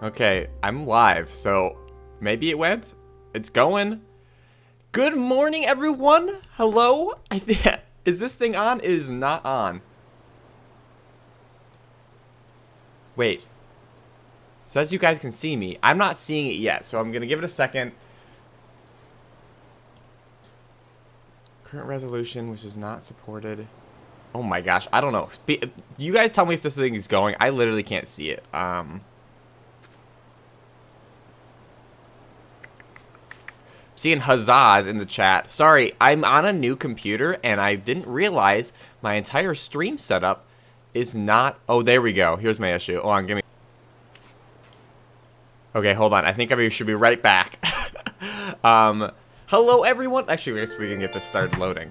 Okay, I'm live, so maybe it went. It's going. Good morning, everyone. Hello. Is this thing on? It is not on. Wait. It says you guys can see me. I'm not seeing it yet, so I'm gonna give it a second. Current resolution, which is not supported. Oh my gosh, I don't know. You guys tell me if this thing is going. I literally can't see it. Seeing huzzahs in the chat. Sorry, I'm on a new computer and I didn't realize my entire stream setup is not. Oh, there we go. Here's my issue. Hold on, give me. Okay, hold on. I think I should be right back. Hello, everyone. Actually, I guess we can get this started loading.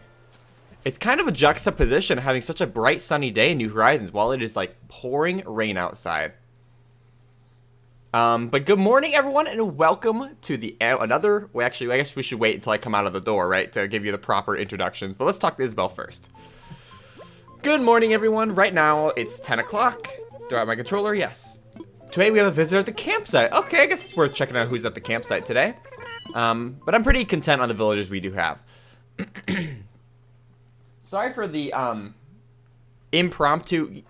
It's kind of a juxtaposition having such a bright sunny day in New Horizons while it is like pouring rain outside. But good morning, everyone, and welcome to the another. Well, actually, I guess we should wait until I come out of the door, right, to give you the proper introductions. But let's talk to Isabel first. Good morning, everyone. Right now, it's 10 o'clock. Do I have my controller? Yes. Today, we have a visitor at the campsite. Okay, I guess it's worth checking out who's at the campsite today. But I'm pretty content on the villagers we do have. Sorry for the impromptu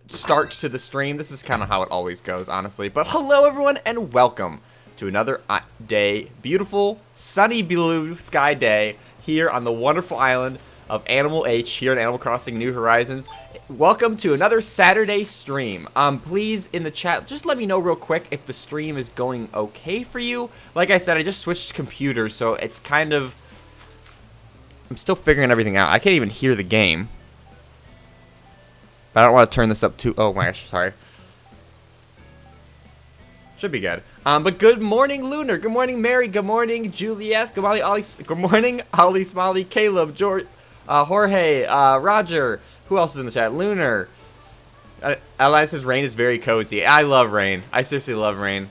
start to the stream. This is kind of how it always goes, honestly. But hello, everyone, and welcome to another day. Beautiful, sunny blue sky day here on the wonderful island of Animal H here in Animal Crossing New Horizons. Welcome to another Saturday stream. Please, in the chat, just let me know real quick if the stream is going okay for you. Like I said, I just switched computers, so it's kind of... I'm still figuring everything out. I can't even hear the game. But I don't want to turn this up too... Oh my gosh, sorry. Should be good. But good morning, Lunar. Good morning, Mary. Good morning, Juliet. Good morning, Ollie. Good morning, Ollie, Smiley, Caleb, George, Jorge, Roger. Who else is in the chat? Lunar. Elias says rain is very cozy. I love rain. I seriously love rain.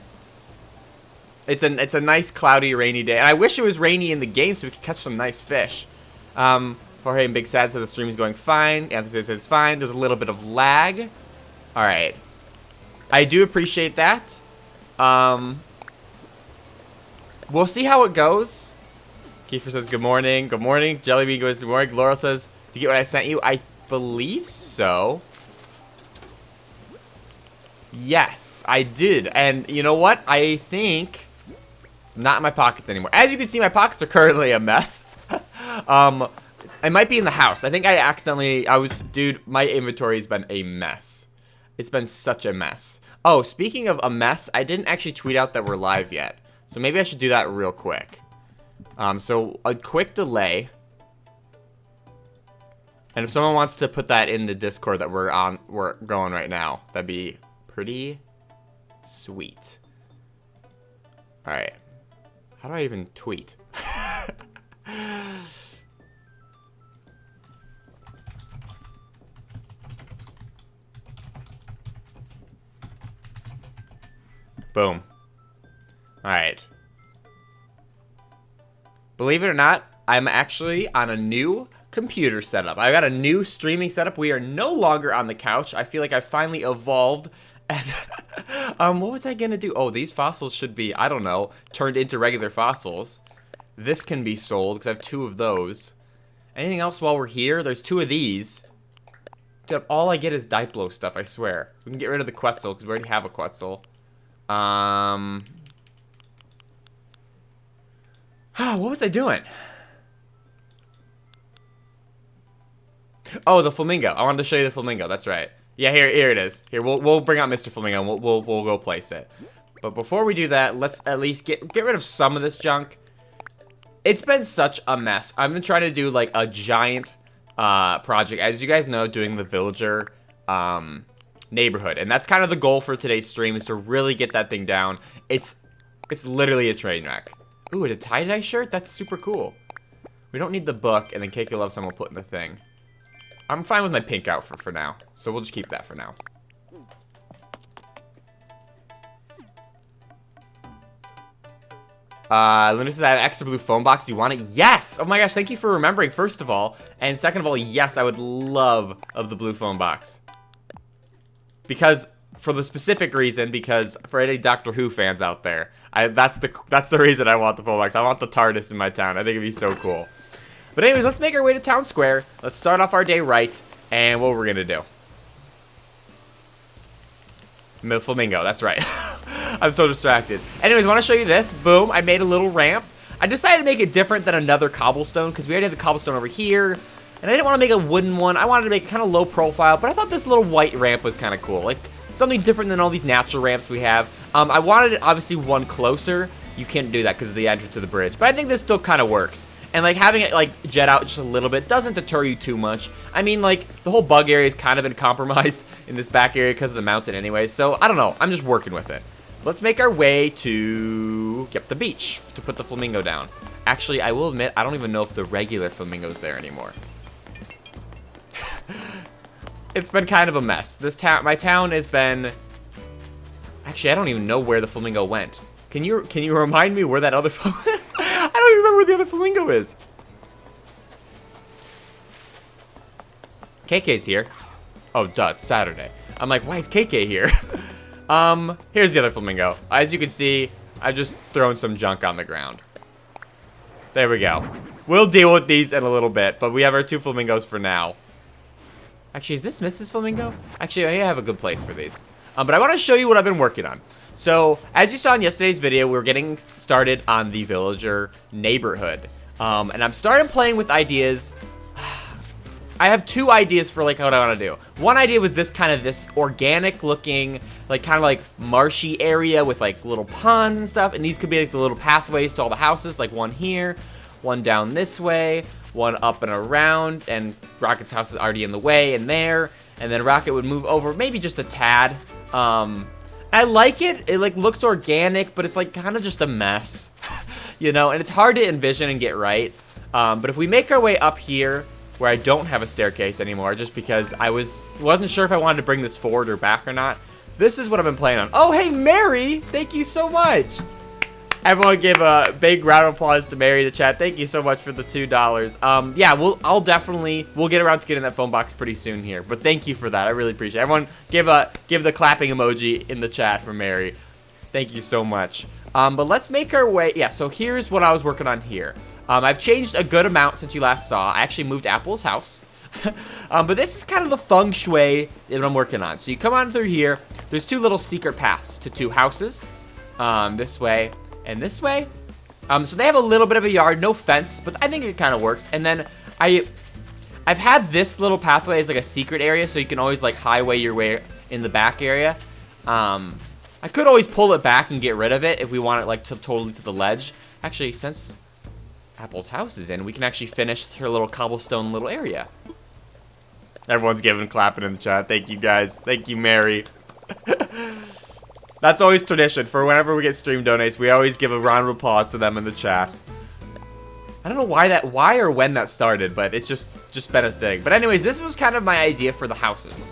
It's a nice, cloudy, rainy day. And I wish it was rainy in the game so we could catch some nice fish. Jorge and Big Sad said the stream is going fine. Anthony says it's fine. There's a little bit of lag. Alright. I do appreciate that. We'll see how it goes. Kiefer says good morning. Good morning. Jellybean goes good morning. Laurel says, did you get what I sent you? I believe so. Yes, I did. And you know what? I think it's not in my pockets anymore. As you can see, my pockets are currently a mess. It might be in the house. I think I accidentally, dude, my inventory has been a mess. It's been such a mess. Oh, speaking of a mess, I didn't actually tweet out that we're live yet. So maybe I should do that real quick. So a quick delay. And if someone wants to put that in the Discord that we're going right now, that'd be pretty sweet. All right. How do I even tweet? Boom. Alright. Believe it or not, I'm actually on a new computer setup. I got a new streaming setup. We are no longer on the couch. I feel like I finally evolved as... what was I gonna do? Oh, these fossils should be, I don't know, turned into regular fossils. This can be sold, because I have 2 of those. Anything else while we're here? There's 2 of these. Dude, all I get is Diplo stuff, I swear. We can get rid of the Quetzal, because we already have a Quetzal. What was I doing? Oh, the flamingo. I wanted to show you the flamingo. That's right. Yeah, here it is. Here, we'll bring out Mr. Flamingo and we'll go place it. But before we do that, let's at least get rid of some of this junk. It's been such a mess. I've been trying to do like a giant project, as you guys know, doing the villager neighborhood, and that's kind of the goal for today's stream, is to really get that thing down. It's literally a train wreck. Ooh, a tie-dye shirt? That's super cool. We don't need the book, and then Cake Loves Some we'll put in the thing. I'm fine with my pink outfit for now, so we'll just keep that for now. Luna says, I have an extra blue phone box. Do you want it? Yes! Oh my gosh, thank you for remembering, first of all. And second of all, yes, I would love the blue phone box. Because for the specific reason, because for any Doctor Who fans out there, that's the reason I want the full box. I want the TARDIS in my town. I think it'd be so cool. But anyways, let's make our way to Town Square. Let's start off our day right, and what we're gonna do. Flamingo, that's right. I'm so distracted. Anyways, I want to show you this. Boom, I made a little ramp. I decided to make it different than another cobblestone, because we already had the cobblestone over here. And I didn't want to make a wooden one. I wanted to make it kind of low profile, but I thought this little white ramp was kind of cool. Like, something different than all these natural ramps we have. I wanted it, obviously, one closer. You can't do that because of the entrance to the bridge. But I think this still kind of works. And, like, having it, like, jet out just a little bit doesn't deter you too much. I mean, like, the whole bug area has kind of been compromised in this back area because of the mountain anyway. So, I don't know. I'm just working with it. Let's make our way to, yep, the beach to put the flamingo down. Actually, I will admit, I don't even know if the regular flamingo's there anymore. It's been kind of a mess. This town, my town has been... Actually, I don't even know where the flamingo went. Can you remind me where that other flamingo... I don't even remember where the other flamingo is. KK's here. Oh, duh, it's Saturday. I'm like, why is KK here? Here's the other flamingo. As you can see, I've just thrown some junk on the ground. There we go. We'll deal with these in a little bit, but we have our 2 flamingos for now. Actually, is this Mrs. Flamingo? Actually, I have a good place for these. But I want to show you what I've been working on. So, as you saw in yesterday's video, we're getting started on the villager neighborhood. And I'm starting playing with ideas. I have 2 ideas for, like, what I want to do. One idea was this kind of, this organic looking, like, kind of like marshy area with, like, little ponds and stuff. And these could be, like, the little pathways to all the houses, like one here, one down this way, one up and around, and Rocket's house is already in the way and there, and then Rocket would move over maybe just a tad. I like it. It like looks organic, but it's like kind of just a mess, you know, and it's hard to envision and get right. But if we make our way up here where I don't have a staircase anymore, just because I wasn't sure if I wanted to bring this forward or back or not, this is what I've been playing on. Oh, hey, Mary, thank you so much. Everyone give a big round of applause to Mary in the chat. Thank you so much for the $2. Yeah, we'll get around to getting that phone box pretty soon here. But thank you for that. I really appreciate it. Everyone give the clapping emoji in the chat for Mary. Thank you so much. But let's make our way. Yeah, so here's what I was working on here. I've changed a good amount since you last saw. I actually moved Apple's house. But this is kind of the feng shui that I'm working on. So you come on through here. There's 2 little secret paths to 2 houses. This way and this way. So they have a little bit of a yard, no fence, but I think it kind of works. And then I've had this little pathway as like a secret area, so you can always like highway your way in the back area. I could always pull it back and get rid of it if we want it like totally to the ledge. Actually, since Apple's house is in, we can actually finish her little cobblestone little area. Everyone's clapping in the chat. Thank you guys. Thank you, Mary. That's always tradition. For whenever we get stream donates, we always give a round of applause to them in the chat. I don't know why or when that started, but it's just been a thing. But anyways, this was kind of my idea for the houses.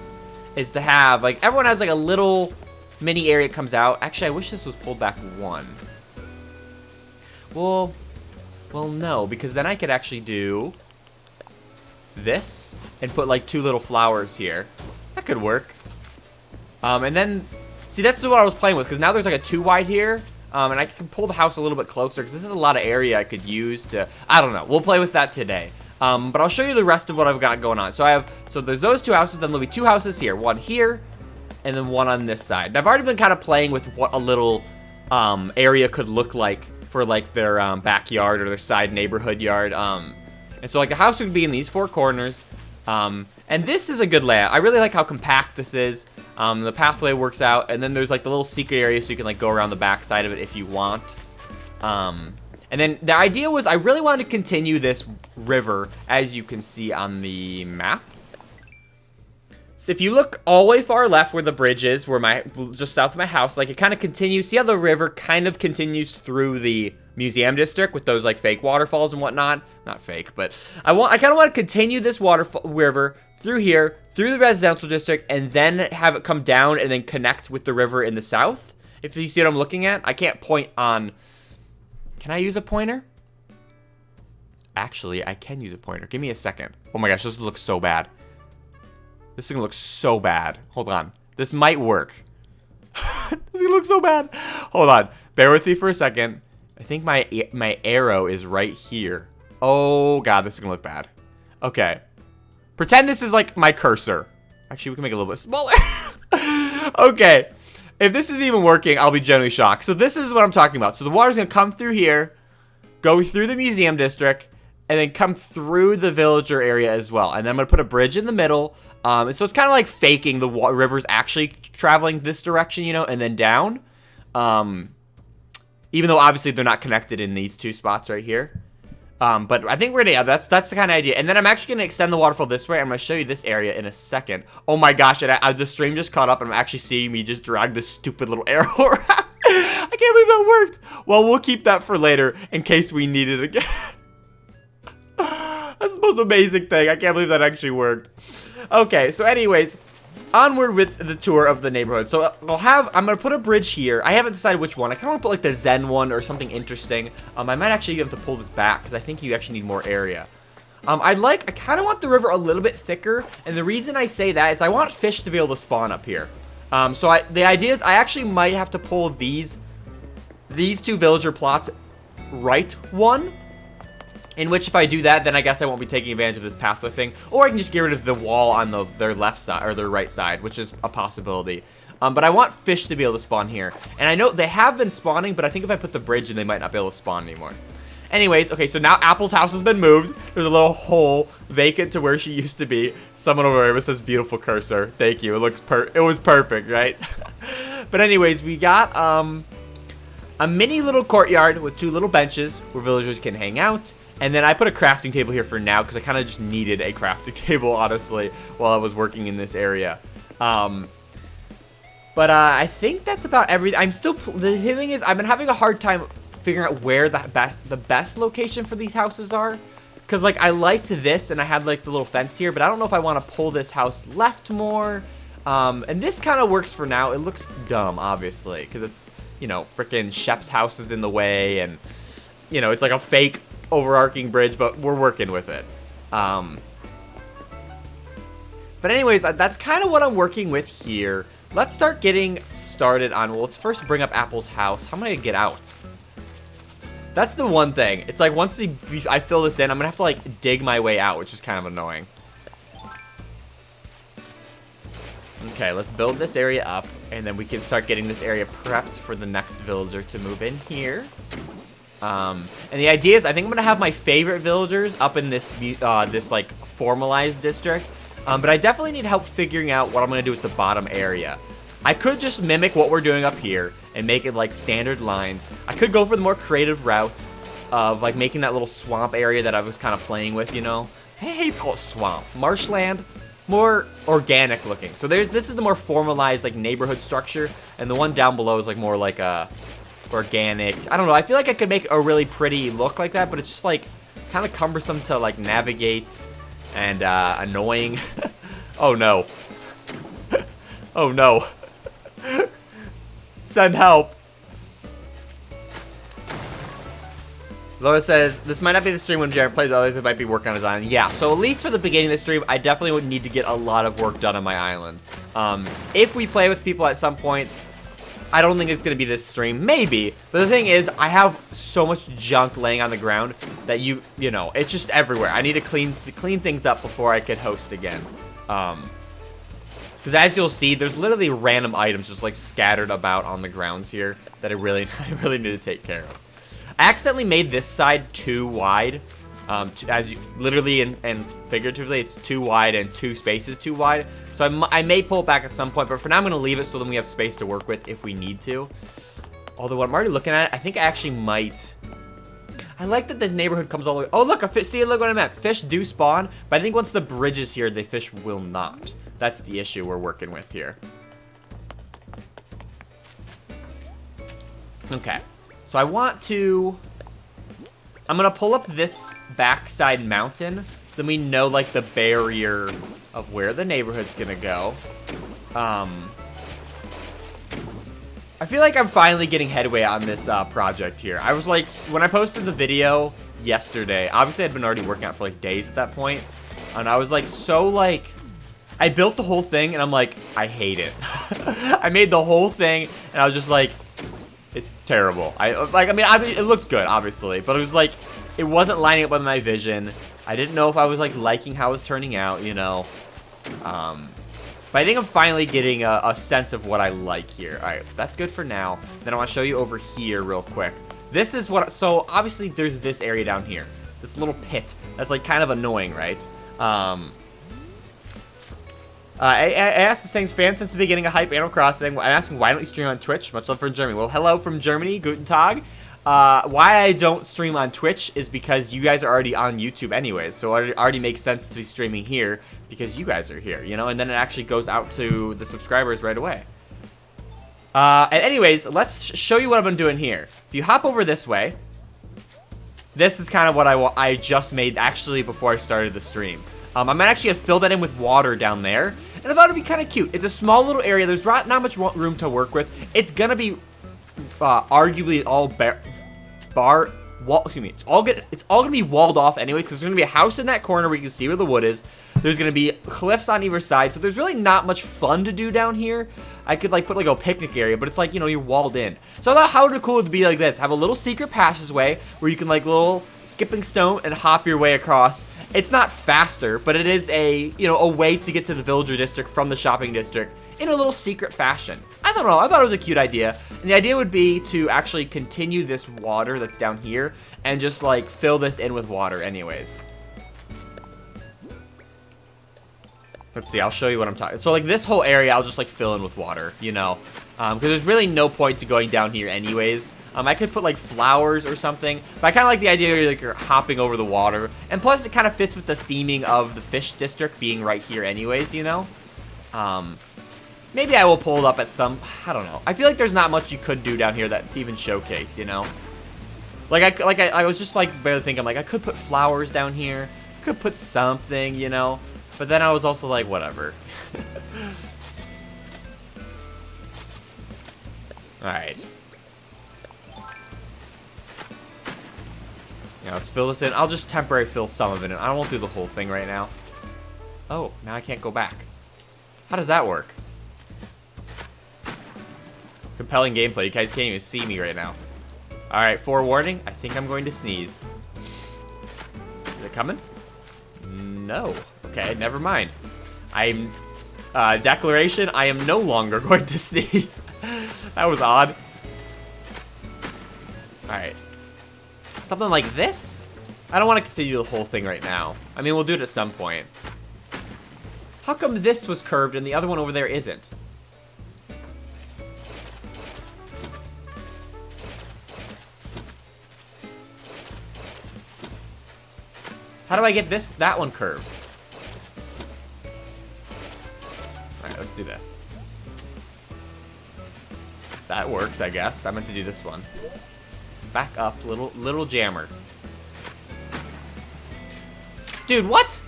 Is to have, like, everyone has like a little mini area that comes out. Actually, I wish this was pulled back 1. Well, no, because then I could actually do this and put like 2 little flowers here. That could work. And then, see, that's what I was playing with, because now there's like a 2 wide here. And I can pull the house a little bit closer, because this is a lot of area I could use to, I don't know, we'll play with that today. But I'll show you the rest of what I've got going on. So there's those 2 houses, then there'll be 2 houses here. One here, and then one on this side. And I've already been kind of playing with what a little area could look like for like their backyard or their side neighborhood yard. And so like the house would be in these 4 corners. And this is a good layout. I really like how compact this is. The pathway works out, and then there's like the little secret area so you can like go around the back side of it if you want. And then the idea was I really wanted to continue this river, as you can see on the map. So if you look all the way far left where the bridge is, just south of my house, like it kind of continues. See how the river kind of continues through the museum district with those like fake waterfalls and whatnot? Not fake, but I kind of want to continue this river through here, through the residential district, and then have it come down and then connect with the river in the south. If you see what I'm looking at, I can't point on. Can I use a pointer? Actually, I can use a pointer. Give me a second. Oh my gosh, this looks so bad. This thing looks so bad. Hold on. This might work. This looks so bad. Hold on. Bear with me for a second. I think my arrow is right here. Oh, God. This is going to look bad. Okay. Pretend this is like my cursor. Actually, we can make it a little bit smaller. Okay. If this is even working, I'll be genuinely shocked. So this is what I'm talking about. So the water's going to come through here, go through the museum district, and then come through the villager area as well. And then I'm going to put a bridge in the middle. So it's kind of like faking the river's actually traveling this direction, you know, and then down. Even though obviously they're not connected in these two spots right here. But I think we're gonna, yeah, that's the kind of idea. And then I'm actually gonna extend the waterfall this way. I'm gonna show you this area in a second. Oh my gosh, the stream just caught up and I'm actually seeing me just drag this stupid little arrow around. I can't believe that worked. Well, we'll keep that for later in case we need it again. That's the most amazing thing. I can't believe that actually worked. Okay, so anyways, onward with the tour of the neighborhood. So I'm going to put a bridge here. I haven't decided which one. I kind of want to put like the Zen one or something interesting. I might actually have to pull this back because I think you actually need more area. I kind of want the river a little bit thicker. And the reason I say that is I want fish to be able to spawn up here. The idea is I actually might have to pull these two villager plots right one. In which, if I do that, then I guess I won't be taking advantage of this pathway thing. Or I can just get rid of the wall on their left side, or their right side, which is a possibility. But I want fish to be able to spawn here. And I know they have been spawning, but I think if I put the bridge in, they might not be able to spawn anymore. Anyways, okay, so now Apple's house has been moved. There's a little hole vacant to where she used to be. Someone over there says beautiful cursor. Thank you. It was perfect, right? But anyways, we got a mini little courtyard with 2 little benches where villagers can hang out. And then I put a crafting table here for now because I kind of just needed a crafting table, honestly, while I was working in this area. But I think that's about everything. The thing is, I've been having a hard time figuring out where the best location for these houses are. Because, like, I liked this, and I had, like, the little fence here, but I don't know if I want to pull this house left more. And this kind of works for now. It looks dumb, obviously, because it's, you know, freaking Shep's house is in the way, and, you know, it's like a fake overarching bridge, but we're working with it. But anyways, that's kind of what I'm working with here. Let's start getting started on, well, let's first bring up Apple's house. How am I gonna get out? That's the one thing. It's like once I fill this in, I'm gonna have to like dig my way out, which is kind of annoying. Okay, let's build this area up, and then we can start getting this area prepped for the next villager to move in here. And the idea is I think I'm gonna have my favorite villagers up in this like formalized district, but I definitely need help figuring out what I'm gonna do with the bottom area. I could just mimic what we're doing up here and make it like standard lines. I could go for the more creative route of like making that little swamp area that I was kind of playing with, you know. Hey, you call it swamp, marshland, more organic looking. So this is the more formalized like neighborhood structure, and the one down below is like more like a organic. I don't know. I feel like I could make a really pretty look like that, but it's just like kind of cumbersome to like navigate and annoying. Oh no. Oh no. Send help. Laura says, this might not be the stream when Jared plays, others it might be working on his island. Yeah, so at least for the beginning of the stream, I definitely would need to get a lot of work done on my island. If we play with people at some point, I don't think it's going to be this stream. Maybe. But the thing is, I have so much junk laying on the ground that you know, it's just everywhere. I need to clean things up before I could host again. Because as you'll see, there's literally random items just like scattered about on the grounds here that I really need to take care of. I accidentally made this side too wide. Literally and figuratively, it's too wide and 2 spaces too wide. So I may pull it back at some point, but for now I'm going to leave it so then we have space to work with if we need to. Although I'm already looking at it, I think I actually might. I like that this neighborhood comes all the way. Oh, look, a fish. See, look what I meant. Fish do spawn, but I think once the bridge is here, the fish will not. That's the issue we're working with here. Okay. So I'm going to pull up this backside mountain so then we know, like, the barrier of where the neighborhood's going to go. I feel like I'm finally getting headway on this project here. I was like, when I posted the video yesterday, obviously I'd been already working on it for like days at that point, and I was like so like I built the whole thing, and I'm like, I hate it. I made the whole thing, and I was just like, it's terrible. I mean, it looked good, obviously, but it was like, it wasn't lining up with my vision. I didn't know if I was like liking how it was turning out, you know. But I think I'm finally getting a sense of what I like here. All right, that's good for now. Then I want to show you over here real quick. This is what, so obviously there's this area down here. This little pit that's like kind of annoying, right? I asked the Saints fan since the beginning of Hype Animal Crossing. I'm asking why don't you stream on Twitch? Much love from Germany. Well, hello from Germany. Guten Tag. Why I don't stream on Twitch is because you guys are already on YouTube anyways. So it already makes sense to be streaming here because you guys are here, you know? And then it actually goes out to the subscribers right away. And anyways, let's show you what I've been doing here. If you hop over this way, this is kind of what I just made actually before I started the stream. I'm actually going to fill that in with water down there. And I thought it'd be kind of cute. It's a small little area. There's not much room to work with. It's going to be arguably all it's all gonna be walled off anyways, because there's gonna be a house in that corner where you can see where the wood is. There's gonna be cliffs on either side, so there's really not much fun to do down here. I could like put like a picnic area, but it's like, you know, you're walled in. So I thought how cool it would be like this. Have a little secret passageway where you can like little skipping stone and hop your way across. It's not faster, but it is a, you know, a way to get to the villager district from the shopping district in a little secret fashion. I don't know, I thought it was a cute idea. And the idea would be to actually continue this water that's down here and just like fill this in with water anyways. Let's see, I'll show you what I'm talking. So like this whole area, I'll just like fill in with water, you know, because there's really no point to going down here anyways. I could put like flowers or something, but I kind of like the idea where you're hopping over the water. And plus it kind of fits with the theming of the fish district being right here anyways, you know. Maybe I will pull it up at some, I don't know. I feel like there's not much you could do down here that to even showcase, you know. Like I was just like barely thinking, like I could put flowers down here, could put something, you know. But then I was also like, whatever. Alright. Yeah, let's fill this in. I'll just temporarily fill some of it in. I won't do the whole thing right now. Oh, now I can't go back. How does that work? Compelling gameplay. You guys can't even see me right now. Alright, forewarning. I think I'm going to sneeze. Is it coming? No. Okay, never mind. Declaration, I am no longer going to sneeze. That was odd. Alright. Something like this? I don't want to continue the whole thing right now. I mean, we'll do it at some point. How come this was curved and the other one over there isn't? How do I get that one curved? Alright, let's do this. That works, I guess. I meant to do this one. Back up, little jammer. Dude, what?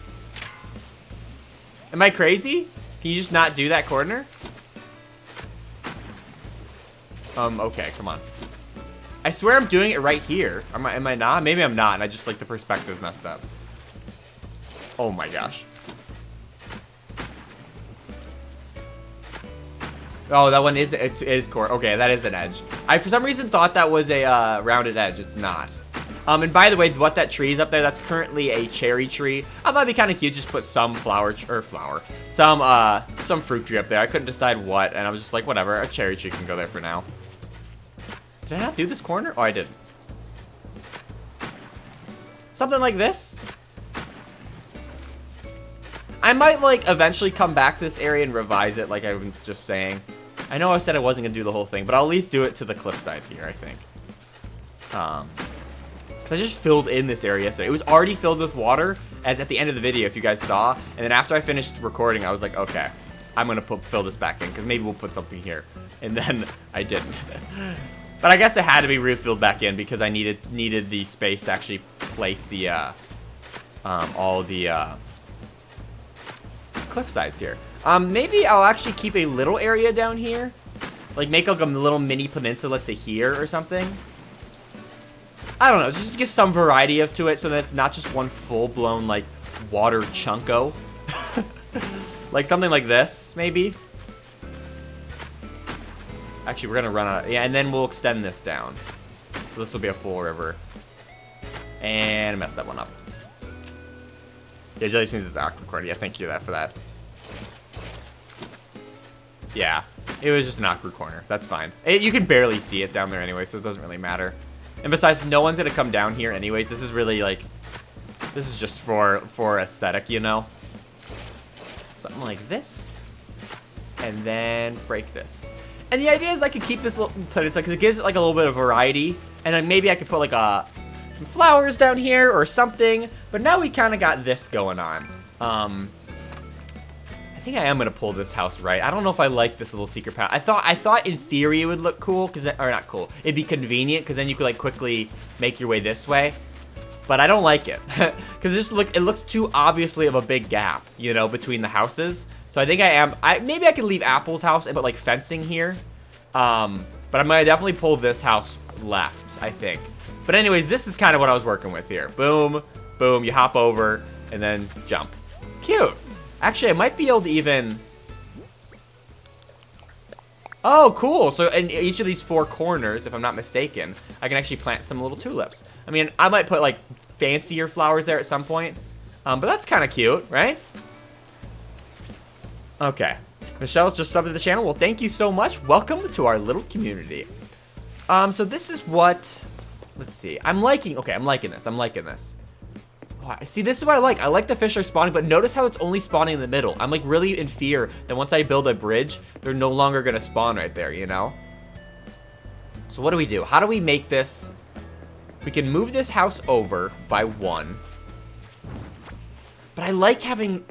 Am I crazy? Can you just not do that corner? Okay, come on. I swear I'm doing it right here. Am I not? Maybe I'm not, and I just, like, the perspective's messed up. Oh my gosh. Oh, that one is core. Okay, that is an edge. I, for some reason, thought that was a rounded edge. It's not. And by the way, what that tree is up there, that's currently a cherry tree. I thought it'd be kind of cute just put some some fruit tree up there. I couldn't decide what, and I was just like, whatever, a cherry tree can go there for now. Did I not do this corner? Oh, I didn't. Something like this. I might, like, eventually come back to this area and revise it, like I was just saying. I know I said I wasn't going to do the whole thing, but I'll at least do it to the cliffside here, I think. Because I just filled in this area, so it was already filled with water at the end of the video, if you guys saw. And then after I finished recording, I was like, okay, I'm going to fill this back in, because maybe we'll put something here. And then I didn't. But I guess it had to be refilled back in, because I needed the space to actually place the, all the, cliff sides here. Maybe I'll actually keep a little area down here. Like, make like a little mini peninsula, let's say here or something. I don't know, just to get some variety to it so that it's not just one full-blown, like, water chunko. Like something like this, maybe. Actually, we're gonna run out. Yeah, and then we'll extend this down. So this will be a full river. And I messed that one up. Yeah, Jelly Beans is awkward. Yeah, thank you for that. Yeah, it was just an awkward corner. That's fine. You can barely see it down there anyway, so it doesn't really matter. And besides, no one's gonna come down here anyways. This is really like, this is just for aesthetic, you know. Something like this, and then break this. And the idea is I could keep this little, but it's like, it gives it like a little bit of variety, and then maybe I could put like some flowers down here or something. But now we kind of got this going on. I think I am gonna pull this house right. I don't know if I like this little secret path. I thought in theory it would look cool, or not cool. It'd be convenient because then you could like quickly make your way this way. But I don't like it because it looks too obviously of a big gap, you know, between the houses. So I think maybe I could leave Apple's house and put like fencing here. But I'm gonna definitely pull this house left, I think. But anyways, this is kind of what I was working with here. Boom, boom, you hop over and then jump. Cute. Actually, I might be able to even... Oh, cool. So in each of these 4 corners, if I'm not mistaken, I can actually plant some little tulips. I mean, I might put like fancier flowers there at some point. But that's kind of cute, right? Okay. Michelle's just subbed to the channel. Well, thank you so much. Welcome to our little community. So this is what... Let's see. I'm liking this. I'm liking this. Oh, see, this is what I like. I like the fish are spawning, but notice how it's only spawning in the middle. I'm like really in fear that once I build a bridge, they're no longer going to spawn right there, you know? So what do we do? How do we make this? We can move this house over by 1. But I like having...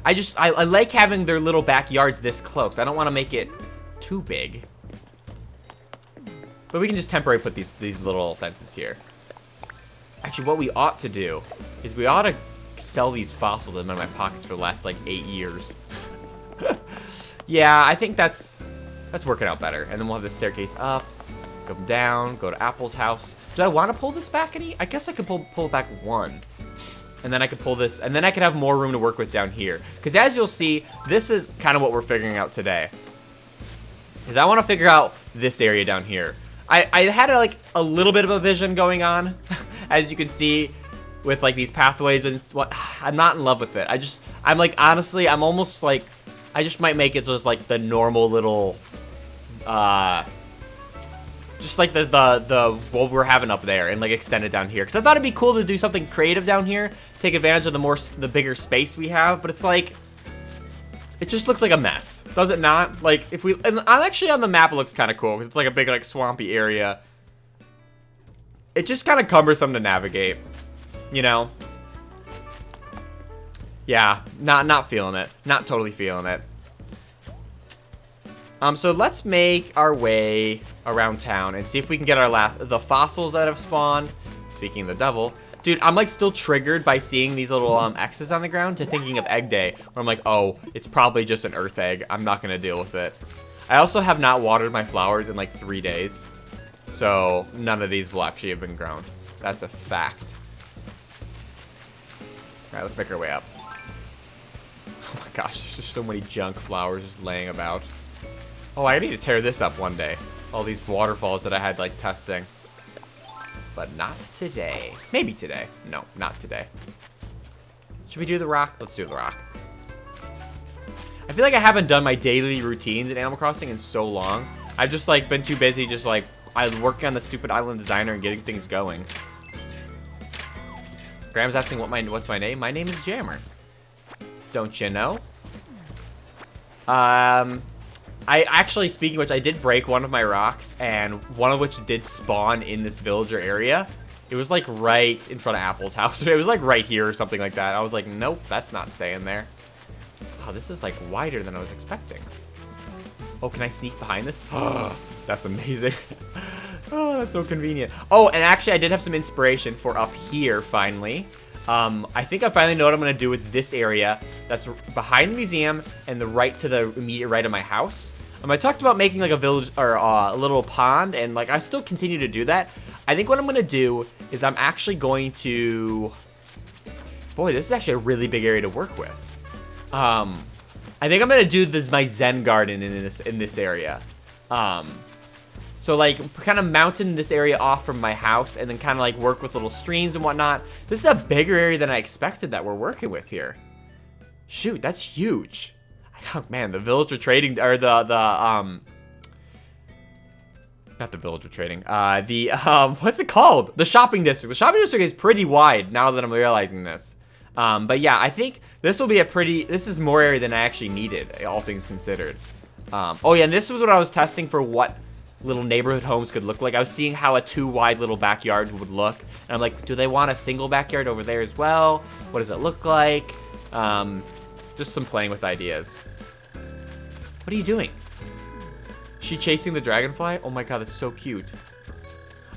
I like having their little backyards this close. I don't want to make it too big. But we can just temporarily put these little fences here. Actually, what we ought to do is we ought to sell these fossils in my pockets for the last, like, 8 years. Yeah, I think that's working out better. And then we'll have this staircase up, go down, go to Apple's house. Do I want to pull this back any? I guess I could pull it back 1. And then I could pull this, and then I could have more room to work with down here. Because as you'll see, this is kind of what we're figuring out today. Is I want to figure out this area down here. I had like a little bit of a vision going on, as you can see, with like these pathways, and I'm not in love with it. I'm like, honestly, I'm almost like, I just might make it just like the normal little, just like the what we're having up there, and like extend it down here. Because I thought it'd be cool to do something creative down here, take advantage of the bigger space we have. But it's like, it just looks like a mess, does it not? Like, and actually on the map it looks kind of cool, because it's like a big, like, swampy area. It's just kind of cumbersome to navigate, you know? Yeah, not feeling it. Not totally feeling it. So let's make our way around town and see if we can get the fossils that have spawned. Speaking of the devil. Dude, I'm like still triggered by seeing these little X's on the ground to thinking of Egg Day, where I'm like, oh, it's probably just an earth egg. I'm not gonna deal with it. I also have not watered my flowers in like 3 days, so none of these will actually have been grown. That's a fact. All right, let's make our way up. Oh my gosh, there's just so many junk flowers just laying about. Oh, I need to tear this up one day. All these waterfalls that I had like testing. But not today. Maybe today. No, not today. Should we do the rock? Let's do the rock. I feel like I haven't done my daily routines in Animal Crossing in so long. I've just like been too busy just like I'm working on the stupid island designer and getting things going. Graham's asking what's my name? My name is Jammer. Don't you know? I actually, speaking of which, I did break one of my rocks, and one of which did spawn in this villager area. It was like right in front of Apple's house. It was like right here or something like that. I was like, nope, that's not staying there. Oh, this is like wider than I was expecting. Oh, can I sneak behind this? Oh, that's amazing. Oh, that's so convenient. Oh, and actually I did have some inspiration for up here finally. I think I finally know what I'm going to do with this area that's behind the museum and the right to the immediate right of my house. I talked about making like a village or a little pond, and like I still continue to do that. I think what I'm going to do is I'm actually going to Boy, this is actually a really big area to work with. I think I'm gonna do this my Zen garden in this area. So like kind of mountain this area off from my house and then kind of like work with little streams and whatnot. This is a bigger area than I expected that we're working with here. Shoot, that's huge. Oh, man, the villager trading or not the villager trading. What's it called? The shopping district. The shopping district is pretty wide now that I'm realizing this. But yeah, I think this will be this is more area than I actually needed, all things considered. Oh yeah, and this was what I was testing for what little neighborhood homes could look like. I was seeing how a too wide little backyard would look. And I'm like, do they want a single backyard over there as well? What does it look like? Just some playing with ideas. What are you doing? She chasing the dragonfly? Oh my god, that's so cute.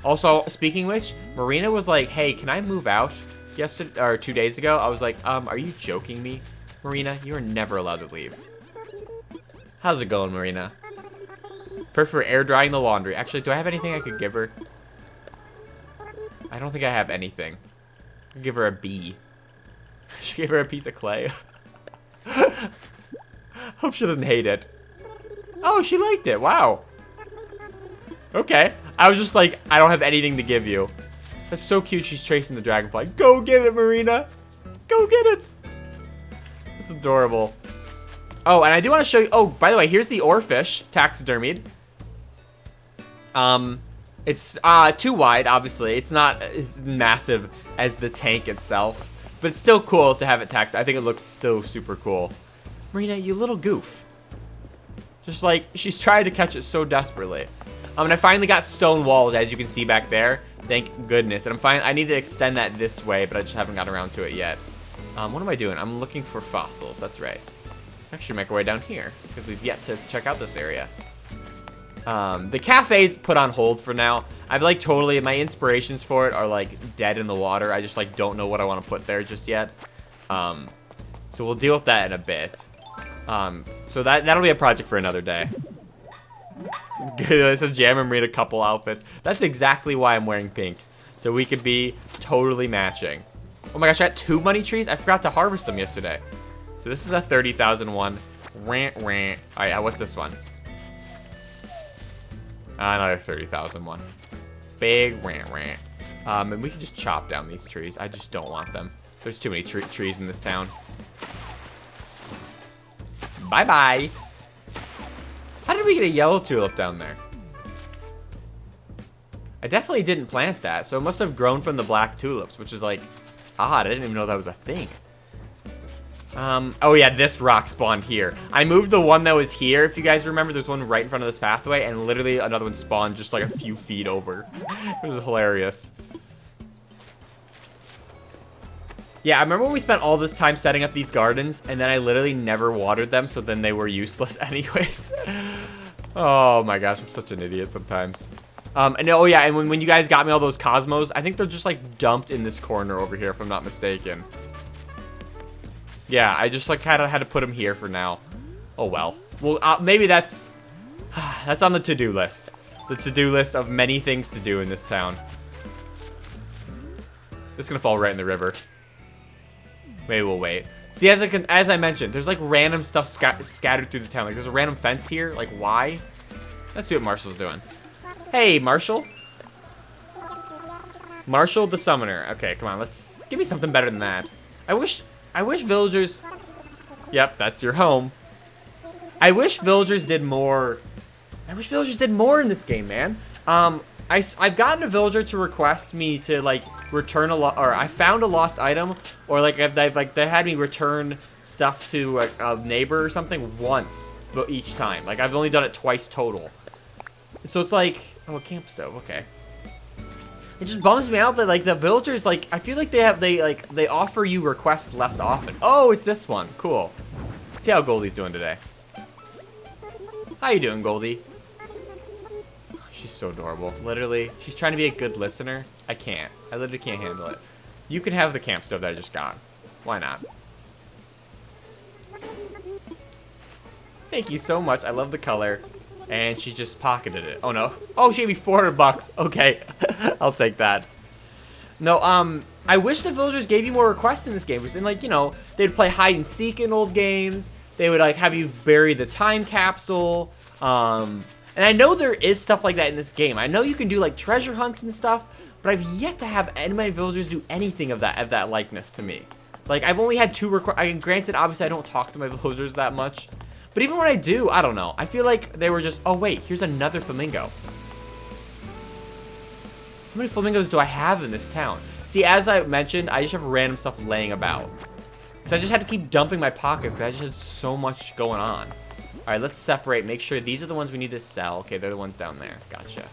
Also, speaking of which, Marina was like, hey, can I move out yesterday or 2 days ago? I was like, are you joking me? Marina, you are never allowed to leave. How's it going, Marina? Perfect for air drying the laundry. Actually, do I have anything I could give her? I don't think I have anything. I could give her a bee. I should give her a piece of clay. Hope she doesn't hate it. Oh, she liked it. Wow. Okay. I was just like, I don't have anything to give you. That's so cute. She's chasing the dragonfly. Go get it, Marina. Go get it. That's adorable. Oh, and I do want to show you. Oh, by the way, here's the oarfish taxidermied. It's too wide, obviously. It's not as massive as the tank itself. But it's still cool to have it taxed. I think it looks still super cool. Marina, you little goof. Just like, she's trying to catch it so desperately. And I finally got stone walls, as you can see back there. Thank goodness. And I need to extend that this way, but I just haven't gotten around to it yet. What am I doing? I'm looking for fossils. That's right. Actually, make our way down here, because we've yet to check out this area. The cafe's put on hold for now. I've like totally, my inspirations for it are like dead in the water. I just like don't know what I want to put there just yet. So we'll deal with that in a bit. So that'll be a project for another day. It says Jam and Marina couple outfits. That's exactly why I'm wearing pink. So we could be totally matching. Oh my gosh, I got 2 money trees. I forgot to harvest them yesterday. So this is a 30,000 one. Rant, rant. All right, what's this one? Another 30,000 one. Big rant, rant. And we can just chop down these trees. I just don't want them. There's too many trees in this town. Bye-bye. How did we get a yellow tulip down there? I definitely didn't plant that, so it must have grown from the black tulips, which is like odd. I didn't even know that was a thing. Oh yeah, this rock spawned here. I moved the one that was here. If you guys remember, there's one right in front of this pathway, and literally another one spawned just like a few feet over. It was hilarious. Yeah, I remember when we spent all this time setting up these gardens, and then I literally never watered them, so then they were useless anyways. Oh my gosh, I'm such an idiot sometimes. And oh yeah, and when you guys got me all those cosmos, I think they're just like dumped in this corner over here, if I'm not mistaken. Yeah, I just like kind of had to put them here for now. Oh well. Well, maybe that's on the to-do list. The to-do list of many things to do in this town. This is gonna fall right in the river. Maybe we'll wait. See, as I mentioned, there's like random stuff scattered through the town. Like there's a random fence here. Like why? Let's see what Marshall's doing. Hey, Marshall. Marshall the Summoner. Okay, come on. Let's give me something better than that. I wish villagers. Yep, that's your home. I wish villagers did more. I wish villagers did more in this game, man. I've gotten a villager to request me to like return or I found a lost item, or like they had me return stuff to a neighbor or something once, but each time. Like I've only done it twice total. So it's like, oh, a camp stove, okay. It just bums me out that like the villagers, like I feel like they offer you requests less often. Oh, it's this one. Cool. Let's see how Goldie's doing today. How you doing, Goldie? She's so adorable. Literally, she's trying to be a good listener. I can't. I literally can't handle it. You can have the camp stove that I just got. Why not? Thank you so much. I love the color. And she just pocketed it. Oh no. Oh, she gave me 400 bucks. Okay. I'll take that. No, I wish the villagers gave you more requests in this game. And like, you know, they'd play hide and seek in old games. They would like have you bury the time capsule. And I know there is stuff like that in this game. I know you can do like treasure hunts and stuff, but I've yet to have any of my villagers do anything of that likeness to me. Like, I've only had 2 requests. Granted, obviously I don't talk to my villagers that much, but even when I do, I don't know. I feel like they were just, oh wait, here's another flamingo. How many flamingos do I have in this town? See, as I mentioned, I just have random stuff laying about. Because I just had to keep dumping my pockets because I just had so much going on. All right, let's separate. Make sure these are the ones we need to sell. Okay, they're the ones down there. Gotcha.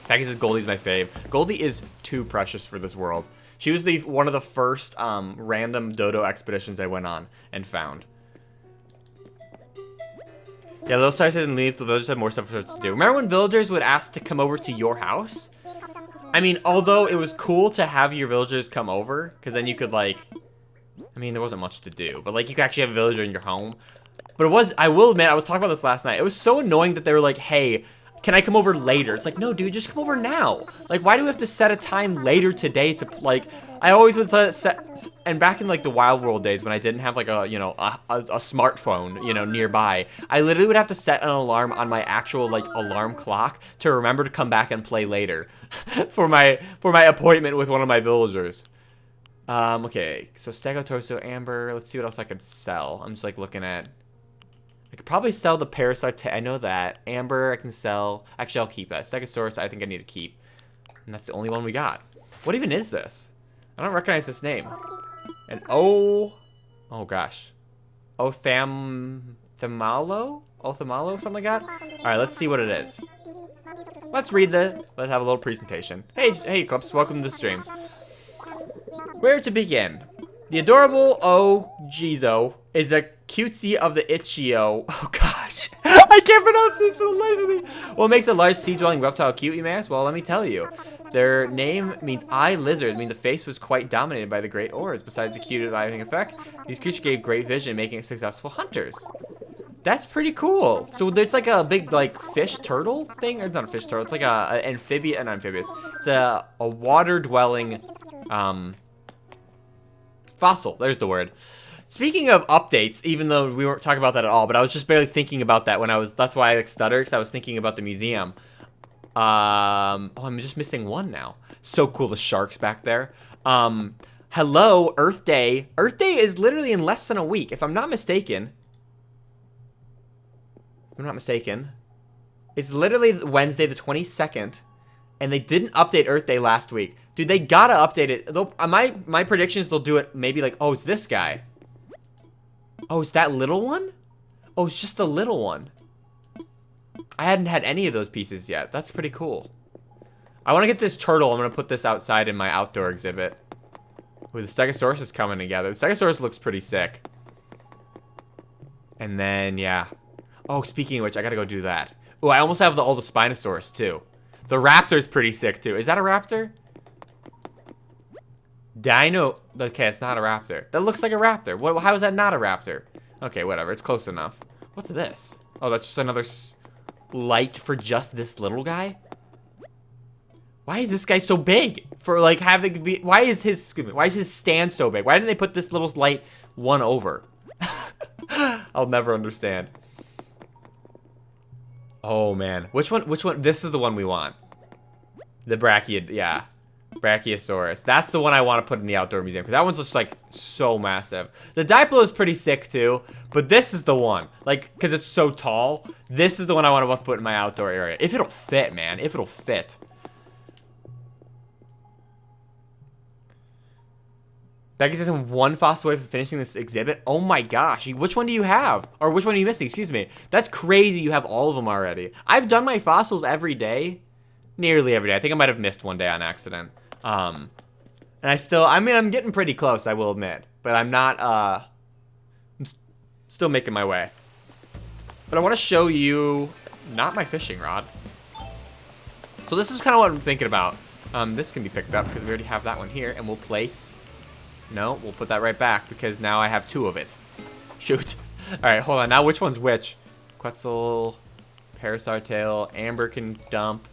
Peggy says Goldie's my fave. Goldie is too precious for this world. She was one of the first random dodo expeditions I went on and found. Yeah, Little Star didn't leave. The villagers had more stuff to do. Remember when villagers would ask to come over to your house? I mean, although it was cool to have your villagers come over, because then you could, like... I mean, there wasn't much to do, but, like, you could actually have a villager in your home. But it was... I will admit, I was talking about this last night. It was so annoying that they were like, hey... Can I come over later? It's like, no, dude, just come over now. Like, why do we have to set a time later today to, like, I always would set, and back in, like, the Wild World days when I didn't have, like, a, you know, a smartphone, you know, nearby, I literally would have to set an alarm on my actual, like, alarm clock to remember to come back and play later for my appointment with one of my villagers. Okay, so Stego, Torso, Amber, let's see what else I could sell. I'm just, like, looking at... I could probably sell the Parasite. I know that. Amber, I can sell. Actually, I'll keep that. Stegosaurus, I think I need to keep. And that's the only one we got. What even is this? I don't recognize this name. And oh gosh. Othamalo? Othamalo, something like that? Alright, let's see what it is. Let's read let's have a little presentation. Hey, Clubs, welcome to the stream. Where to begin? The adorable Jizo is a cutesy of the Ichio. Oh gosh, I can't pronounce this for the life of me. What makes a large sea-dwelling reptile cute, you may ask? Well, let me tell you. Their name means eye lizard. I mean, the face was quite dominated by the great orbs. Besides the cute lighting effect, these creatures gave great vision, making it successful hunters. That's pretty cool. So there's like a big like fish turtle thing. Or it's not a fish turtle. It's like a amphibious. It's a water-dwelling fossil. There's the word. Speaking of updates, even though we weren't talking about that at all, but I was just barely thinking about that when that's why I like stuttered, because I was thinking about the museum. Oh, I'm just missing one now. So cool, the sharks back there. Hello, Earth Day. Earth Day is literally in less than a week, if I'm not mistaken. It's literally Wednesday the 22nd, and they didn't update Earth Day last week. Dude, they gotta update it. My prediction is they'll do it maybe like, oh, it's this guy. Oh, it's that little one? Oh, it's just the little one. I hadn't had any of those pieces yet. That's pretty cool. I want to get this turtle. I'm going to put this outside in my outdoor exhibit. Ooh, the Stegosaurus is coming together. The Stegosaurus looks pretty sick. And then, yeah. Oh, speaking of which, I got to go do that. Oh, I almost have all the Spinosaurus, too. The raptor's pretty sick, too. Is that a raptor? Dino. Okay, it's not a raptor. That looks like a raptor. How is that not a raptor? Okay, whatever. It's close enough. What's this? Oh, that's just another light for just this little guy? Why is this guy so big? For like having to be. Why is his stand so big? Why didn't they put this little light one over? I'll never understand. Oh man, which one? This is the one we want. The Brachiosaurus. That's the one I want to put in the outdoor museum, because that one's just like so massive. The Diplo is pretty sick too, but this is the one. Like, because it's so tall, this is the one I want to put in my outdoor area. If it'll fit, man. If it'll fit. Becky says I'm one fossil away from finishing this exhibit. Oh my gosh. Which one do you have? Or which one are you missing? Excuse me. That's crazy you have all of them already. I've done my fossils every day. Nearly every day. I think I might have missed one day on accident. And I'm getting pretty close, I will admit. But I'm not, I'm still making my way. But I want to show you, not my fishing rod. So this is kind of what I'm thinking about. This can be picked up because we already have that one here. And we'll place, no, we'll put that right back because now I have 2 of it. Shoot. All right, hold on. Now which one's which? Quetzal, Parasar Tail, Amber can dump.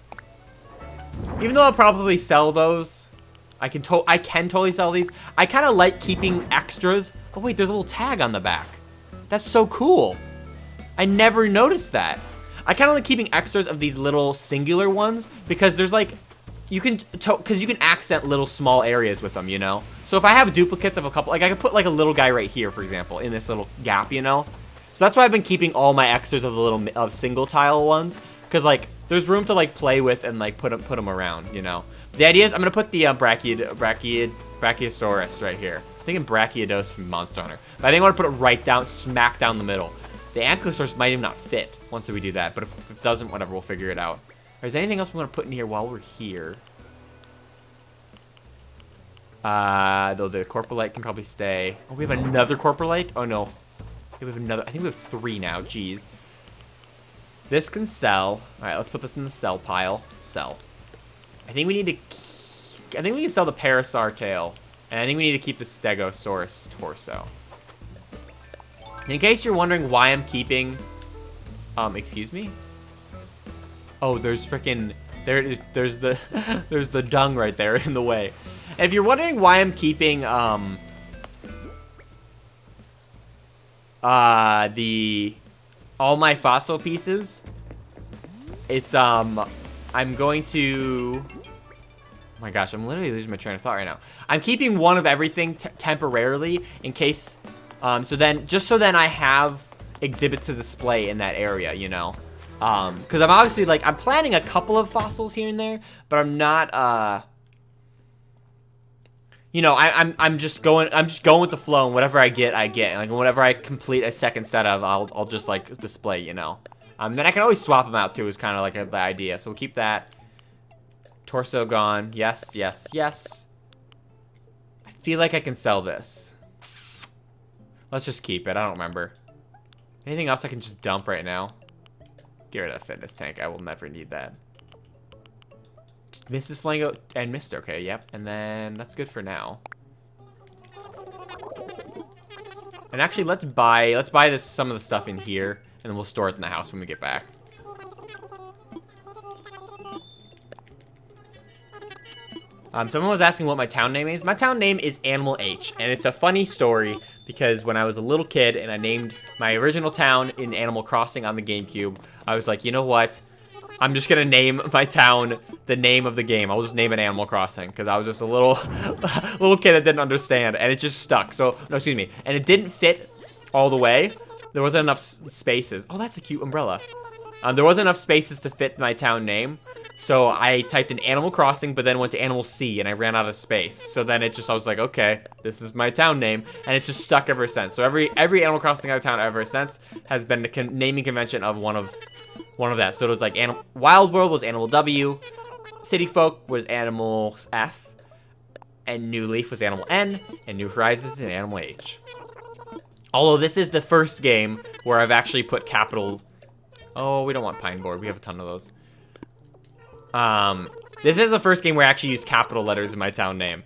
Even though I'll probably sell those, I can totally sell these. I kind of like keeping extras. Oh wait, there's a little tag on the back. That's so cool. I never noticed that. I kind of like keeping extras of these little singular ones because there's like, you can accent little small areas with them, you know? So if I have duplicates of a couple, like I could put like a little guy right here, for example, in this little gap, you know? So that's why I've been keeping all my extras of the little single tile ones, because like there's room to like play with and like put them around, you know? The idea is I'm gonna put the Brachiosaurus right here. I'm thinking Brachiodos from Monster Hunter, but I think I want to put it right down, smack down the middle. The Ankylosaurus might even not fit once we do that, but if it doesn't, whatever, we'll figure it out. Is there anything else we want to put in here while we're here? Though the Corporalite can probably stay. Oh, we have another Corporalite? Oh, no. We have another. I think we have 3 now. Jeez. This can sell. All right, let's put this in the sell pile. Sell. I think we need to... I think we can sell the Parasaur tail. And I think we need to keep the Stegosaurus torso. In case you're wondering why I'm keeping... excuse me? Oh, there's freaking... There's the... there's the dung right there in the way. And if you're wondering why I'm keeping, all my fossil pieces, it's, I'm going to... Oh my gosh, I'm literally losing my train of thought right now. I'm keeping one of everything temporarily in case... so then I have exhibits to display in that area, you know? Because I'm obviously, like, I'm planning a couple of fossils here and there, but I'm not, you know, I'm just going with the flow, and whatever I get, I get. Like, whenever I complete a second set of, I'll just, like, display, you know? Then I can always swap them out, too, is kind of, like, the idea. So we'll keep that. Torso gone. Yes, yes, yes. I feel like I can sell this. Let's just keep it. I don't remember. Anything else I can just dump right now? Get rid of the fitness tank. I will never need that. Mrs. Flango and Mr. Okay, yep. And then that's good for now. And actually, let's buy some of the stuff in here, and then we'll store it in the house when we get back. Someone was asking what my town name is. My town name is Animal H, and it's a funny story because when I was a little kid and I named my original town in Animal Crossing on the GameCube, I was like, you know what? I'm just gonna name my town the name of the game. I'll just name it Animal Crossing because I was just a little little kid that didn't understand, and it just stuck. So, no, excuse me. And it didn't fit all the way. There wasn't enough spaces. Oh, that's a cute umbrella. There wasn't enough spaces to fit my town name. So I typed in Animal Crossing, but then went to Animal C, and I ran out of space. So then I was like, okay, this is my town name, and it just stuck ever since. So every Animal Crossing out of town ever since has been the naming convention of one of that. So it was like Wild World was Animal W, City Folk was Animal F, and New Leaf was Animal N, and New Horizons is Animal H. Although this is the first game where I've actually put capital. Oh, we don't want Pine Board. We have a ton of those. This is the first game where I actually used capital letters in my town name.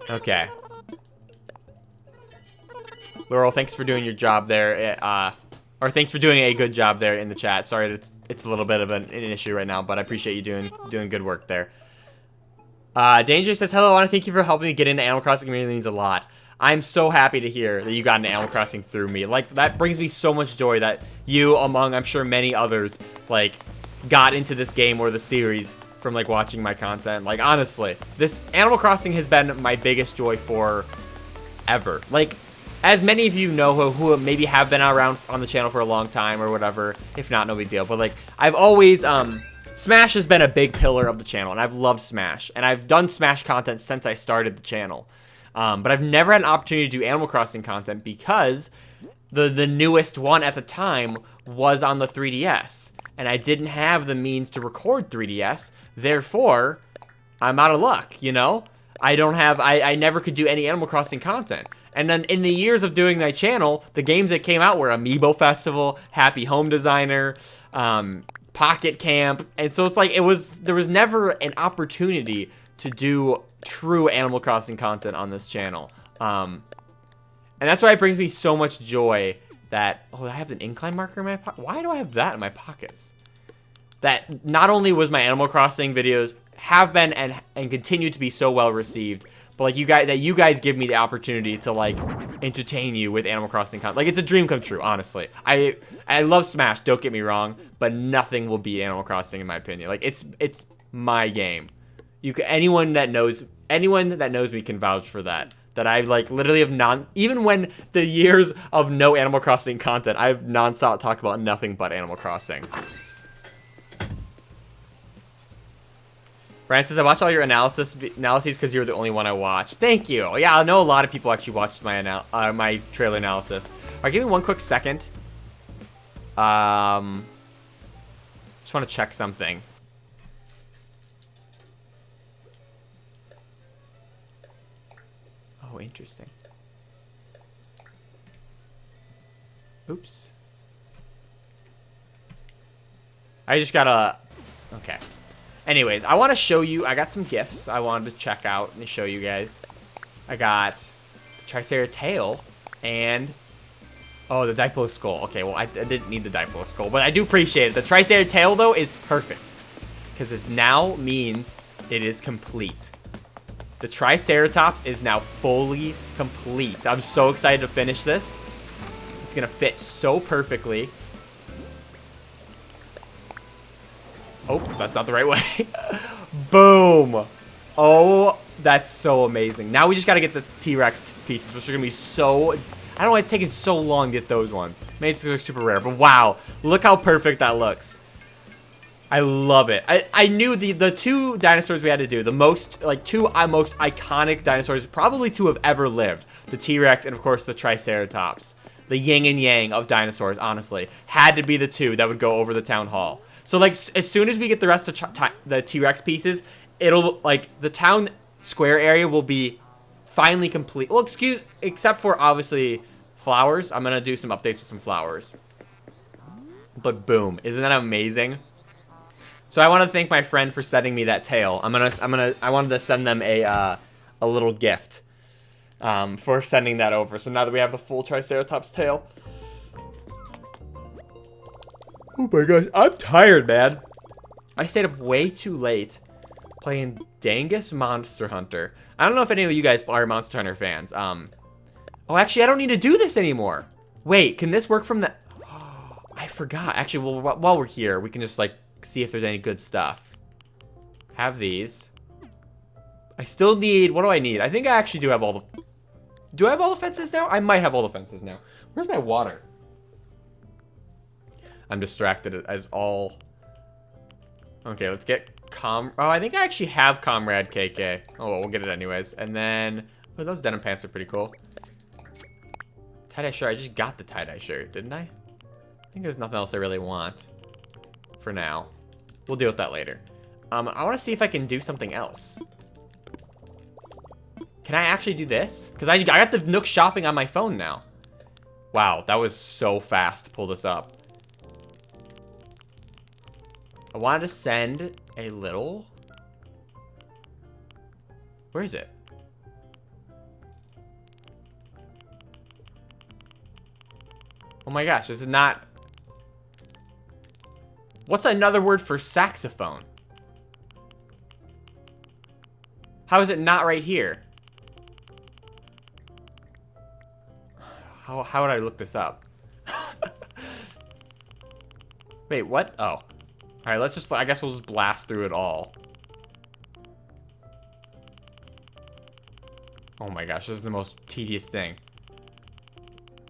Okay. Laurel, thanks for doing your job there. Or thanks for doing a good job there in the chat. Sorry, it's a little bit of an issue right now, but I appreciate you doing good work there. Danger says, hello, I want to thank you for helping me get into Animal Crossing. It really means a lot. I'm so happy to hear that you got into Animal Crossing through me. Like, that brings me so much joy that you, among, I'm sure, many others, like, got into this game or the series from, like, watching my content. Like, honestly, this Animal Crossing has been my biggest joy for ever. Like, as many of you know who maybe have been around on the channel for a long time or whatever, if not, no big deal. But, like, I've always, Smash has been a big pillar of the channel, and I've loved Smash. And I've done Smash content since I started the channel. But I've never had an opportunity to do Animal Crossing content because the newest one at the time was on the 3DS. And I didn't have the means to record 3DS. Therefore, I'm out of luck, you know? I never could do any Animal Crossing content. And then in the years of doing my channel, the games that came out were Amiibo Festival, Happy Home Designer, Pocket Camp. And so it's like, there was never an opportunity to do true Animal Crossing content on this channel. And that's why it brings me so much joy that, oh, I have an incline marker in my pocket. Why do I have that in my pockets? that not only was my Animal Crossing videos have been and continue to be so well received, but like you guys give me the opportunity to like entertain you with Animal Crossing content. Like it's a dream come true, honestly. I love Smash, don't get me wrong, but nothing will beat Animal Crossing in my opinion. Like it's my game. Anyone that knows me can vouch for that. That I like literally have even when the years of no Animal Crossing content, I've nonstop talked about nothing but Animal Crossing. Francis, I watched all your analyses because you were the only one I watched. Thank you. Yeah, I know a lot of people actually watched my my trailer analysis. All right, give me one quick second. Just want to check something. Oh, interesting. Oops. I just gotta... Okay. Anyways, I want to show you... I got some gifts I wanted to check out and show you guys. I got the Triceratops tail and... Oh, the Diplo skull. Okay, well, I didn't need the Diplo skull, but I do appreciate it. The Triceratops tail, though, is perfect. Because it now means it is complete. The Triceratops is now fully complete. I'm so excited to finish this. It's going to fit so perfectly. Oh, that's not the right way. Boom. Oh, that's so amazing. Now we just got to get the T-Rex pieces, which are going to be so... I don't know why it's taking so long to get those ones. Maybe it's because they're super rare, but wow. Look how perfect that looks. I love it. I knew the two dinosaurs we had to do, the most, like, two most iconic dinosaurs probably to have ever lived. The T-Rex and, of course, the Triceratops. The yin and yang of dinosaurs, honestly. Had to be the two that would go over the town hall. So, like, as soon as we get the rest of the T-Rex pieces, it'll, like, the town square area will be finally complete. Well, except for, obviously, flowers. I'm going to do some updates with some flowers. But boom. Isn't that amazing? So I want to thank my friend for sending me that tail. I wanted to send them a little gift for sending that over. So now that we have the full Triceratops tail. Oh my gosh, I'm tired, man. I stayed up way too late playing Dangus Monster Hunter. I don't know if any of you guys are Monster Hunter fans. Oh, actually, I don't need to do this anymore. Wait, can this work from the... Oh, I forgot. Actually, well, while we're here, we can just, like, see if there's any good stuff. Have these. I still need... What do I need? I think I actually do have all the... Do I have all the fences now? I might have all the fences now. Where's my water? I'm distracted as all... Okay, let's get Oh, I think I actually have Comrade KK. Oh, well, we'll get it anyways. And then... Oh, those denim pants are pretty cool. Tie-dye shirt. I just got the tie-dye shirt, didn't I? I think there's nothing else I really want. For now. We'll deal with that later. I want to see if I can do something else. Can I actually do this? Because I got the Nook shopping on my phone now. Wow, that was so fast to pull this up. I wanted to send a little... Where is it? Oh my gosh, this is not... What's another word for saxophone? How is it not right here? How would I look this up? Wait, what? Oh. Alright, let's just... I guess we'll just blast through it all. Oh my gosh, this is the most tedious thing.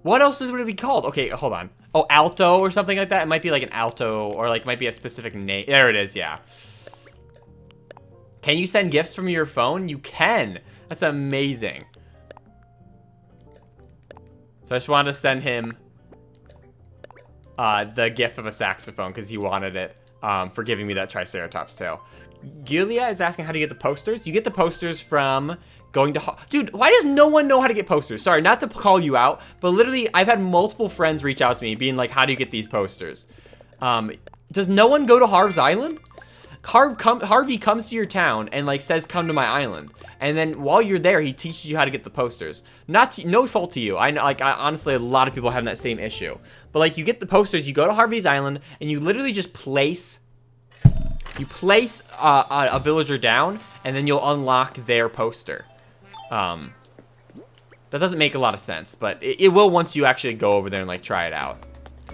What else is it going to be called? Okay, hold on. Oh, alto or something like that? It might be like an alto or like might be a specific name. There it is, yeah. Can you send gifts from your phone? You can. That's amazing. So I just wanted to send him the gift of a saxophone because he wanted it for giving me that Triceratops tail. Gilia is asking how to get the posters. You get the posters from going to... Dude, why does no one know how to get posters? Sorry, not to call you out, but literally I've had multiple friends reach out to me being like, how do you get these posters? Does no one go to Harv's Island? Harvey comes to your town and like says, come to my island. And then while you're there, he teaches you how to get the posters. No fault to you. I know, like, honestly, a lot of people have that same issue. But like, you get the posters, you go to Harvey's Island, and you literally just place You place a villager down, and then you'll unlock their poster. That doesn't make a lot of sense, but it will once you actually go over there and, like, try it out.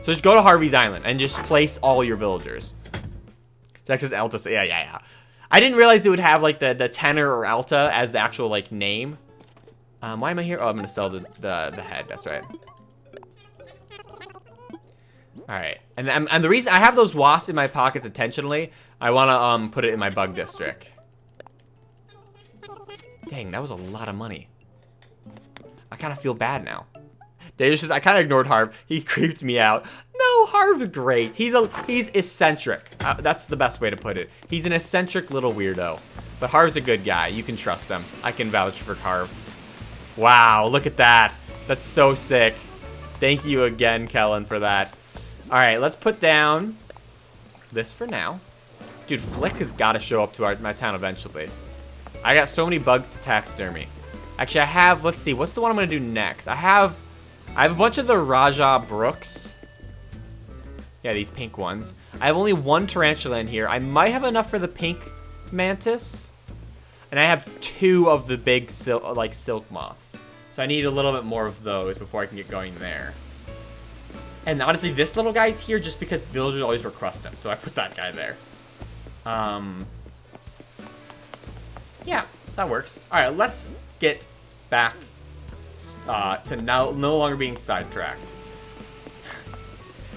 So just go to Harvey's Island and just place all your villagers. Texas Alta, yeah. I didn't realize it would have, like, the tenor or alta as the actual, like, name. Why am I here? Oh, I'm gonna sell the head, that's right. Alright, and the reason I have those wasps in my pockets intentionally, I wanna, put it in my bug district. Dang, that was a lot of money. I kind of feel bad now. I kind of ignored Harv. He creeped me out. No, Harv's great. He's eccentric. That's the best way to put it. He's an eccentric little weirdo. But Harv's a good guy. You can trust him. I can vouch for Harv. Wow, look at that. That's so sick. Thank you again, Kellen, for that. All right, let's put down this for now. Dude, Flick has got to show up to my town eventually. I got so many bugs to taxidermy. Actually, I have, let's see, what's the one I'm going to do next? I have a bunch of the Raja Brooks. Yeah, these pink ones. I have only one tarantula in here. I might have enough for the pink mantis. And I have 2 of the big silk moths. So I need a little bit more of those before I can get going there. And honestly, this little guy's here just because villagers always request him. So I put that guy there. Yeah, that works. All right, let's get back to no longer being sidetracked.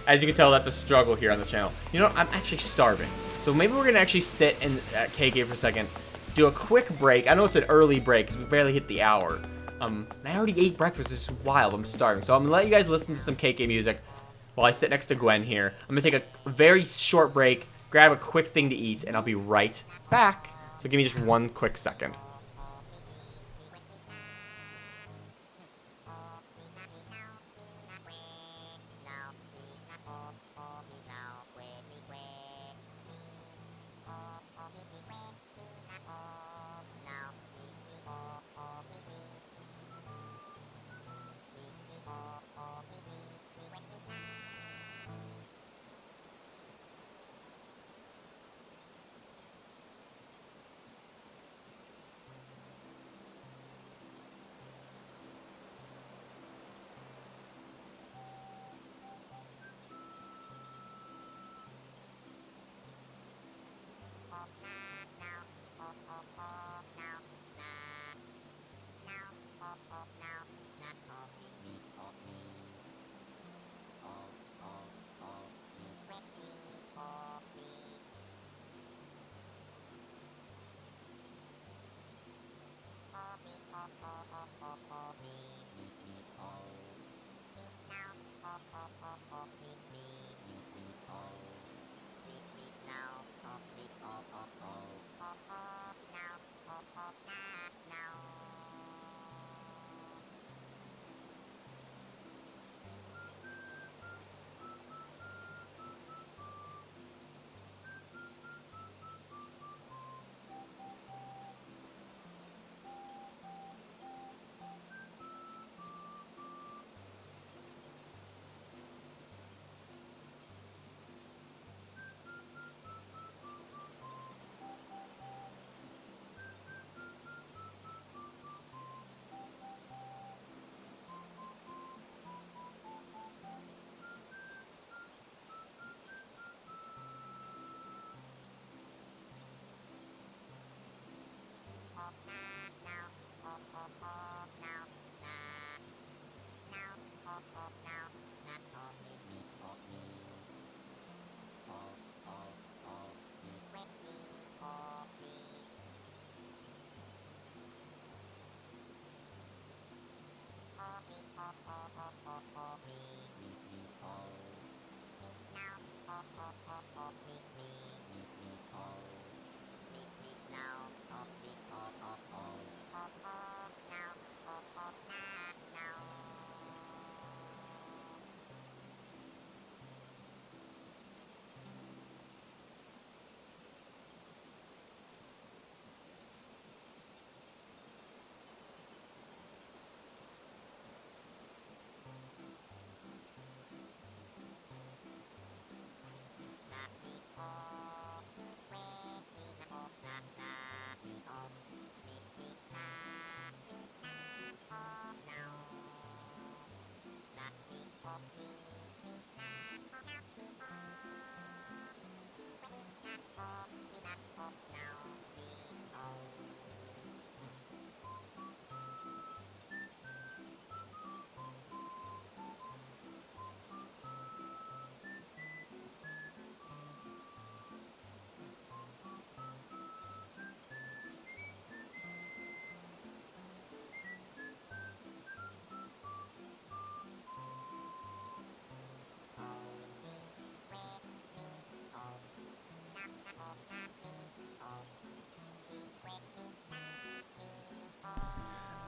As you can tell, that's a struggle here on the channel. You know, I'm actually starving. So maybe we're going to actually sit in KK for a second, do a quick break. I know it's an early break because we barely hit the hour. And I already ate breakfast. It's wild. I'm starving. So I'm going to let you guys listen to some KK music while I sit next to Gwen here. I'm going to take a very short break, grab a quick thing to eat, and I'll be right back. So give me just one quick second.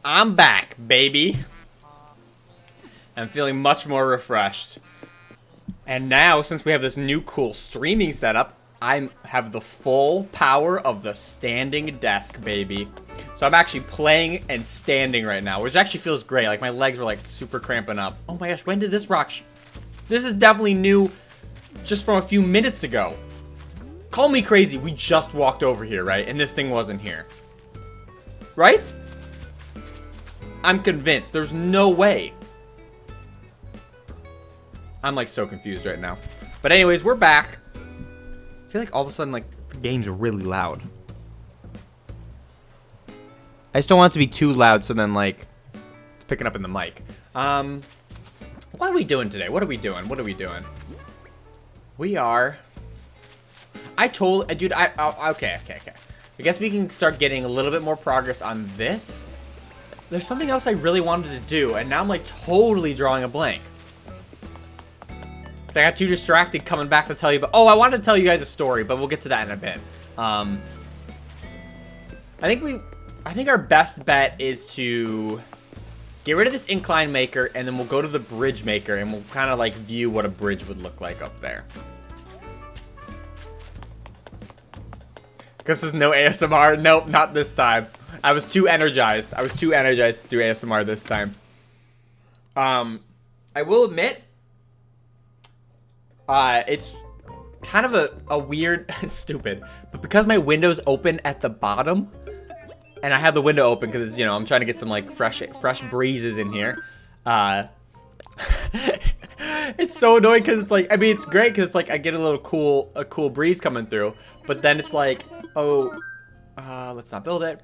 I'm back, baby. I'm feeling much more refreshed. And now, since we have this new cool streaming setup, I have the full power of the standing desk, baby. So I'm actually playing and standing right now, which actually feels great. Like, my legs were, like, super cramping up. Oh my gosh, when did this rock... This is definitely new just from a few minutes ago. Call me crazy, we just walked over here, right? And this thing wasn't here. Right? I'm convinced. There's no way. I'm, like, so confused right now. But anyways, we're back. I feel like all of a sudden, like, the games are really loud. I just don't want it to be too loud, so then, like, it's picking up in the mic. What are we doing today? What are we doing? What are we doing? We are... Dude, okay. I guess we can start getting a little bit more progress on this. There's something else I really wanted to do, and now I'm, like, totally drawing a blank. I got too distracted coming back to tell you about... Oh, I wanted to tell you guys a story, but we'll get to that in a bit. I think our best bet is to get rid of this incline maker, and then we'll go to the bridge maker, and we'll kind of, like, view what a bridge would look like up there. Clip says no ASMR. Nope, not this time. I was too energized. I was too energized to do ASMR this time. I will admit... it's kind of a weird, stupid, but because my window's open at the bottom, and I have the window open because, you know, I'm trying to get some, like, fresh breezes in here, it's so annoying because it's like, I mean, it's great because it's like, I get a cool breeze coming through, but then it's like, oh, let's not build it,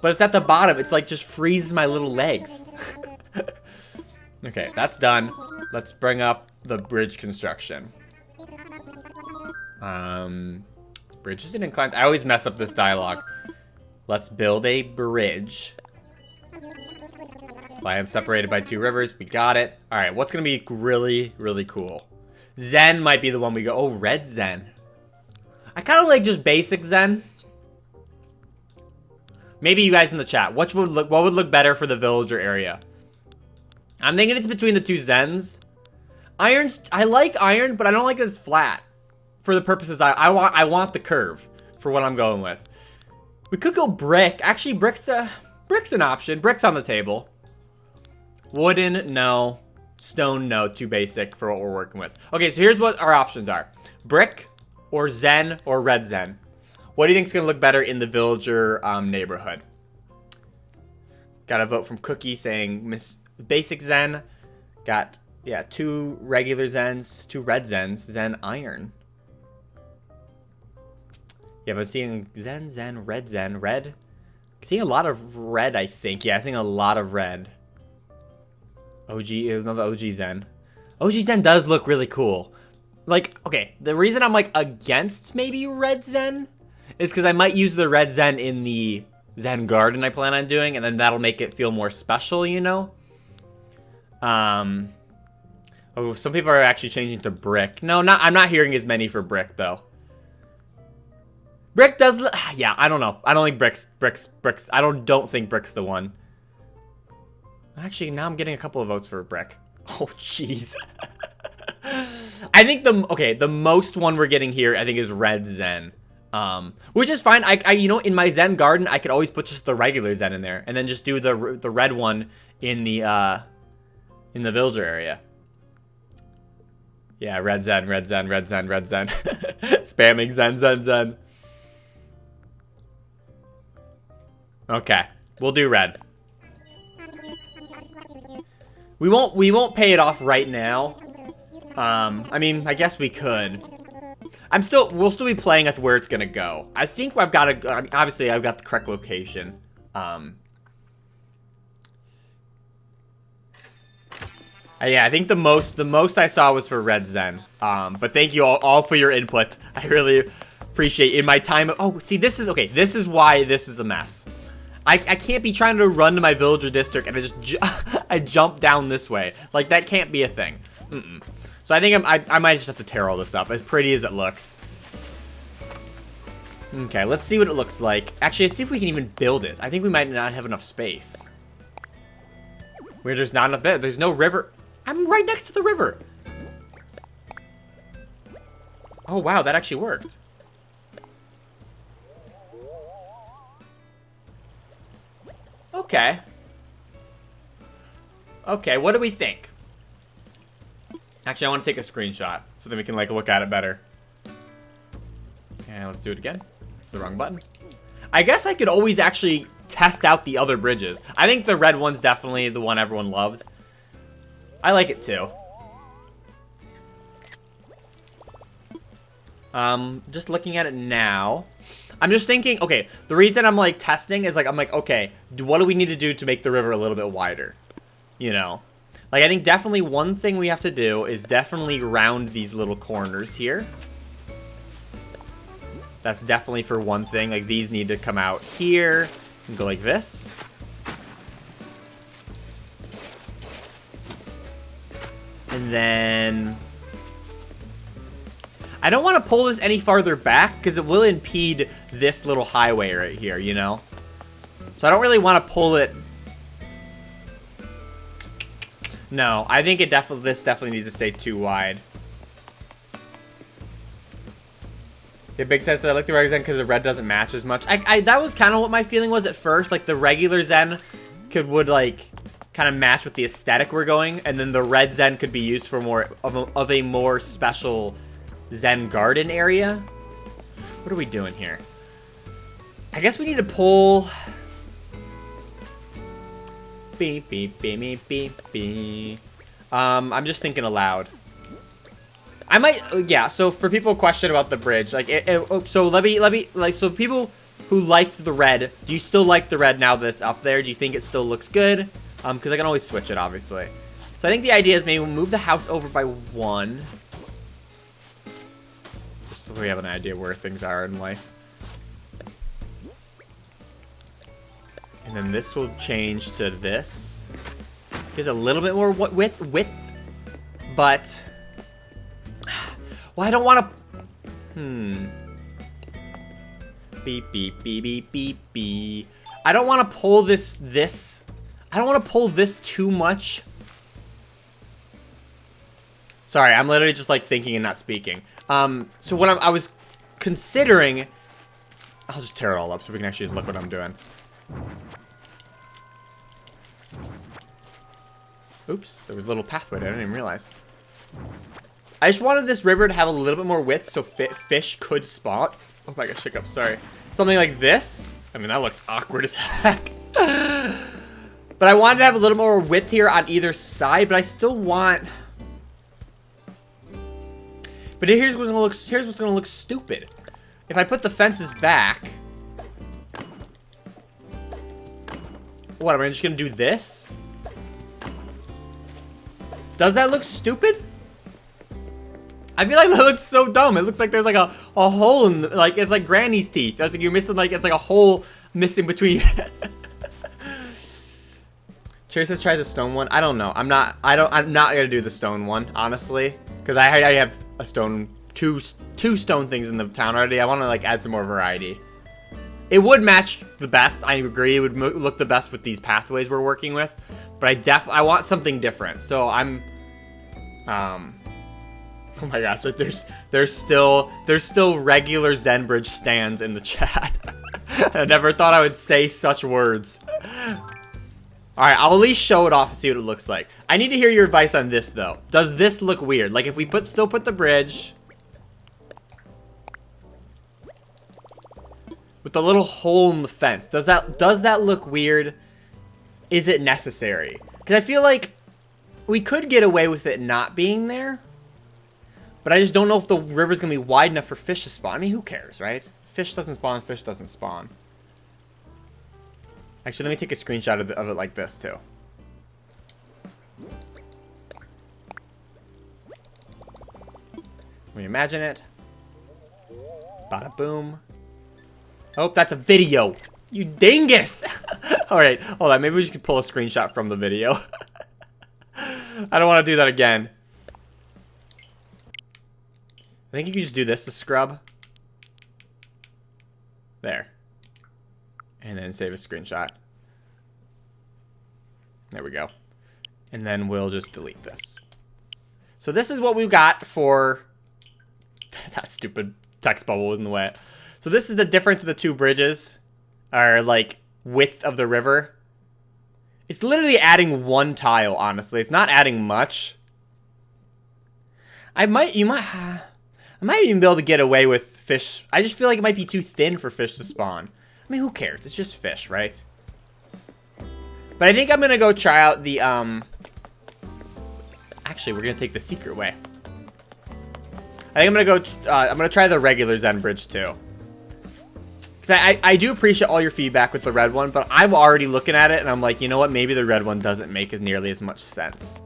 but it's at the bottom, it's like, just freezes my little legs. Okay, that's done. Let's bring up the bridge construction. Bridges and inclines. I always mess up this dialogue. Let's build a bridge. Land separated by 2 rivers. We got it. Alright, what's going to be really, really cool? Zen might be the one we go. Oh, red Zen. I kind of like just basic Zen. Maybe you guys in the chat. What would look better for the villager area? I'm thinking it's between the 2 Zens. Iron's, I like iron, but I don't like that it's flat. For the purposes I want the curve for what I'm going with. We could go brick. Actually, brick's an option. Brick's on the table. Wooden, no. Stone, no. Too basic for what we're working with. Okay, so here's what our options are. Brick or Zen or red Zen. What do you think is going to look better in the villager neighborhood? Got a vote from Cookie saying basic Zen. Got, yeah, 2 regular Zens, 2 red Zens, Zen iron. Yeah, but seeing Zen, red. Seeing a lot of red, I think. Yeah, seeing a lot of red. OG is another OG Zen. OG Zen does look really cool. Like, okay, the reason I'm, like, against maybe red Zen is because I might use the red Zen in the Zen garden I plan on doing, and then that'll make it feel more special, you know? Oh, some people are actually changing to brick. No, I'm not hearing as many for brick, though. Brick does... Yeah, I don't know. I don't think bricks. I don't think brick's the one. Actually, now I'm getting a couple of votes for brick. Oh, jeez. I think the most one we're getting here, I think, is red Zen. Which is fine. You know, in my Zen garden, I could always put just the regular Zen in there, and then just do the red one in the villager area. Yeah, red Zen. Spamming Zen. Okay, we'll do red. We won't pay it off right now. I mean, I guess we could. We'll still be playing with where it's gonna go. I think I've got obviously I've got the correct location. Yeah, I think the most I saw was for red Zen. But thank you all for your input. I really appreciate it. In my time. Oh, see, this is why this is a mess. I can't be trying to run to my villager district and I jump down this way. Like, that can't be a thing. So I think I might just have to tear all this up, as pretty as it looks. Okay, let's see what it looks like. Actually, let's see if we can even build it. I think we might not have enough space. Where there's not enough there. There's no river. I'm right next to the river. Oh, wow, that actually worked. Okay. Okay, what do we think? Actually, I want to take a screenshot so that we can, like, look at it better. And let's do it again. It's the wrong button. I guess I could always actually test out the other bridges. I think the red one's definitely the one everyone loved. I like it too. Just looking at it now, I'm just thinking, okay, the reason I'm like testing is like, I'm like, okay, what do we need to do to make the river a little bit wider? You know, like I think definitely one thing we have to do is definitely round these little corners here. That's definitely for one thing. Like these need to come out here and go like this. And then I don't want to pull this any farther back because it will impede this little highway right here, you know? So I don't really want to pull it. No, I think it this definitely needs to stay too wide. The big says I like the regular Zen because the red doesn't match as much. That was kind of what my feeling was at first. Like the regular Zen would like kind of match with the aesthetic we're going, and then the red Zen could be used for more of a more special Zen garden area. What are we doing here? I guess we need to pull. Beep beep beep beep beep beep. I'm just thinking aloud. I might, yeah. So for people who question about the bridge, like, so let me, like, so people who liked the red, do you still like the red now that it's up there? Do you think it still looks good? Because I can always switch it, obviously. So I think the idea is maybe we'll move the house over by 1. Just so we have an idea where things are in life. And then this will change to this. Gives a little bit more width, but well, I don't want to. Beep beep beep beep beep beep. I don't want to pull this. I don't want to pull this too much. Sorry, I'm literally just like thinking and not speaking. So what I was considering, I'll just tear it all up so we can actually just look what I'm doing. Oops, there was a little pathway there, I didn't even realize. I just wanted this river to have a little bit more width so fish could spawn. Oh my gosh, hiccups, sorry. Something like this. I mean, that looks awkward as heck. But I wanted to have a little more width here on either side, but I still want. But here's what's gonna look stupid. If I put the fences back. What, am I just gonna do this? Does that look stupid? I feel like that looks so dumb. It looks like there's like a hole in, like, it's like Granny's teeth. That's like you're missing, like, it's like a hole missing between. Cherry says try the stone one. I don't know. I'm not gonna do the stone one, honestly. Because I have a stone, two stone things in the town already. I want to like add some more variety. It would match the best. I agree. It would look the best with these pathways we're working with. But I want something different. So I'm, oh my gosh, like there's still regular Zenbridge stands in the chat. I never thought I would say such words. Alright, I'll at least show it off to see what it looks like. I need to hear your advice on this though. Does this look weird? Like if we still put the bridge with the little hole in the fence, does that look weird? Is it necessary? Because I feel like we could get away with it not being there. But I just don't know if the river's going to be wide enough for fish to spawn. I mean, who cares, right? Fish doesn't spawn, fish doesn't spawn. Actually, let me take a screenshot of it like this, too. Can you imagine it? Bada boom. Oh, that's a video. You dingus! Alright, hold on. Maybe we just could pull a screenshot from the video. I don't want to do that again. I think you can just do this to scrub. There. And then save a screenshot. There we go. And then we'll just delete this. So this is what we've got for... that stupid text bubble was in the way. So this is the difference of the two bridges. Or, like, width of the river. It's literally adding one tile, honestly. It's not adding much. I might even be able to get away with fish. I just feel like it might be too thin for fish to spawn. I mean, who cares? It's just fish, right? But I think I'm going to go try out the, Actually, we're going to take the secret way. I think I'm going to go, I'm going to try the regular Zen bridge, too. Because I do appreciate all your feedback with the red one, but I'm already looking at it, and I'm like, you know what? Maybe the red one doesn't make nearly as much sense.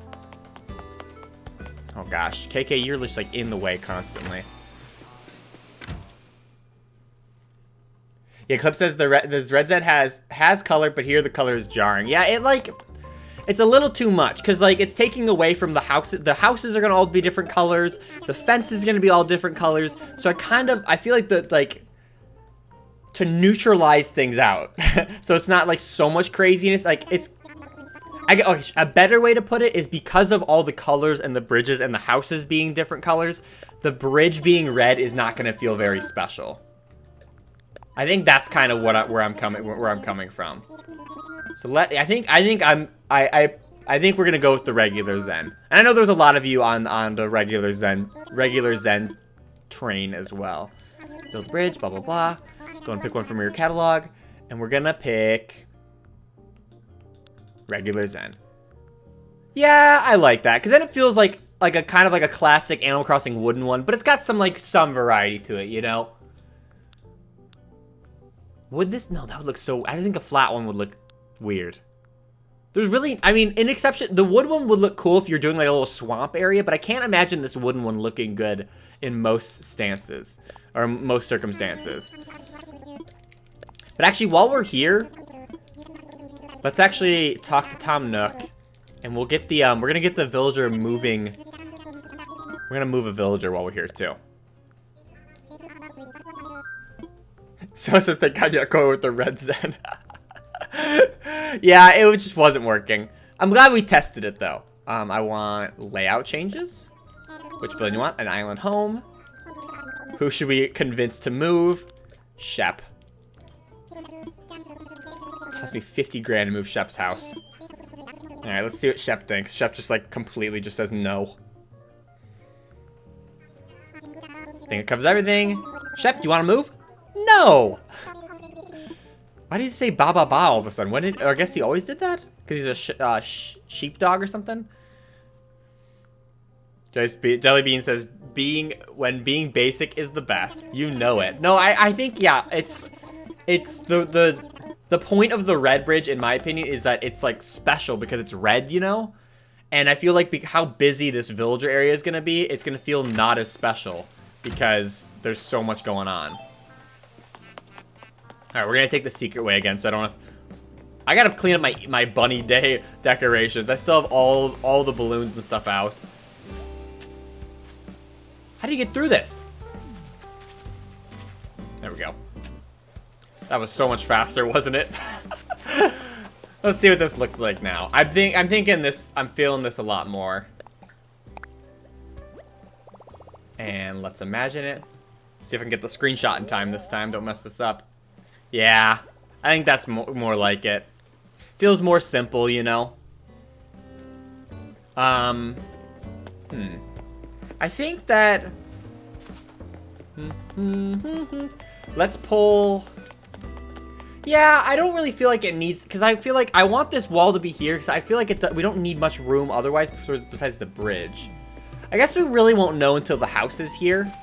Oh, gosh. KK, you're just, like, in the way constantly. Yeah, Clip says this red Zed has color, but here the color is jarring. Yeah, it's a little too much, because, like, it's taking away from the houses. The houses are going to all be different colors. The fence is going to be all different colors. So I feel like to neutralize things out. So it's not, like, so much craziness. Like, okay, a better way to put it is because of all the colors and the bridges and the houses being different colors, the bridge being red is not going to feel very special. I think that's kind of where I'm coming from. So I think we're gonna go with the regular Zen. And I know there's a lot of you on the regular Zen train as well. Build bridge, blah blah blah. Go and pick one from your catalog, and we're gonna pick regular Zen. Yeah, I like that because then it feels like a kind of like a classic Animal Crossing wooden one, but it's got some variety to it, you know. Would this? No, that would look so... I think a flat one would look weird. There's really... I mean, in exception... The wood one would look cool if you're doing like a little swamp area, but I can't imagine this wooden one looking good in most stances. Or most circumstances. But actually, while we're here... Let's actually talk to Tom Nook. And we'll get the... we're gonna get the villager moving... We're gonna move a villager while we're here, too. So it says they got you go with the red Zen. Yeah, it just wasn't working. I'm glad we tested it though. I want layout changes. Which building you want? An island home. Who should we convince to move? Shep. Cost me 50 grand to move Shep's house. Alright, let's see what Shep thinks. Shep just completely just says no. I think it covers everything. Shep, do you want to move? No! Why did he say ba ba ba all of a sudden? When did... Or I guess he always did that? Because he's a sheepdog or something? Jellybean says, when being basic is the best. You know it. No, I think, yeah, it's the point of the red bridge, in my opinion, is that it's, special because it's red, you know? And I feel like how busy this villager area is going to be, it's going to feel not as special because there's so much going on. Alright, we're gonna take the secret way again, so I don't have... I gotta clean up my bunny day decorations. I still have all the balloons and stuff out. How do you get through this? There we go. That was so much faster, wasn't it? Let's see what this looks like now. I'm thinking this... I'm feeling this a lot more. And let's imagine it. See if I can get the screenshot in time this time. Don't mess this up. Yeah, I think that's more like it. Feels more simple, you know? I think that... Let's pull... Yeah, I don't really feel like it needs... Because I feel like I want this wall to be here, because I feel like we don't need much room otherwise, besides the bridge. I guess we really won't know until the house is here.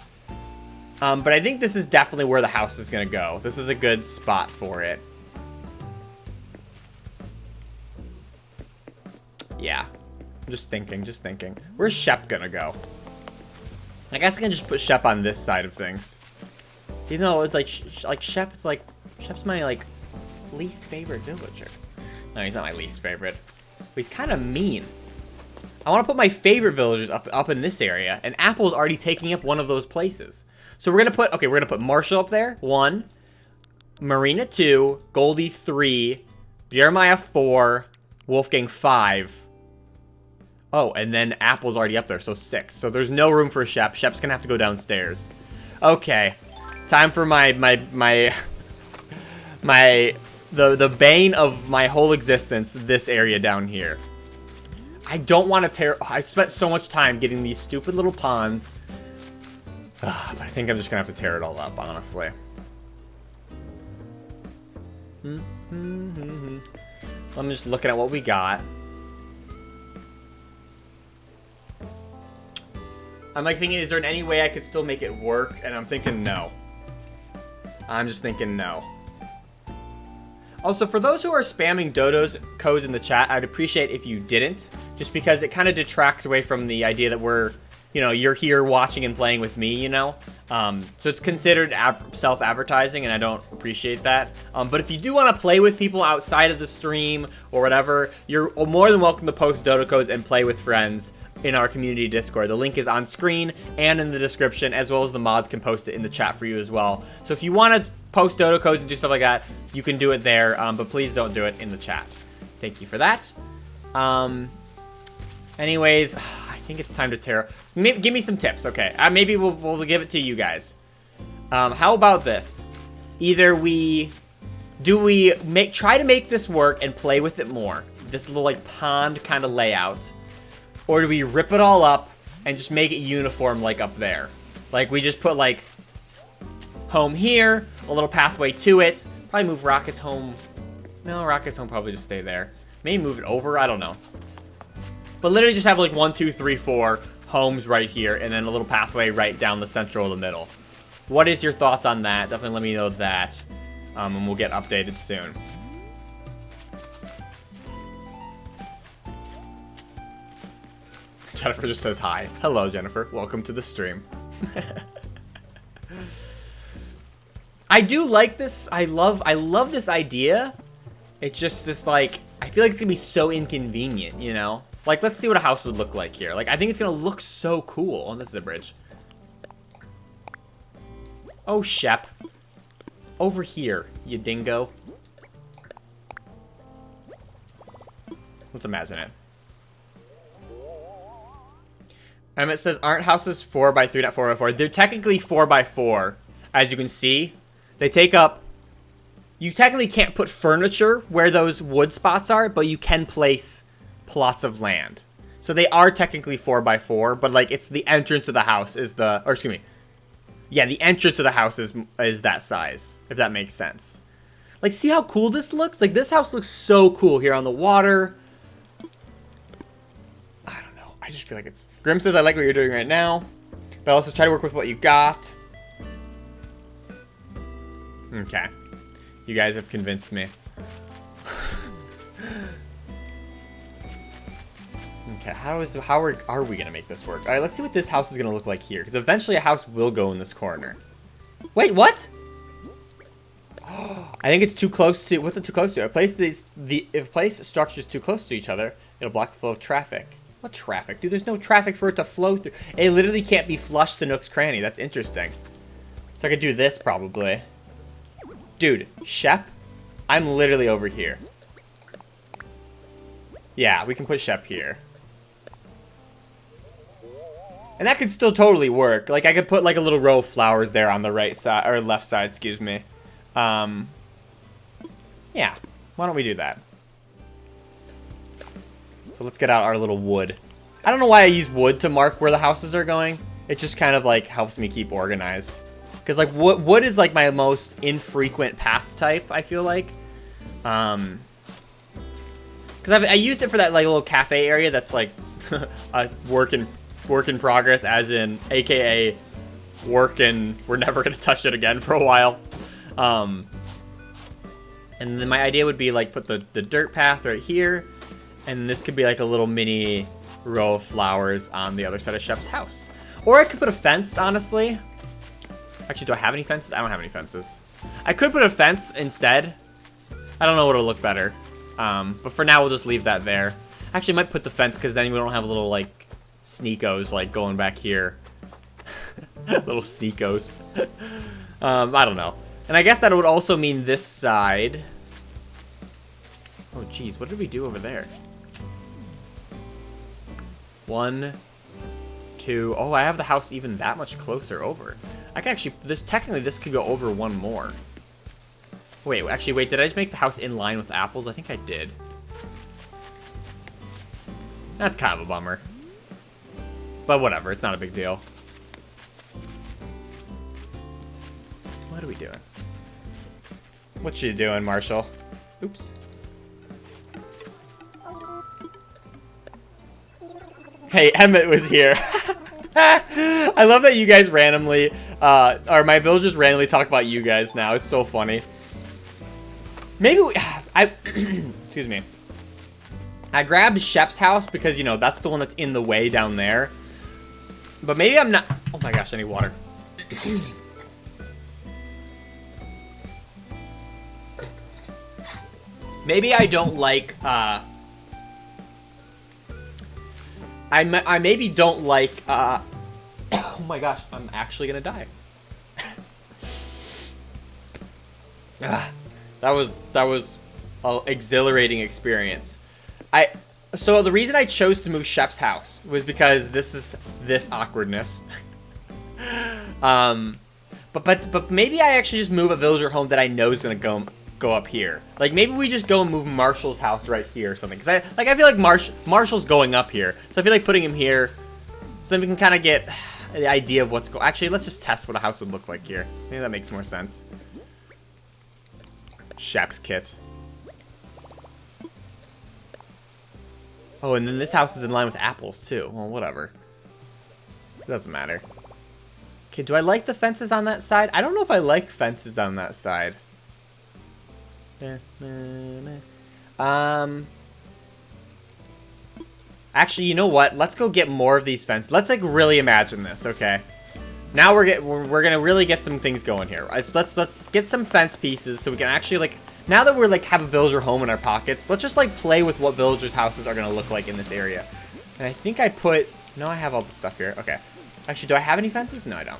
But I think this is definitely where the house is going to go. This is a good spot for it. Yeah. I'm just thinking. Where's Shep going to go? I guess I can just put Shep on this side of things. Even though it's Shep, Shep's my, least favorite villager. No, he's not my least favorite. But he's kind of mean. I want to put my favorite villagers up in this area. And Apple's already taking up one of those places. So we're gonna put Marshall up there, 1, Marina 2, Goldie 3, Jeremiah 4, Wolfgang 5. Oh, and then Apple's already up there, so 6. So there's no room for Shep. Shep's gonna have to go downstairs. Okay, time for the bane of my whole existence, this area down here. I don't want to tear... I spent so much time getting these stupid little ponds. But I think I'm just gonna have to tear it all up, honestly. I'm just looking at what we got. I'm like thinking, is there any way I could still make it work? And I'm thinking no. I'm just thinking no. Also, for those who are spamming Dodo's codes in the chat, I'd appreciate if you didn't. Just because it kind of detracts away from the idea that we're, you know, you're here watching and playing with me, you know? So it's considered self-advertising, and I don't appreciate that. But if you do want to play with people outside of the stream or whatever, you're more than welcome to post Dodo codes and play with friends in our community Discord. The link is on screen and in the description, as well as the mods can post it in the chat for you as well. So if you want to post Dodo codes and do stuff like that, you can do it there, but please don't do it in the chat. Thank you for that. Anyways, I think it's time to tear. Give me some tips, okay? Maybe we'll give it to you guys. How about this? Either try to make this work and play with it more, this little like pond kind of layout, or do we rip it all up and just make it uniform like up there? Like we just put like home here, a little pathway to it. Probably move Rocket's home. No, Rocket's home probably just stay there. Maybe move it over, I don't know. But literally just have like 1, 2, 3, 4 homes right here, and then a little pathway right down the central of the middle. What is your thoughts on that? Definitely let me know that, and we'll get updated soon. Jennifer just says hi. Hello, Jennifer. Welcome to the stream. I do like this. I love this idea. It's just this, like, I feel like it's gonna be so inconvenient, you know? Like, let's see what a house would look like here. Like, I think it's gonna look so cool. Oh, this is a bridge. Oh, Shep. Over here, you dingo. Let's imagine it. It says, aren't houses 4x3, not 4x4? They're technically 4x4, as you can see. They take up... You technically can't put furniture where those wood spots are, but you can place plots of land. So they are technically 4x4, but like it's the entrance of the house is the... Or excuse me. Yeah, the entrance of the house is that size, if that makes sense. Like, see how cool this looks? Like, this house looks so cool here on the water. I just feel like it's... Grim says, I like what you're doing right now. But also try to work with what you got. Okay. You guys have convinced me. Okay, how are we going to make this work? Alright, let's see what this house is going to look like here. Because eventually a house will go in this corner. Wait, what? I think it's too close to... What's it too close to? If a place structures too close to each other, it'll block the flow of traffic. What traffic? Dude, there's no traffic for it to flow through. It literally can't be flushed to Nook's Cranny. That's interesting. So I could do this, probably. Dude, Shep, I'm literally over here. Yeah, we can put Shep here. And that could still totally work. Like, I could put, like, a little row of flowers there on the right side, or left side, excuse me. Yeah, why don't we do that? So let's get out our little wood. I don't know why I use wood to mark where the houses are going. It just kind of like helps me keep organized. Because like wood is like my most infrequent path type, I feel like. Because I used it for that like little cafe area that's like a work in progress, as in AKA we're never gonna touch it again for a while. And then my idea would be like put the dirt path right here. And this could be like a little mini row of flowers on the other side of Shep's house. Or I could put a fence, honestly. Actually, do I have any fences? I don't have any fences. I could put a fence instead. I don't know what'll look better. But for now, we'll just leave that there. Actually, I might put the fence because then we don't have little, like, sneakos, like, going back here. Little sneakos. I don't know. And I guess that would also mean this side. Oh, geez. What did we do over there? 1, 2. Oh, I have the house even that much closer over. I can actually, technically this could go over one more. Wait, actually, wait, did I just make the house in line with apples? I think I did. That's kind of a bummer. But whatever, it's not a big deal. What are we doing? What you doing, Marshall? Oops. Hey, Emmett was here. I love that you guys randomly, or my villagers randomly talk about you guys now. It's so funny. Maybe excuse me. I grabbed Shep's house because, you know, that's the one that's in the way down there. But maybe I'm not. Oh my gosh, I need water. Maybe I don't like, I maybe don't like, oh my gosh, I'm actually gonna die. That was an exhilarating experience. So the reason I chose to move Shep's house was because this awkwardness. But maybe I actually just move a villager home that I know is gonna go up here. Like maybe we just go and move Marshall's house right here or something. Cause I feel like Marshall's going up here, so I feel like putting him here, so then we can kind of get the idea of what's going. Actually, let's just test what a house would look like here. Maybe that makes more sense. Shep's kit. Oh, and then this house is in line with apples too. Well, whatever. It doesn't matter. Okay, do I like the fences on that side? I don't know if I like fences on that side. Actually, you know what? Let's go get more of these fences. Let's like really imagine this, okay? Now we're gonna really get some things going here. Let's get some fence pieces so we can actually like, now that we're like have a villager home in our pockets, let's just like play with what villagers' houses are gonna look like in this area. And I think I put, no, I have all the stuff here. Okay. Actually, do I have any fences? No, I don't.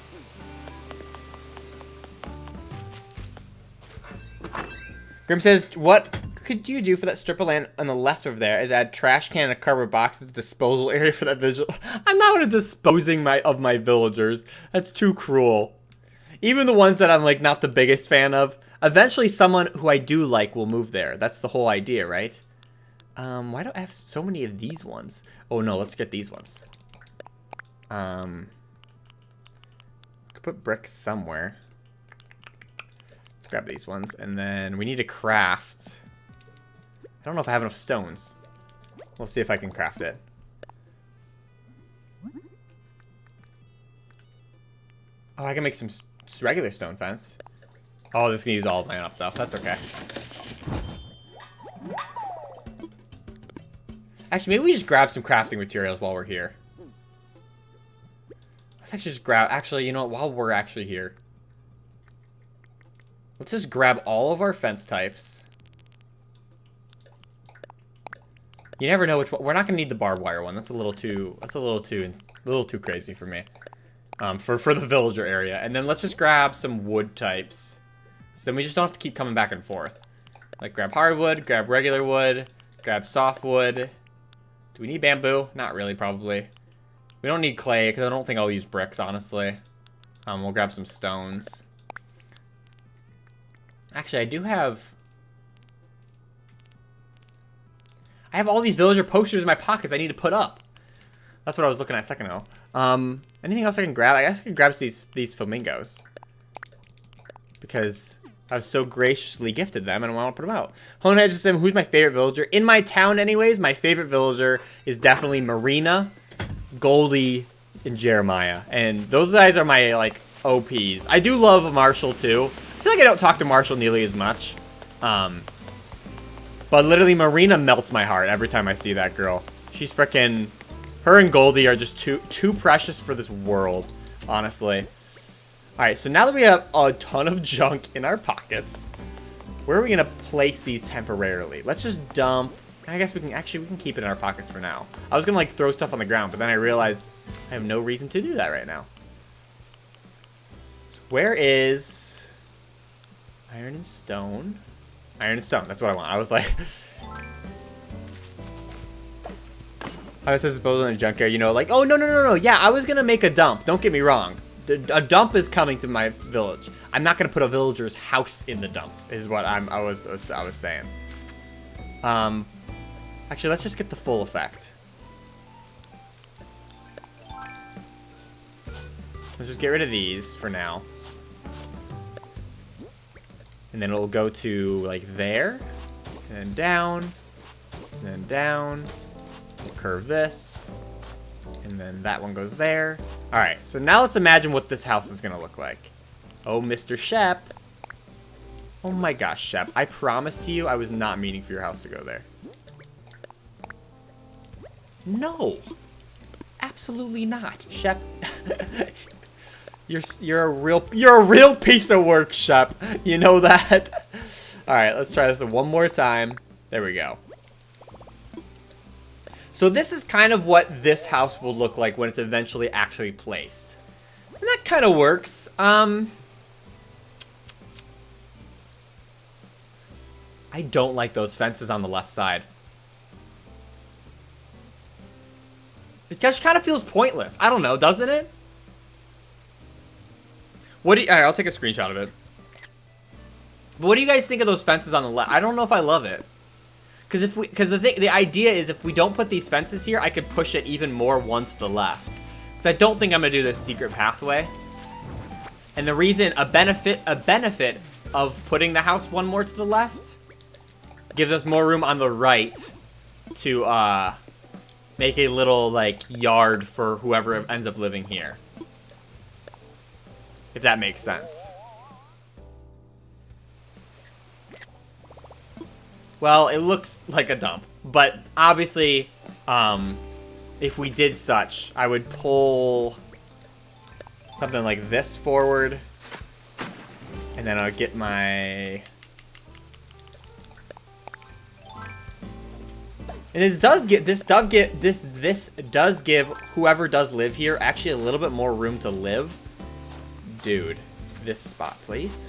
Grim says, what could you do for that strip of land on the left over there is add trash can and a cardboard box as a disposal area for that village. I'm not going to disposing of my villagers. That's too cruel. Even the ones that I'm like not the biggest fan of. Eventually someone who I do like will move there. That's the whole idea, right? Why do I have so many of these ones? Oh no, let's get these ones. Could put bricks somewhere. Grab these ones, and then we need to craft. I don't know if I have enough stones. We'll see if I can craft it. Oh, I can make some regular stone fence. Oh, this is gonna use all of mine up though. That's okay. Actually, maybe we just grab some crafting materials while we're here. Let's actually just grab. Actually, you know what? While we're actually here. Let's just grab all of our fence types. You never know which one. We're not gonna need the barbed wire one. That's a little too crazy for me. For the villager area. And then let's just grab some wood types. So then we just don't have to keep coming back and forth. Like grab hardwood, grab regular wood, grab softwood. Do we need bamboo? Not really, probably. We don't need clay because I don't think I'll use bricks, honestly. We'll grab some stones. Actually, I have all these villager posters in my pockets I need to put up. That's what I was looking at a second ago. Anything else I can grab? I guess I can grab these flamingos. Because I was so graciously gifted them and I want to put them out. Honehead just said, who's my favorite villager? In my town anyways, my favorite villager is definitely Marina, Goldie, and Jeremiah. And those guys are my, like, OPs. I do love Marshall, too. I feel like I don't talk to Marshall nearly as much. But literally, Marina melts my heart every time I see that girl. She's freaking... Her and Goldie are just too precious for this world, honestly. Alright, so now that we have a ton of junk in our pockets, where are we going to place these temporarily? Let's just dump... I guess we can keep it in our pockets for now. I was going to, like, throw stuff on the ground, but then I realized I have no reason to do that right now. So where is... Iron and stone. Iron and stone. That's what I want. I was like... I was supposed in a junkyard, you know, like, oh, no. Yeah, I was going to make a dump. Don't get me wrong. A dump is coming to my village. I'm not going to put a villager's house in the dump, is what I was saying. Actually, let's just get the full effect. Let's just get rid of these for now. And then it'll go to, like, there. And then down. And then down. We'll curve this. And then that one goes there. Alright, so now let's imagine what this house is going to look like. Oh, Mr. Shep. Oh my gosh, Shep. I promised to you I was not meaning for your house to go there. No. Absolutely not, Shep. You're a real piece of work, Shep. You know that? Alright, let's try this one more time. There we go. So this is kind of what this house will look like when it's eventually actually placed. And that kind of works. I don't like those fences on the left side. It just kind of feels pointless. I don't know, doesn't it? Alright, I'll take a screenshot of it. But what do you guys think of those fences on the left? I don't know if I love it. Because the idea is if we don't put these fences here, I could push it even more one to the left. Because I don't think I'm gonna do this secret pathway. And the reason a benefit of putting the house one more to the left gives us more room on the right to make a little like yard for whoever ends up living here. If that makes sense. Well, it looks like a dump, but obviously, if we did such, I would pull something like this forward, and then I'll get my... And this does give whoever does live here actually a little bit more room to live. Dude, this spot, please.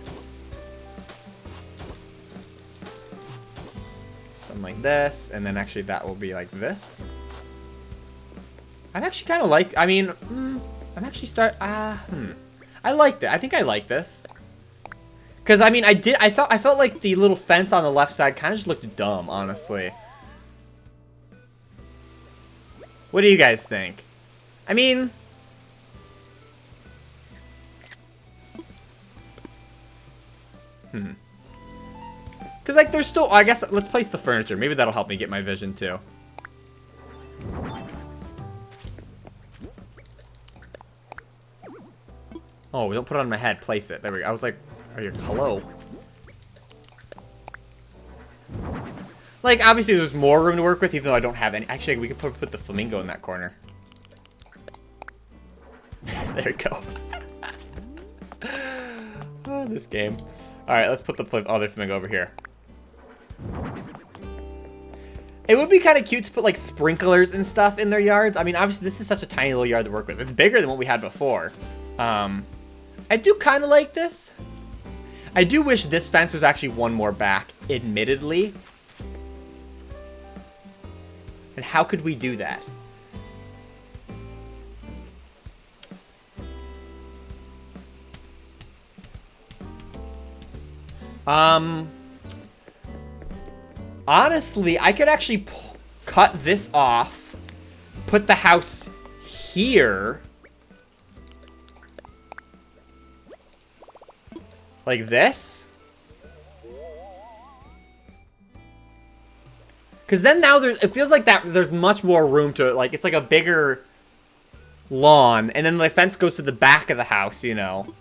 Something like this, and then actually that will be like this. I'm actually kind of like, I mean, I'm actually I like that. I think I like this. Cause I mean, I felt like the little fence on the left side kind of just looked dumb, honestly. What do you guys think? I mean, because, like, there's still... I guess, let's place the furniture. Maybe that'll help me get my vision, too. Oh, don't put it on my head. Place it. There we go. I was like, are you... Hello? Like, obviously, there's more room to work with, even though I don't have any... Actually, we could put the flamingo in that corner. There we go. Oh, this game. Alright, let's put the other flamingo over here. It would be kind of cute to put, like, sprinklers and stuff in their yards. I mean, obviously, this is such a tiny little yard to work with. It's bigger than what we had before. I do kind of like this. I do wish this fence was actually one more back, admittedly. And how could we do that? Honestly, I could actually cut this off, put the house here, like this. Because then now it feels like there's much more room to it. Like, it's like a bigger lawn, and then the fence goes to the back of the house, you know.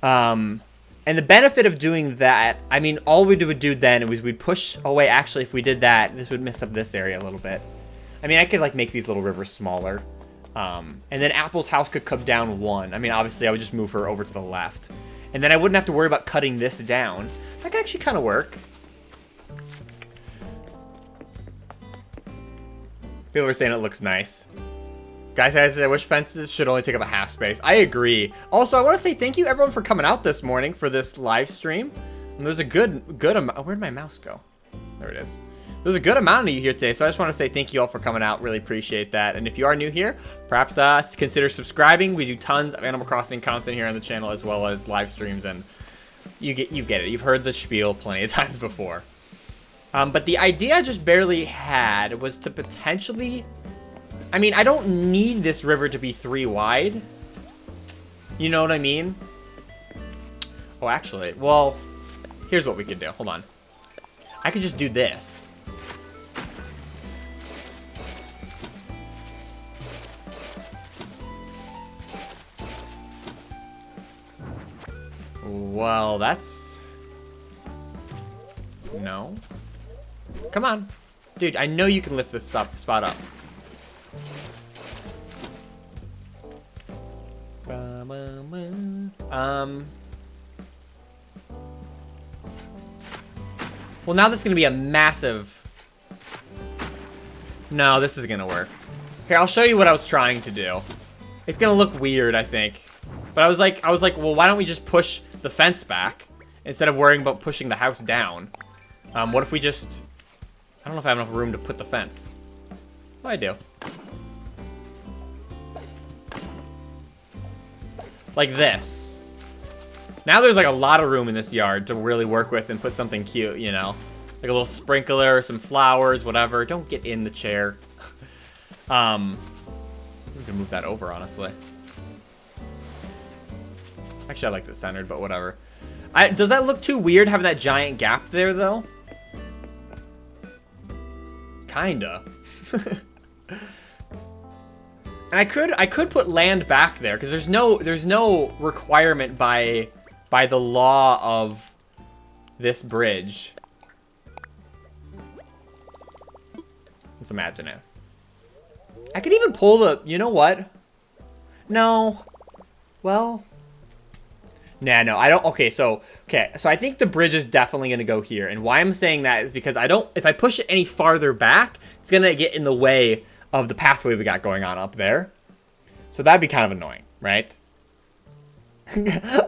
And the benefit of doing that, I mean, all we would do then was we'd push away. Actually, if we did that, this would mess up this area a little bit. I mean, I could, like, make these little rivers smaller. And then Apple's house could come down one. I mean, obviously, I would just move her over to the left. And then I wouldn't have to worry about cutting this down. That could actually kind of work. People are saying it looks nice. Guys, I wish fences should only take up a half space. I agree. Also, I want to say thank you, everyone, for coming out this morning for this live stream. And there's a good amount. Where'd my mouse go? There it is. There's a good amount of you here today, so I just want to say thank you all for coming out. Really appreciate that. And if you are new here, perhaps consider subscribing. We do tons of Animal Crossing content here on the channel, as well as live streams, and you get it. You've heard the spiel plenty of times before. But the idea I just barely had was to potentially... I mean, I don't need this river to be 3 wide. You know what I mean? Oh, actually, well, here's what we could do. Hold on. I could just do this. Well, that's... No. Come on. Dude, I know you can lift this spot up. Well, now this is going to be a massive... No, this is going to work. Here, I'll show you what I was trying to do. It's going to look weird, I think. But I was like, well, why don't we just push the fence back instead of worrying about pushing the house down? What if we just... I don't know if I have enough room to put the fence. Oh, I do. Like this. Now there's like a lot of room in this yard to really work with and put something cute, you know? Like a little sprinkler, some flowers, whatever. Don't get in the chair. We can move that over, honestly. Actually, I like this centered, but whatever. Does that look too weird having that giant gap there, though? Kinda. And I could put land back there because there's no requirement by the law of this bridge. Let's imagine it. I could even pull the... You know what? No. Well... Nah, no, I don't... Okay, so I think the bridge is definitely going to go here. And why I'm saying that is because I don't... If I push it any farther back, it's going to get in the way of the pathway we got going on up there. So that'd be kind of annoying, right?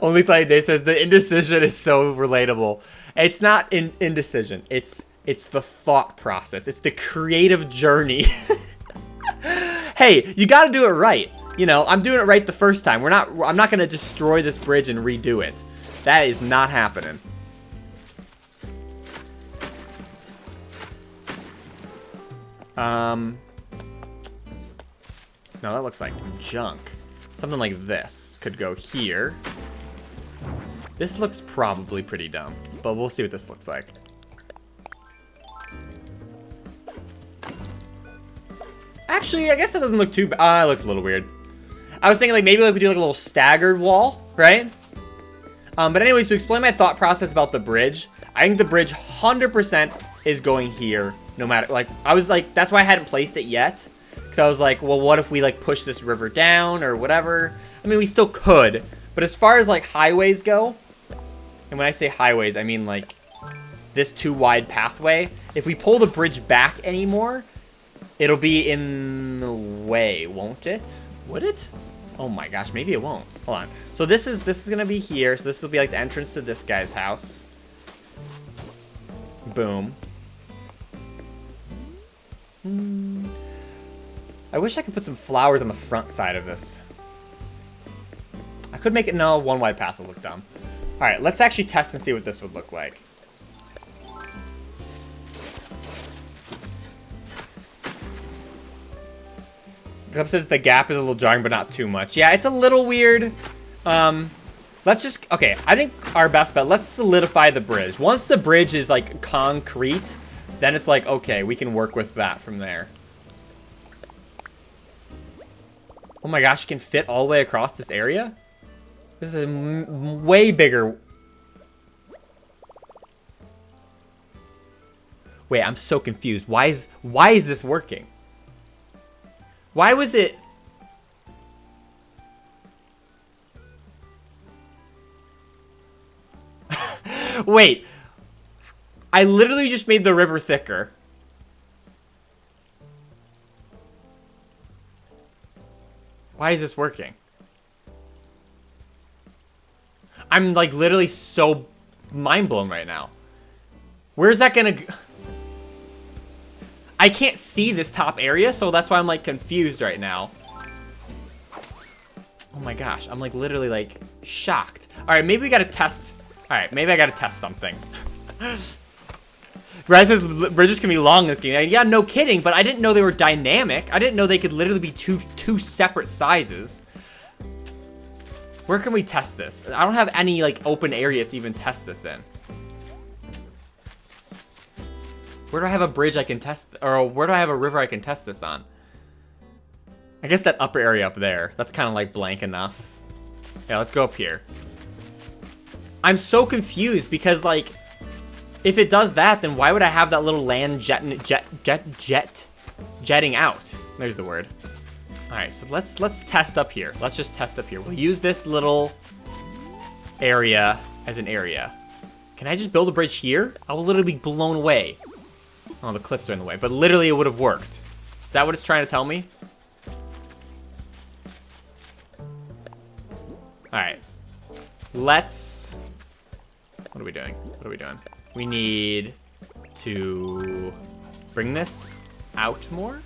Only Slightly Day says the indecision is so relatable. It's not indecision. It's the thought process. It's the creative journey. Hey, you got to do it right. You know, I'm doing it right the first time. I'm not going to destroy this bridge and redo it. That is not happening. No, that looks like junk. Something like this could go here. This looks probably pretty dumb, but we'll see what this looks like. Actually, I guess that doesn't look too bad. It looks a little weird. I was thinking like maybe like we do like a little staggered wall, right? But anyways, to explain my thought process about the bridge, I think the bridge 100% is going here, no matter, like, I was like, that's why I hadn't placed it yet. Because I was like, well, what if we like push this river down or whatever? I mean, we still could, but as far as like highways go, and when I say highways, I mean like this too wide pathway. If we pull the bridge back anymore, it'll be in the way, won't it? Would it? Oh my gosh, maybe it won't. Hold on. So this is gonna be here. So this will be like the entrance to this guy's house. Boom. I wish I could put some flowers on the front side of this. I could make it, no, one wide path would look dumb. All right, let's actually test and see what this would look like. Club says the gap is a little jarring, but not too much. Yeah, it's a little weird. Let's just, okay, I think our best bet, let's solidify the bridge. Once the bridge is like concrete, then it's like, okay, we can work with that from there. Oh my gosh, you can fit all the way across this area? This is a way bigger. Wait, I'm so confused. Why is this working? Why was it... Wait. I literally just made the river thicker. Why is this working? I'm like literally so mind blown right now. Where's that gonna go? I can't see this top area, so that's why I'm like confused right now. Oh my gosh, I'm like literally like shocked. All right, maybe we gotta test. All right, maybe I gotta test something. Raz says bridges can be long in this game. Yeah, no kidding, but I didn't know they were dynamic. I didn't know they could literally be two separate sizes. Where can we test this? I don't have any like open area to even test this in. Where do I have a bridge I can test, or where do I have a river I can test this on? I guess that upper area up there. That's kind of like blank enough. Yeah, let's go up here. I'm so confused because like, if it does that, then why would I have that little land jetting out? There's the word. All right, so let's test up here. Let's just test up here. We'll use this little area as an area. Can I just build a bridge here? I will literally be blown away. Oh, the cliffs are in the way, but literally it would have worked. Is that what it's trying to tell me? All right, let's, what are we doing? What are we doing? We need to bring this out more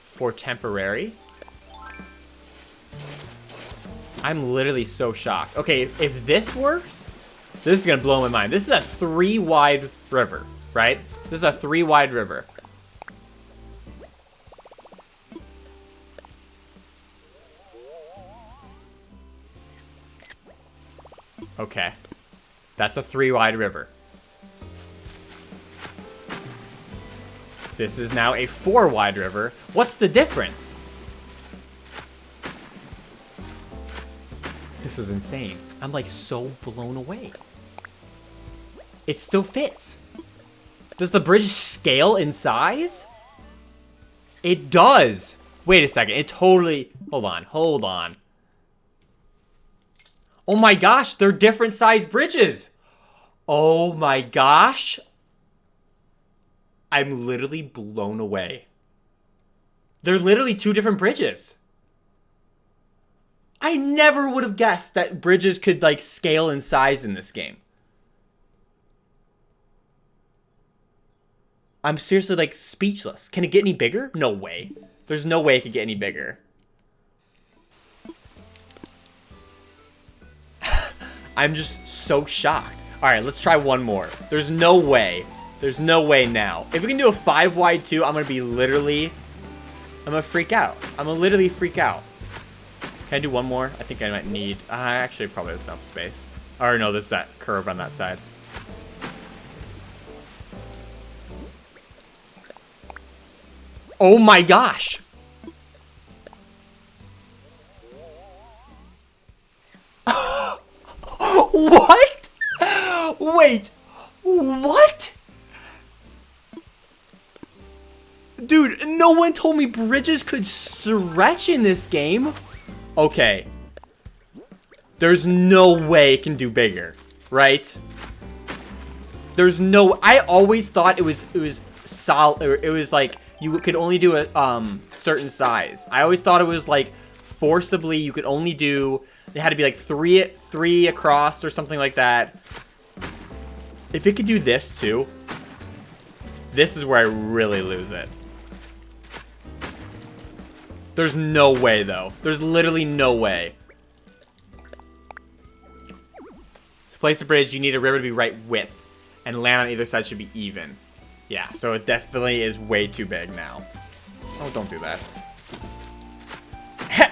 for temporary. I'm literally so shocked. Okay, if this works, this is gonna blow my mind. This is a 3 wide river, right? This is a 3 wide river. Okay, that's a 3 wide river. This is now a 4 wide river. What's the difference? This is insane. I'm like so blown away. It still fits. Does the bridge scale in size? It does. Wait a second. It totally, hold on. Oh my gosh, they're different size bridges. Oh my gosh. I'm literally blown away. They're literally 2 different bridges. I never would have guessed that bridges could like scale in size in this game. I'm seriously like speechless. Can it get any bigger? No way. There's no way it could get any bigger. I'm just so shocked. All right, let's try one more. There's no way. There's no way now. If we can do a 5 wide too, I'm gonna be literally, I'm gonna freak out. I'm gonna literally freak out. Can I do one more? I think I might need, actually probably has enough space. Or no, there's that curve on that side. Oh my gosh. What? Wait, what? Dude, no one told me bridges could stretch in this game. Okay. There's no way it can do bigger, right? There's no, I always thought it was solid, or it was like you could only do a certain size. I always thought it was like forcibly you could only do, it had to be like three across or something like that. If it could do this too, this is where I really lose it. There's no way though. There's literally no way. To place a bridge, you need a river to be right width, and land on either side should be even. Yeah, so it definitely is way too big now. Oh, don't do that.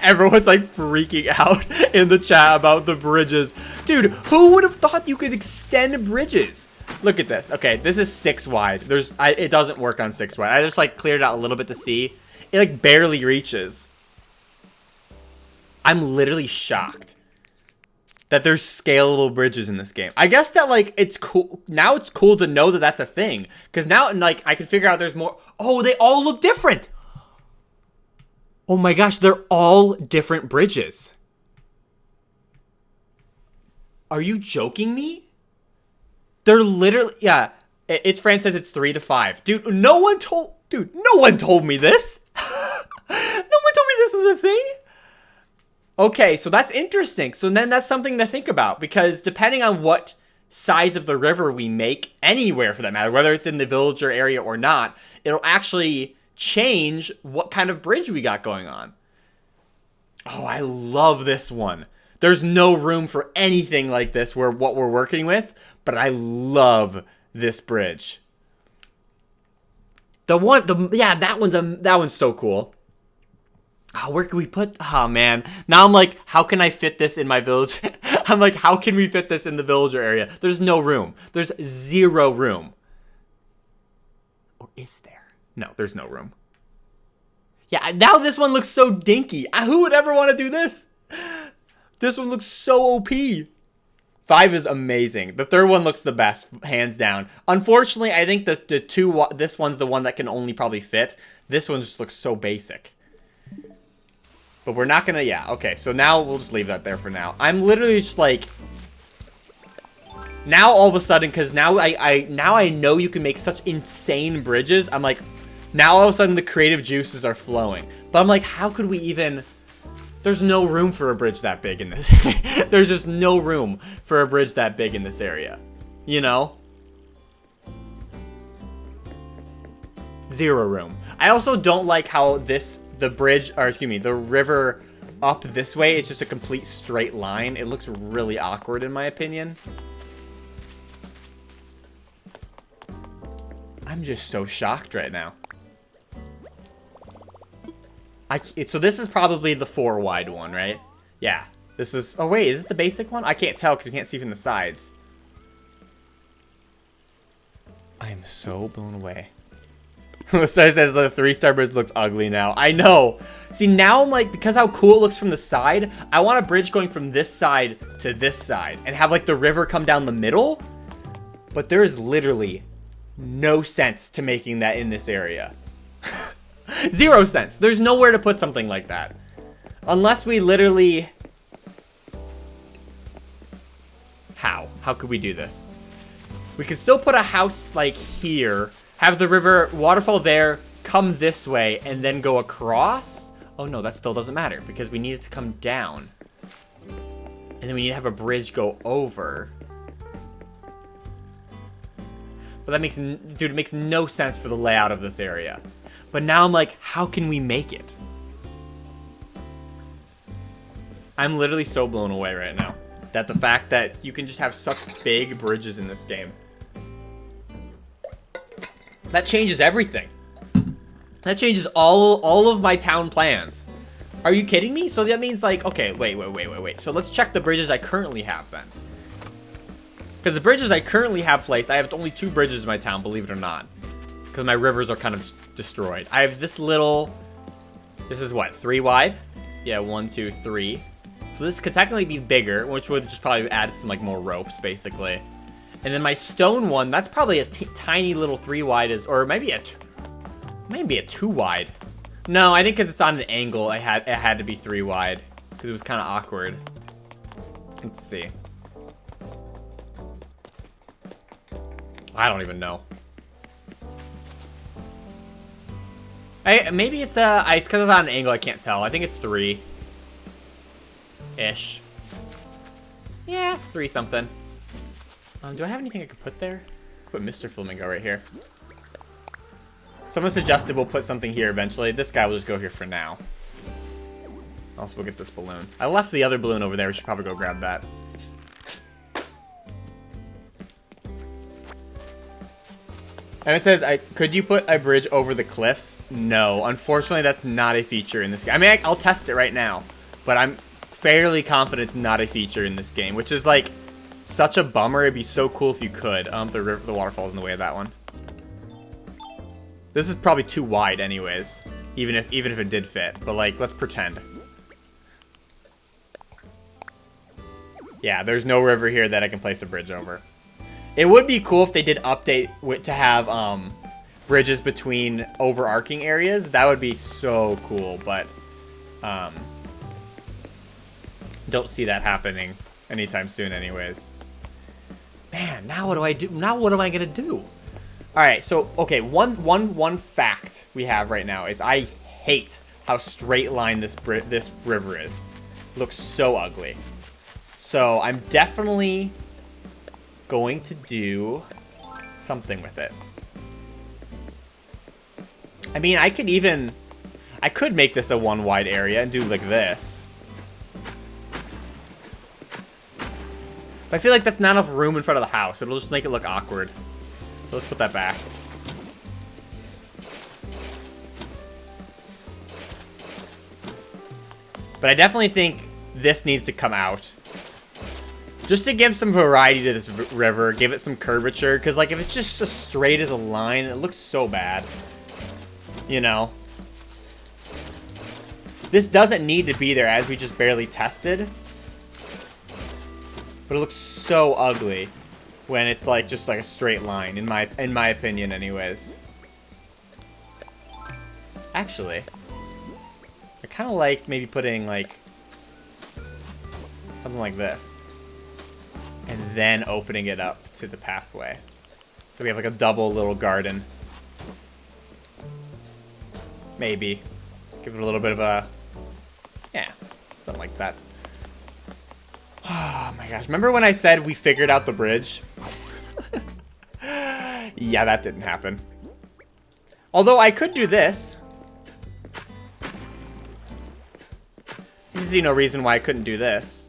Everyone's like freaking out in the chat about the bridges. Dude, who would have thought you could extend bridges? Look at this. Okay, this is 6 wide. It doesn't work on 6 wide. I just like cleared it out a little bit to see. It like barely reaches. I'm literally shocked that there's scalable bridges in this game. I guess that like it's cool. Now it's cool to know that that's a thing. Because now like I can figure out there's more. Oh, they all look different. Oh my gosh, they're all different bridges. Are you joking me? They're literally, yeah. It's Fran says it's 3 to 5. Dude, no one told me this. No one told me this was a thing. Okay, so that's interesting. So then that's something to think about, because depending on what size of the river we make anywhere for that matter, whether it's in the villager area or not, it'll actually change what kind of bridge we got going on. Oh, I love this one. There's no room for anything like this where what we're working with, but I love this bridge. That one's so cool. Oh, where can we put? Oh man, now I'm like, how can I fit this in my village? I'm like, how can we fit this in the villager area? There's no room. There's zero room. Or is there? No, there's no room. Yeah, now this one looks so dinky. Who would ever want to do this? This one looks so OP. 5 is amazing. The third one looks the best, hands down. Unfortunately, I think this one's the one that can only probably fit. This one just looks so basic. But we're not gonna, yeah, okay. So now we'll just leave that there for now. I'm literally just like, now all of a sudden, because now I know you can make such insane bridges. I'm like, now all of a sudden the creative juices are flowing. But I'm like, how could we even... There's no room for a bridge that big in this. There's just no room for a bridge that big in this area. You know? Zero room. I also don't like how the river up this way is just a complete straight line. It looks really awkward in my opinion. I'm just so shocked right now. So this is probably the 4 wide one, right? Yeah. This is... Oh, wait. Is it the basic one? I can't tell because you can't see from the sides. I am so blown away. The star says the 3-star bridge looks ugly now. I know. See, now I'm like, because how cool it looks from the side, I want a bridge going from this side to this side and have like the river come down the middle. But there is literally no sense to making that in this area. 0 sense. There's nowhere to put something like that. Unless we literally... How? How could we do this? We could still put a house like here, have the river waterfall there, come this way, and then go across? Oh no, that still doesn't matter because we need it to come down. And then we need to have a bridge go over. But that makes... Dude, it makes no sense for the layout of this area. But now I'm like, how can we make it? I'm literally so blown away right now. That the fact that you can just have such big bridges in this game. That changes everything. That changes all of my town plans. Are you kidding me? So that means like, okay, wait. So let's check the bridges I currently have then. Because the bridges I currently have placed, I have only 2 bridges in my town, believe it or not. Because my rivers are kind of destroyed. I have this little... This is what, 3 wide? Yeah, 1, 2, 3. So this could technically be bigger, which would just probably add some like more ropes, basically. And then my stone one, that's probably a tiny little 3 wide, or maybe a 2 wide. No, I think because it's on an angle, it had to be 3 wide because it was kind of awkward. Let's see. I don't even know. Maybe it's because it's on an angle, I can't tell. I think it's 3-ish. Yeah, 3 something. Do I have anything I could put there? Put Mr. Flamingo right here. Someone suggested we'll put something here eventually. This guy will just go here for now. Also, we'll get this balloon. I left the other balloon over there. We should probably go grab that. And it says, could you put a bridge over the cliffs? No, unfortunately, that's not a feature in this game. I mean, I'll test it right now, but I'm fairly confident it's not a feature in this game, which is like such a bummer. It'd be so cool if you could. The waterfall's in the way of that one. This is probably too wide, anyways, even if it did fit. But like, let's pretend. Yeah, there's no river here that I can place a bridge over. It would be cool if they did update to have bridges between overarching areas. That would be so cool, but don't see that happening anytime soon anyways. Man, now what do I do? Now what am I going to do? All right, so, okay, one fact we have right now is I hate how straight line this river is. It looks so ugly. So I'm definitely going to do something with it. I mean, I could make this a one wide area and do like this. But I feel like that's not enough room in front of the house. It'll just make it look awkward. So let's put that back. But I definitely think this needs to come out. Just to give some variety to this river, give it some curvature. Because, like, if it's just as straight as a line, it looks so bad. You know? This doesn't need to be there, as we just barely tested. But it looks so ugly when it's, like, just like a straight line, in my opinion, anyways. Actually, I kind of like maybe putting, like, something like this. And then opening it up to the pathway. So we have like a double little garden. Maybe. Give it a little bit of a... Yeah, something like that. Oh my gosh. Remember when I said we figured out the bridge? Yeah, that didn't happen. Although I could do this. You see no reason why I couldn't do this.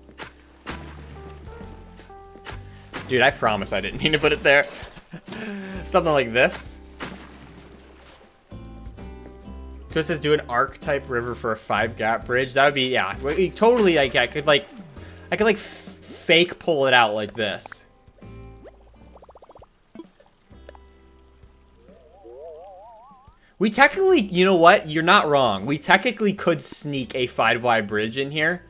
Dude, I promise I didn't mean to put it there. Something like this. Chris says do an arc-type river for a 5-gap bridge. That would be, yeah. Totally, like, I could fake pull it out like this. We technically, you know what? You're not wrong. We technically could sneak a 5-wide bridge in here.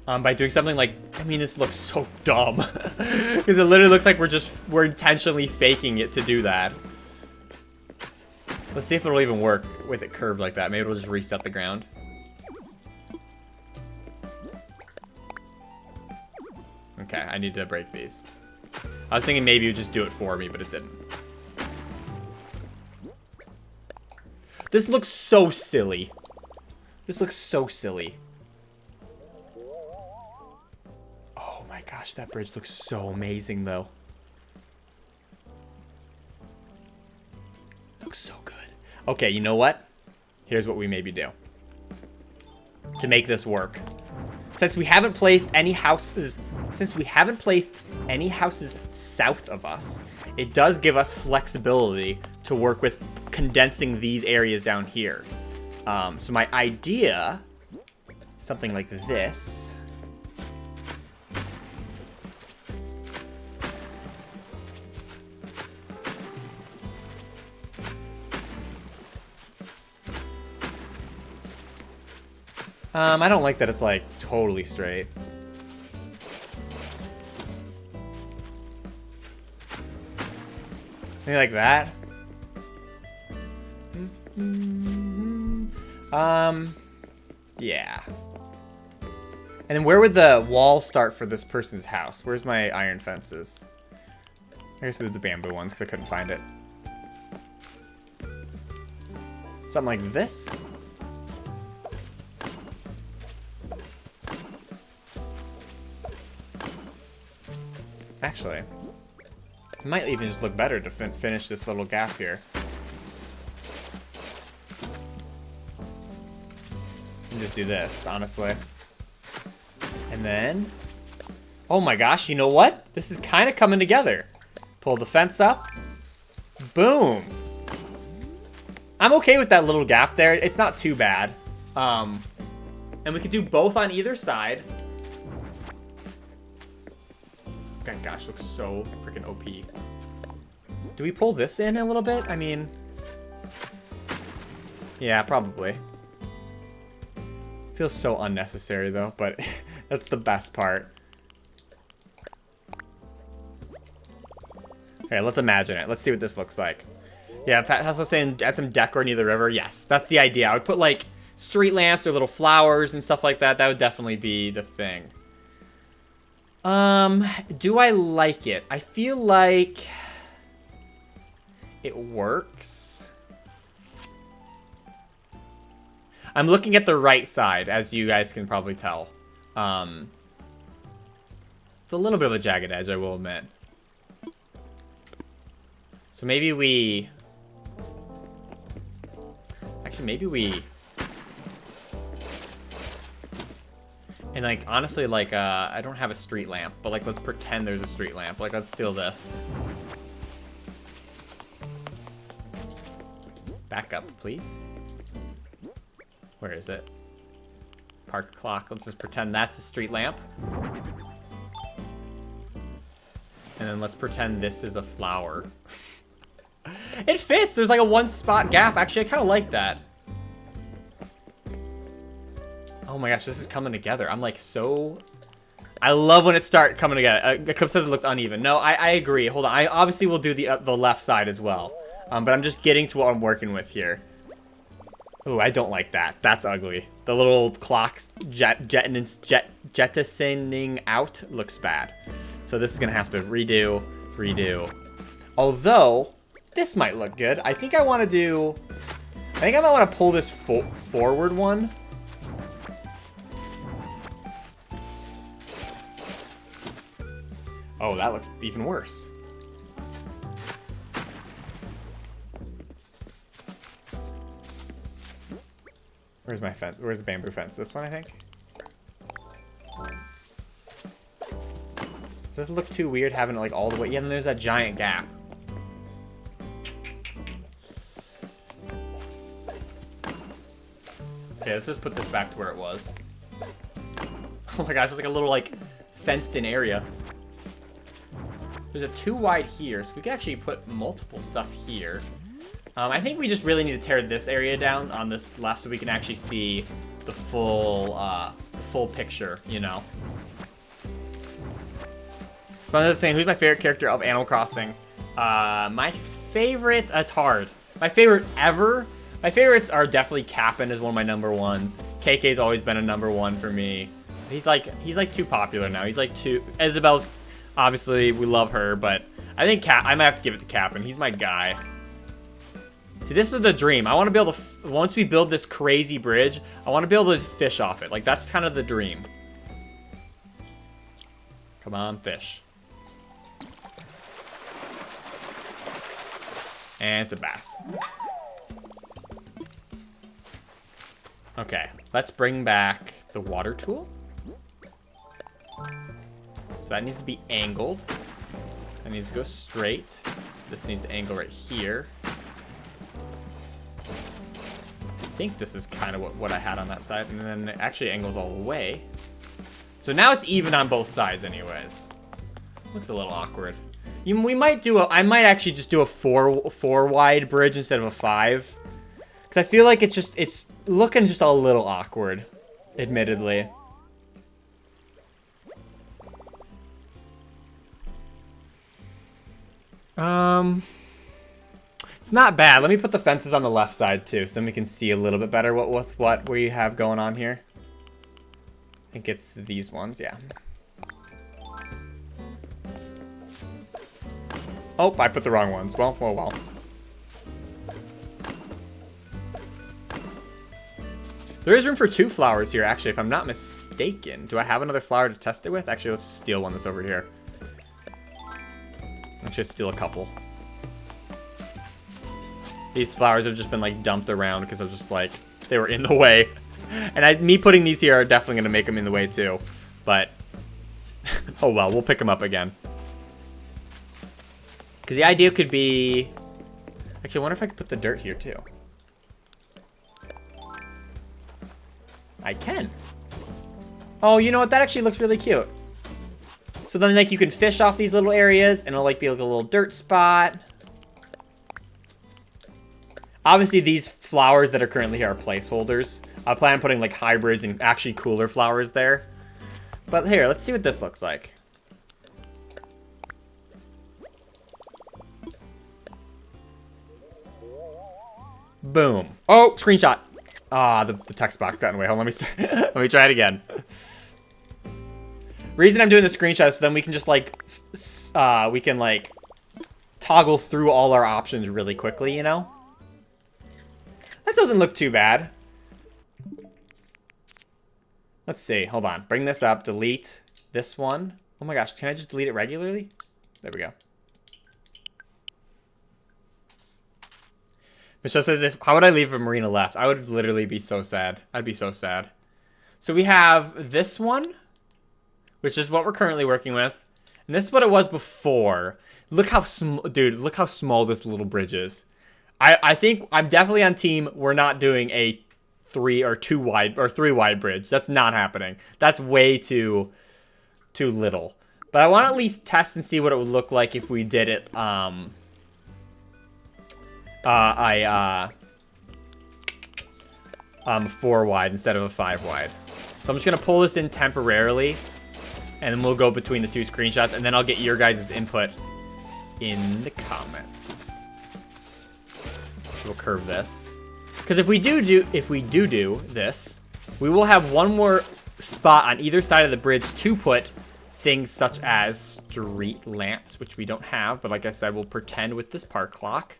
By doing something like, I mean, this looks so dumb. Because it literally looks like we're intentionally faking it to do that. Let's see if it'll even work with it curved like that. Maybe it'll just reset the ground. Okay, I need to break these. I was thinking maybe it would just do it for me, but it didn't. This looks so silly. This looks so silly. Oh my gosh, that bridge looks so amazing, though. Looks so good. Okay, you know what? Here's what we maybe do to make this work. Since we haven't placed any houses, south of us, it does give us flexibility to work with condensing these areas down here. So my idea, something like this. I don't like that it's like totally straight. Maybe like that. Yeah. And then where would the wall start for this person's house? Where's my iron fences? I guess we did the bamboo ones because I couldn't find it. Something like this. Actually, it might even just look better to finish this little gap here. And just do this, honestly. And then... Oh my gosh, you know what? This is kind of coming together. Pull the fence up. Boom. I'm okay with that little gap there. It's not too bad. And we could do both on either side. Oh gosh, looks so freaking OP. Do we pull this in a little bit? I mean... Yeah, probably. Feels so unnecessary, though, but that's the best part. Okay, let's imagine it. Let's see what this looks like. Yeah, Pat Tesla's saying add some decor near the river. Yes, that's the idea. I would put, like, street lamps or little flowers and stuff like that. That would definitely be the thing. Do I like it? I feel like it works. I'm looking at the right side, as you guys can probably tell. It's a little bit of a jagged edge, I will admit. So maybe we... Actually, maybe we... And, like, honestly, like, I don't have a street lamp, but, like, let's pretend there's a street lamp. Like, let's steal this. Back up, please. Where is it? Park clock. Let's just pretend that's a street lamp. And then let's pretend this is a flower. It fits! There's, like, a one-spot gap. Actually, I kind of like that. Oh my gosh, this is coming together. I'm like so... I love when it starts coming together. Eclipse says it looks uneven. No, I agree. Hold on. I obviously will do the left side as well. But I'm just getting to what I'm working with here. Oh, I don't like that. That's ugly. The little clock jettisoning out looks bad. So this is going to have to redo. Although, this might look good. I think I want to do... I think I might want to pull this forward one. Oh, that looks even worse. Where's my fence? Where's the bamboo fence? This one, I think. Does this look too weird having it like all the way? Yeah, then there's that giant gap. Okay, let's just put this back to where it was. Oh my gosh, it's like a little like fenced in area. There's a too wide here, so we can actually put multiple stuff here. I think we just really need to tear this area down on this left so we can actually see the full picture, you know. So I'm just saying, who's my favorite character of Animal Crossing? My favorite, it's hard. My favorite ever? My favorites are definitely Cap'n is one of my number ones. KK's always been a number one for me. He's like too popular now. He's like too... Isabelle's... Obviously, we love her, but I think I might have to give it to Cap'n. He's my guy. See, this is the dream. I want to be able to... Once we build this crazy bridge, I want to be able to fish off it. Like, that's kind of the dream. Come on, fish. And it's a bass. Okay, let's bring back the water tool. So that needs to be angled. That needs to go straight. This needs to angle right here. I think this is kind of what I had on that side. And then it actually angles all the way. So now it's even on both sides anyways. Looks a little awkward. We might do I might actually just do a four wide bridge instead of a 5. Because I feel like it's looking just a little awkward, admittedly. It's not bad. Let me put the fences on the left side too, so then we can see a little bit better what we have going on here. I think it's these ones, yeah. Oh, I put the wrong ones. Well, oh well. There is room for 2 flowers here, actually, if I'm not mistaken. Do I have another flower to test it with? Actually, let's steal one that's over here. Let's just steal a couple. These flowers have just been, like, dumped around because I'm just, like, they were in the way. And me putting these here are definitely going to make them in the way, too. But, oh well, we'll pick them up again. Because the idea could be... Actually, I wonder if I could put the dirt here, too. I can. Oh, you know what? That actually looks really cute. So then, like, you can fish off these little areas, and it'll, like, be like a little dirt spot. Obviously, these flowers that are currently here are placeholders. I plan on putting, like, hybrids and actually cooler flowers there. But here, let's see what this looks like. Boom. Oh, screenshot. Ah, the text box got in the way. Hold on, let me start. Let me try it again. Reason I'm doing the screenshot is so then we can just like, we can like toggle through all our options really quickly, you know? That doesn't look too bad. Let's see. Hold on. Bring this up. Delete this one. Oh my gosh. Can I just delete it regularly? There we go. Michelle says, how would I leave a marina left? I would literally be so sad. I'd be so sad. So we have this one, which is what we're currently working with. And this is what it was before. Look how small, dude, look how small this little bridge is. I think I'm definitely on team. We're not doing a 3 or 2 wide or 3 wide bridge. That's not happening. That's way too little. But I want to at least test and see what it would look like if we did it 4 wide instead of a 5 wide. So I'm just gonna pull this in temporarily, and then we'll go between the 2 screenshots, and then I'll get your guys' input in the comments. So we'll curve this, because if we do this, we will have one more spot on either side of the bridge to put things such as street lamps, which we don't have, but like I said, we'll pretend with this park clock.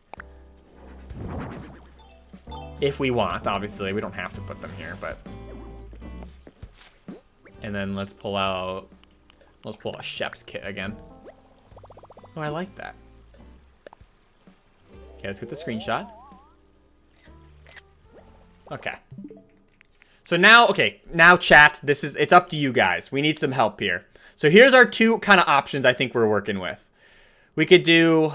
If we want, obviously, we don't have to put them here, but. And then let's pull out a Shep's kit again. Oh, I like that. Okay, let's get the screenshot. Okay. So now, okay, now chat, it's up to you guys. We need some help here. So here's our 2 kind of options I think we're working with. We could do,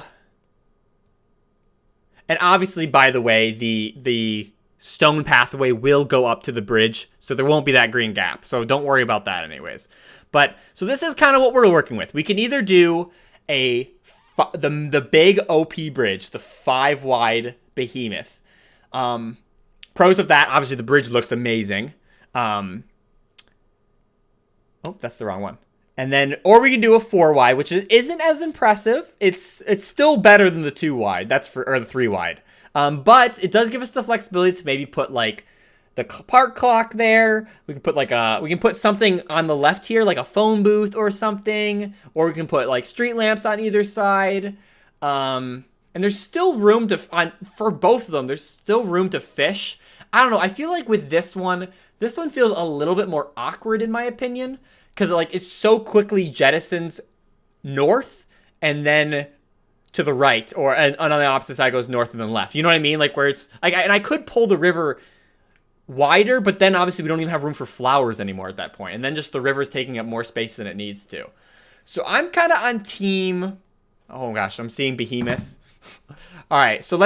and obviously, by the way, the stone pathway will go up to the bridge, so there won't be that green gap. So don't worry about that anyways. But, so this is kind of what we're working with. We can either do the big OP bridge, the 5 wide behemoth. Pros of that, obviously the bridge looks amazing. Oh, that's the wrong one. And then, or we can do a 4 wide, which isn't as impressive. It's still better than the 2 wide. Or the 3 wide. But it does give us the flexibility to maybe put like the park clock there. We can put like we can put something on the left here, like a phone booth or something. Or we can put like street lamps on either side. And there's still room for both of them. There's still room to fish. I don't know. I feel like with this one feels a little bit more awkward in my opinion. Because like it's so quickly jettisons north and then to the right, and on the opposite side goes north and then left. You know what I mean? Like where it's like, and I could pull the river wider, but then obviously we don't even have room for flowers anymore at that point. And then just the river's taking up more space than it needs to. So I'm kind of on team. Oh gosh, I'm seeing Behemoth. All right, so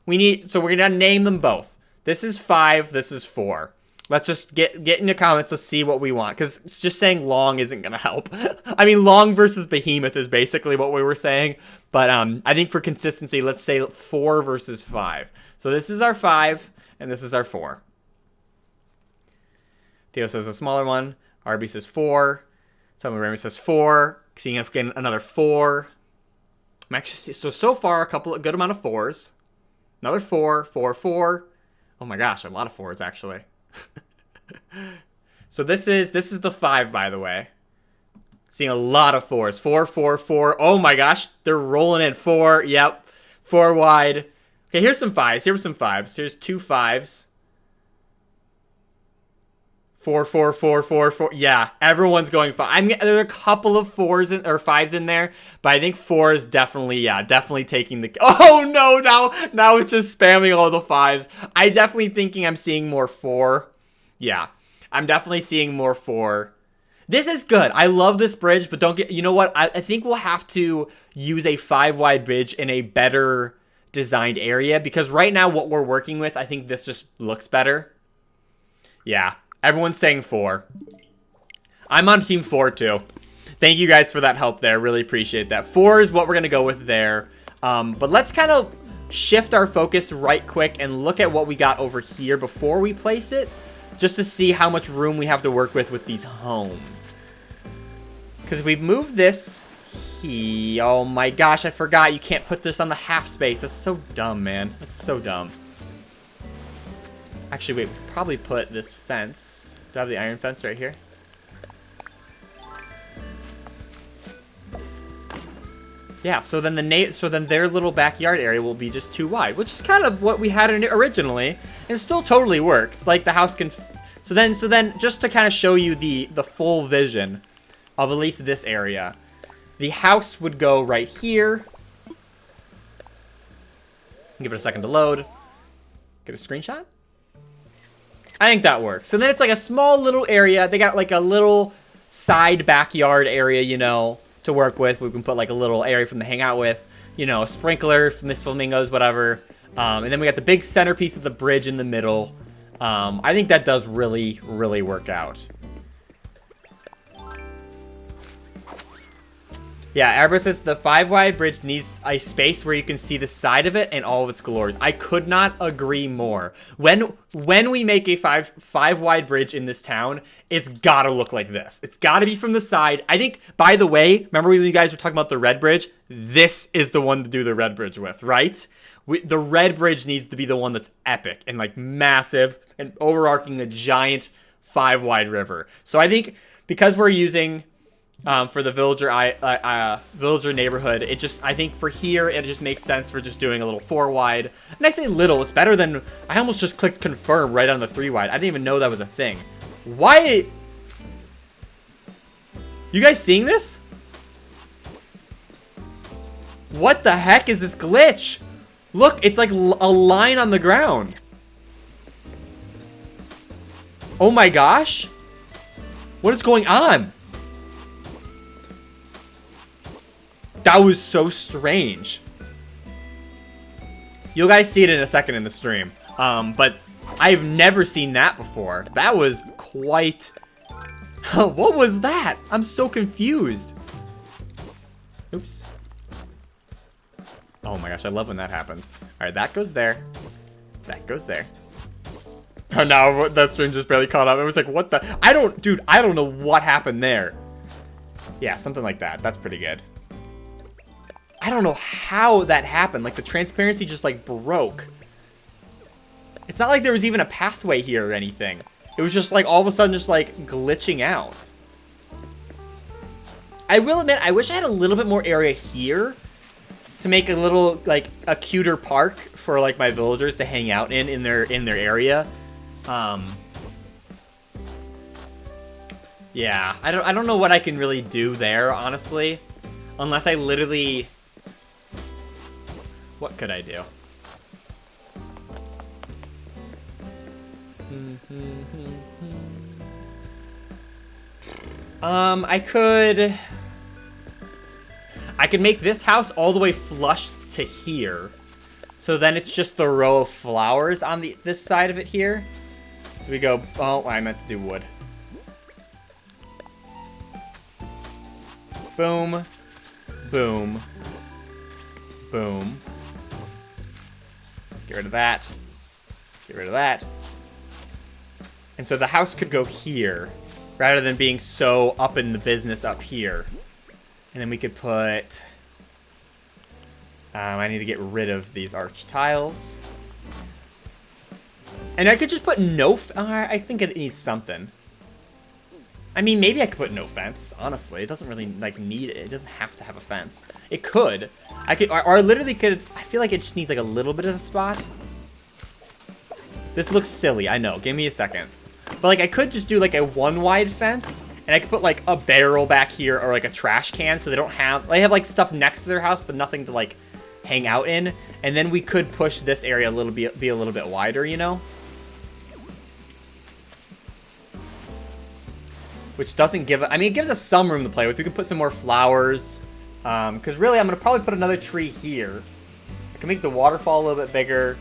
we're gonna name them both. This is 5. This is 4. Let's just get in the comments. Let's see what we want, because just saying long isn't gonna help. I mean, long versus Behemoth is basically what we were saying, but I think for consistency, let's say 4 versus 5. So this is our 5, and this is our 4. Theo says a smaller one. RB says 4. Someone Remy says 4. Seeing if we get another 4. I'm actually so far a good amount of 4s. Another 4, 4, 4. Oh my gosh, a lot of 4s actually. So this is the 5, by the way. Seeing a lot of 4s. 4, 4, 4. Oh my gosh, they're rolling in 4. Yep, 4 wide. Okay, here's some 5s. Here's some 5s. Here's 2 5s. 4, 4, 4, 4, 4. Yeah, everyone's going 5. There are a couple of 4s or 5s in there, but I think 4 is definitely taking the. Oh no! Now it's just spamming all the 5s. I definitely thinking I'm seeing more 4. Yeah, I'm definitely seeing more 4. This is good. I love this bridge, but don't get. You know what? I think we'll have to use a 5 wide bridge in a better designed area, because right now what we're working with, I think this just looks better. Yeah. Everyone's saying 4. I'm on team 4 too. Thank you guys for that help there. Really appreciate that. 4 is what we're going to go with there. But let's kind of shift our focus right quick and look at what we got over here before we place it, just to see how much room we have to work with these homes. Because we've moved this. Oh my gosh, I forgot. You can't put this on the half space. That's so dumb, man. That's so dumb. Actually, wait, we could probably put this fence. Do I have the iron fence right here? Yeah, so then their little backyard area will be just too wide, which is kind of what we had in it originally, and it still totally works. Like the house can. So then, just to kind of show you the full vision of at least this area, the house would go right here. Give it a second to load. Get a screenshot? I think that works. So then it's like a small little area. They got like a little side backyard area, you know, to work with. We can put like a little area for them to hang out with. You know, a sprinkler, Miss Flamingos, whatever. And then we got the big centerpiece of the bridge in the middle. I think that does really, really work out. Yeah, Arbor says the 5-wide bridge needs a space where you can see the side of it and all of its glories. I could not agree more. When we make a five-wide bridge in this town, it's gotta look like this. It's gotta be from the side. I think, by the way, remember when you guys were talking about the red bridge? This is the one to do the red bridge with, right? The red bridge needs to be the one that's epic and like massive and overarching a giant 5-wide river. So I think because we're using for the villager neighborhood, I think for here it just makes sense for just doing a little 4-wide. And I say little, it's better than, I almost just clicked confirm right on the 3-wide. I didn't even know that was a thing. Why? You guys seeing this? What the heck is this glitch? Look, it's like a line on the ground. Oh my gosh. What is going on? That was so strange. You'll guys see it in a second in the stream. But I've never seen that before. That was quite... What was that? I'm so confused. Oops. Oh my gosh, I love when that happens. Alright, that goes there. That goes there. Oh no, that stream just barely caught up. It was like, what the... Dude, I don't know what happened there. Yeah, something like that. That's pretty good. I don't know how that happened. Like, the transparency just, like, broke. It's not like there was even a pathway here or anything. It was just, like, all of a sudden just, like, glitching out. I will admit, I wish I had a little bit more area here to make a little, like, a cuter park for, like, my villagers to hang out in their area. Yeah, I don't know what I can really do there, honestly. Unless I literally... What could I do? I could make this house all the way flushed to here. So then it's just the row of flowers on this side of it here. So we go, oh, I meant to do wood. Boom. Boom. Boom. Get rid of that. Get rid of that. And so the house could go here, rather than being so up in the business up here. And then we could put... I need to get rid of these arch tiles. And I could just put no... I think it needs something. I mean, maybe I could put no fence, honestly. It doesn't really, like, need it. It doesn't have to have a fence. It could. I could, or I literally could... I feel like it just needs, like, a little bit of a spot. This looks silly, I know. Give me a second. But, like, I could just do, like, a 1-wide fence. And I could put, like, a barrel back here or, like, a trash can so they don't have... They have, like, stuff next to their house, but nothing to, like, hang out in. And then we could push this area be a little bit wider, you know? Which doesn't give... I mean, it gives us some room to play with. We can put some more flowers. Because really, I'm going to probably put another tree here. I can make the waterfall a little bit bigger.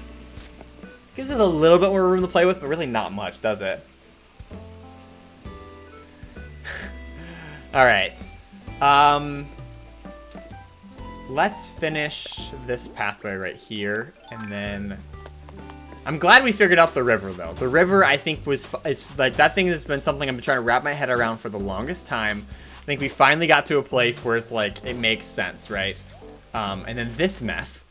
Gives us a little bit more room to play with, but really not much, does it? Alright. Let's finish this pathway right here. And then... I'm glad we figured out the river, though. The river, I think, is like, that thing has been something I've been trying to wrap my head around for the longest time. I think we finally got to a place where it's like, it makes sense, right? And then this mess.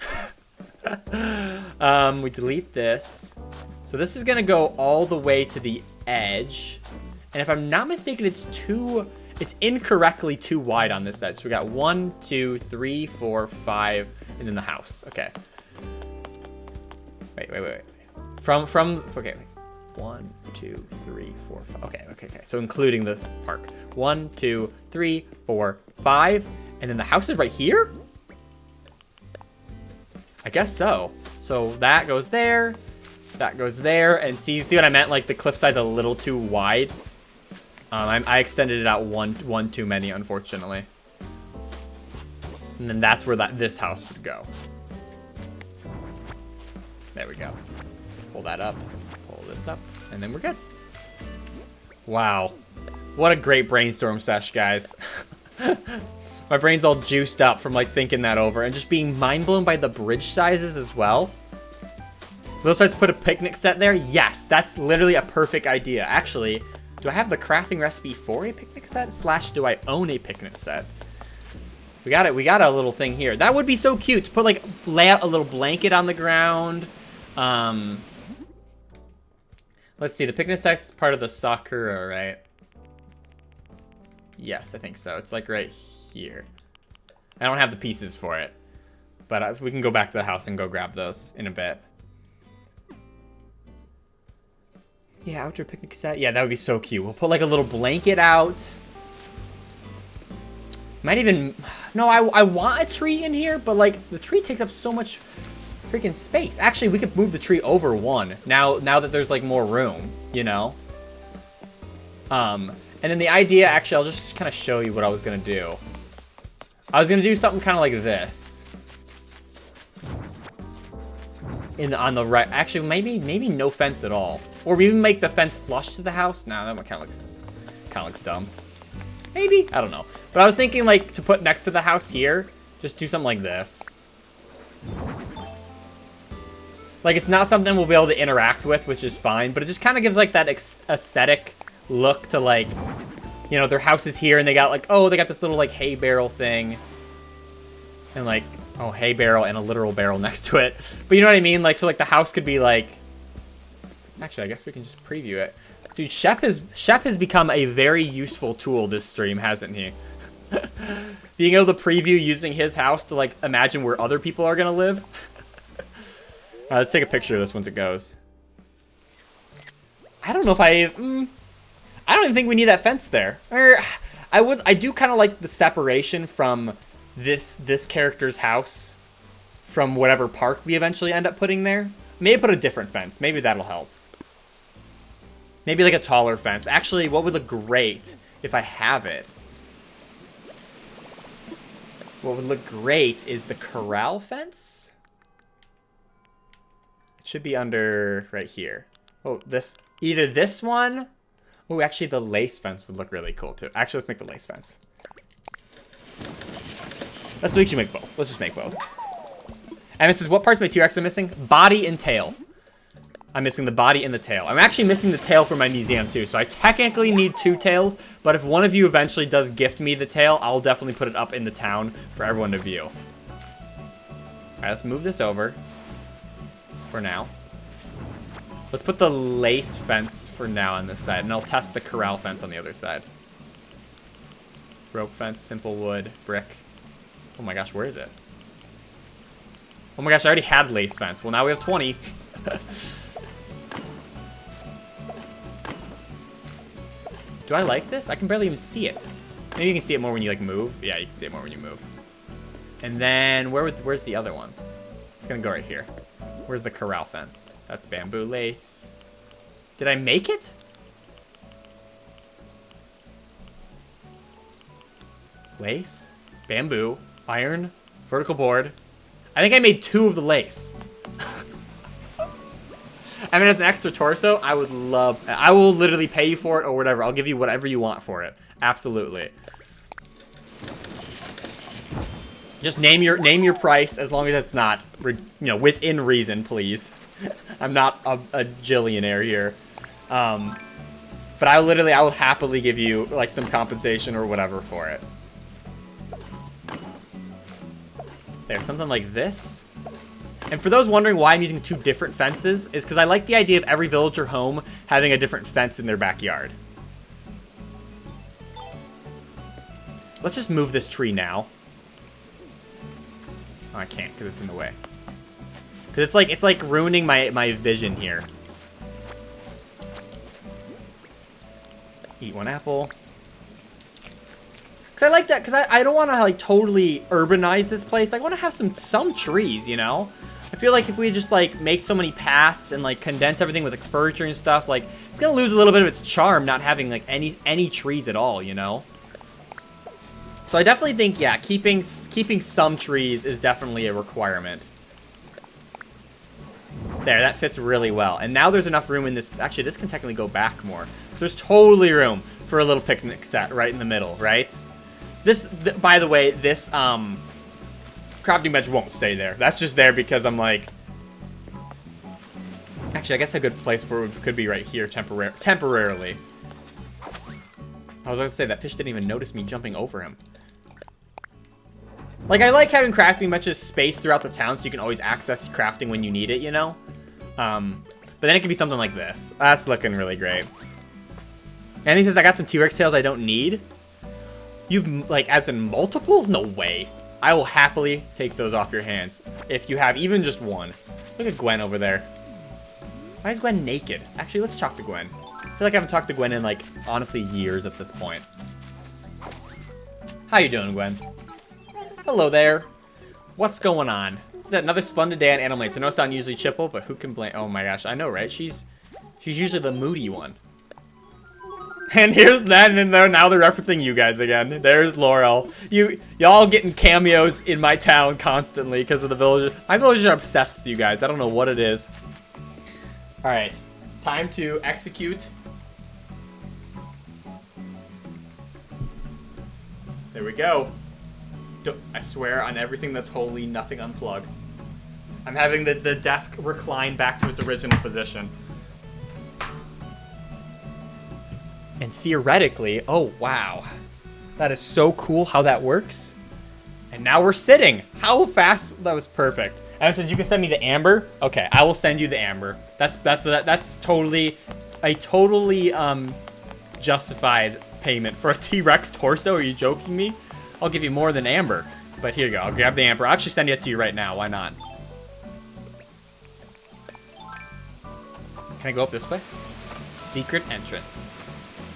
We delete this. So this is going to go all the way to the edge. And if I'm not mistaken, it's incorrectly too wide on this side. So we got 1, 2, 3, 4, 5, and then the house. Okay. Wait. Okay. 1, 2, 3, 4, 5. Okay. So including the park. 1, 2, 3, 4, 5. And then the house is right here? I guess so. So that goes there. That goes there. And see what I meant? Like, the cliff side's a little too wide. I extended it out one too many, unfortunately. And then that's where this house would go. There we go. Pull that up. Pull this up. And then we're good. Wow. What a great brainstorm sesh, guys. My brain's all juiced up from, like, thinking that over. And just being mind blown by the bridge sizes as well. Will size put a picnic set there? Yes, that's literally a perfect idea. Actually, do I have the crafting recipe for a picnic set? / do I own a picnic set? We got it. We got a little thing here. That would be so cute to put, like, lay out a little blanket on the ground. Let's see. The picnic set's part of the Sakura, right? Yes, I think so. It's, like, right here. I don't have the pieces for it. But we can go back to the house and go grab those in a bit. Yeah, outdoor picnic set. Yeah, that would be so cute. We'll put, like, a little blanket out. Might even... No, I want a tree in here, but, like, the tree takes up so much freaking space. Actually, we could move the tree over one now that there's, like, more room, you know? And then the idea, actually, I'll just kind of show you what I was going to do. I was going to do something kind of like this. On the right. Actually, maybe no fence at all. Or we even make the fence flush to the house. Nah, that one kind of looks dumb. Maybe? I don't know. But I was thinking, like, to put next to the house here, just do something like this. Like, it's not something we'll be able to interact with, which is fine. But it just kind of gives, like, that aesthetic look to, like, you know, their house is here and they got, like, oh, they got this little, like, hay barrel thing. And, like, oh, hay barrel and a literal barrel next to it. But you know what I mean? Like, so, like, the house could be, like... Actually, I guess we can just preview it. Dude, Shep has become a very useful tool this stream, hasn't he? Being able to preview using his house to, like, imagine where other people are going to live. Let's take a picture of this once it goes. I don't know if I don't even think we need that fence there. Or, I do kind of like the separation from this character's house from whatever park we eventually end up putting there. Maybe put a different fence. Maybe that'll help. Maybe like a taller fence. Actually, what would look great if I have it? What would look great is the corral fence. It should be under right here. Oh, either this one. Oh, actually the lace fence would look really cool too. Actually, let's make the lace fence. Let's actually make both. Let's just make both. And it says, what parts of my T-Rex are missing? Body and tail. I'm missing the body and the tail. I'm actually missing the tail for my museum too, so I technically need 2 tails, but if one of you eventually does gift me the tail, I'll definitely put it up in the town for everyone to view. Alright, let's move this over for now. Let's put the lace fence for now on this side, and I'll test the corral fence on the other side. Rope fence, simple wood, brick. Oh my gosh, where is it? Oh my gosh, I already had lace fence. Well, now we have 20. Do I like this? I can barely even see it. Maybe you can see it more when you, like, move. Yeah, you can see it more when you move. And then, where's the other one? It's gonna go right here. Where's the corral fence? That's bamboo lace. Did I make it? Lace, bamboo, iron, vertical board. I think I made 2 of the lace. I mean, as an extra torso, I would love... I will literally pay you for it or whatever. I'll give you whatever you want for it. Absolutely. Just name your price as long as it's not, you know, within reason, please. I'm not a jillionaire here. But I will happily give you, like, some compensation or whatever for it. There, something like this. And for those wondering why I'm using 2 different fences, is because I like the idea of every villager home having a different fence in their backyard. Let's just move this tree now. Oh, I can't because it's in the way. Because it's like ruining my vision here. Eat 1 apple. Because I like that, because I don't want to, like, totally urbanize this place. I want to have some trees, you know? I feel like if we just, like, make so many paths and, like, condense everything with, like, furniture and stuff, like, it's gonna lose a little bit of its charm not having, like, any trees at all, you know? So I definitely think, yeah, keeping some trees is definitely a requirement. There, that fits really well. And now there's enough room in this. Actually, this can technically go back more. So there's totally room for a little picnic set right in the middle, right? By the way, this crafting bench won't stay there. That's just there because I'm like... Actually, I guess a good place for it could be right here temporarily. I was going to say, that fish didn't even notice me jumping over him. Like, I like having crafting benches spaced throughout the town so you can always access crafting when you need it, you know? But then it could be something like this. That's looking really great. And he says, I got some T-Rex tails I don't need. You've, like, as in multiple? No way. I will happily take those off your hands if you have even just one. Look at Gwen over there. Why is Gwen naked? Actually, let's talk to Gwen. I feel like I haven't talked to Gwen in, like, honestly, years at this point. How you doing, Gwen? Hello there. What's going on? Is that another splendid day on Animal Mates? I know I sound usually chipple, but who can blame? Oh my gosh, I know, right? She's usually the moody one. And here's that, and now they're referencing you guys again. There's Laurel. Y'all getting cameos in my town constantly because of the villagers. My villagers are obsessed with you guys. I don't know what it is. All right, time to execute. There we go. I swear on everything that's holy, nothing unplug. I'm having the desk recline back to its original position. And theoretically, oh wow. That is so cool how that works. And now we're sitting. How fast, that was perfect. And it says you can send me the amber. Okay, I will send you the amber. That's totally justified payment for a T-Rex torso. Are you joking me? I'll give you more than amber. But here you go. I'll grab the amber. I'll actually send it to you right now. Why not? Can I go up this way? Secret entrance.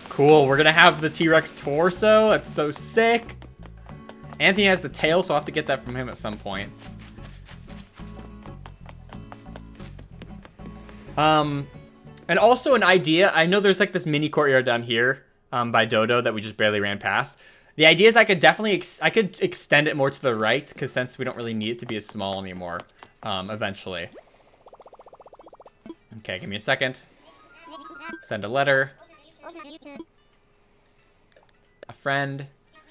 Cool. We're going to have the T-Rex torso. That's so sick. Anthony has the tail, so I'll have to get that from him at some point. And also an idea. I know there's like this mini courtyard down here by Dodo that we just barely ran past. The idea is I could definitely I could extend it more to the right, because since we don't really need it to be as small anymore, eventually. Okay, give me a second. Send a letter. A friend.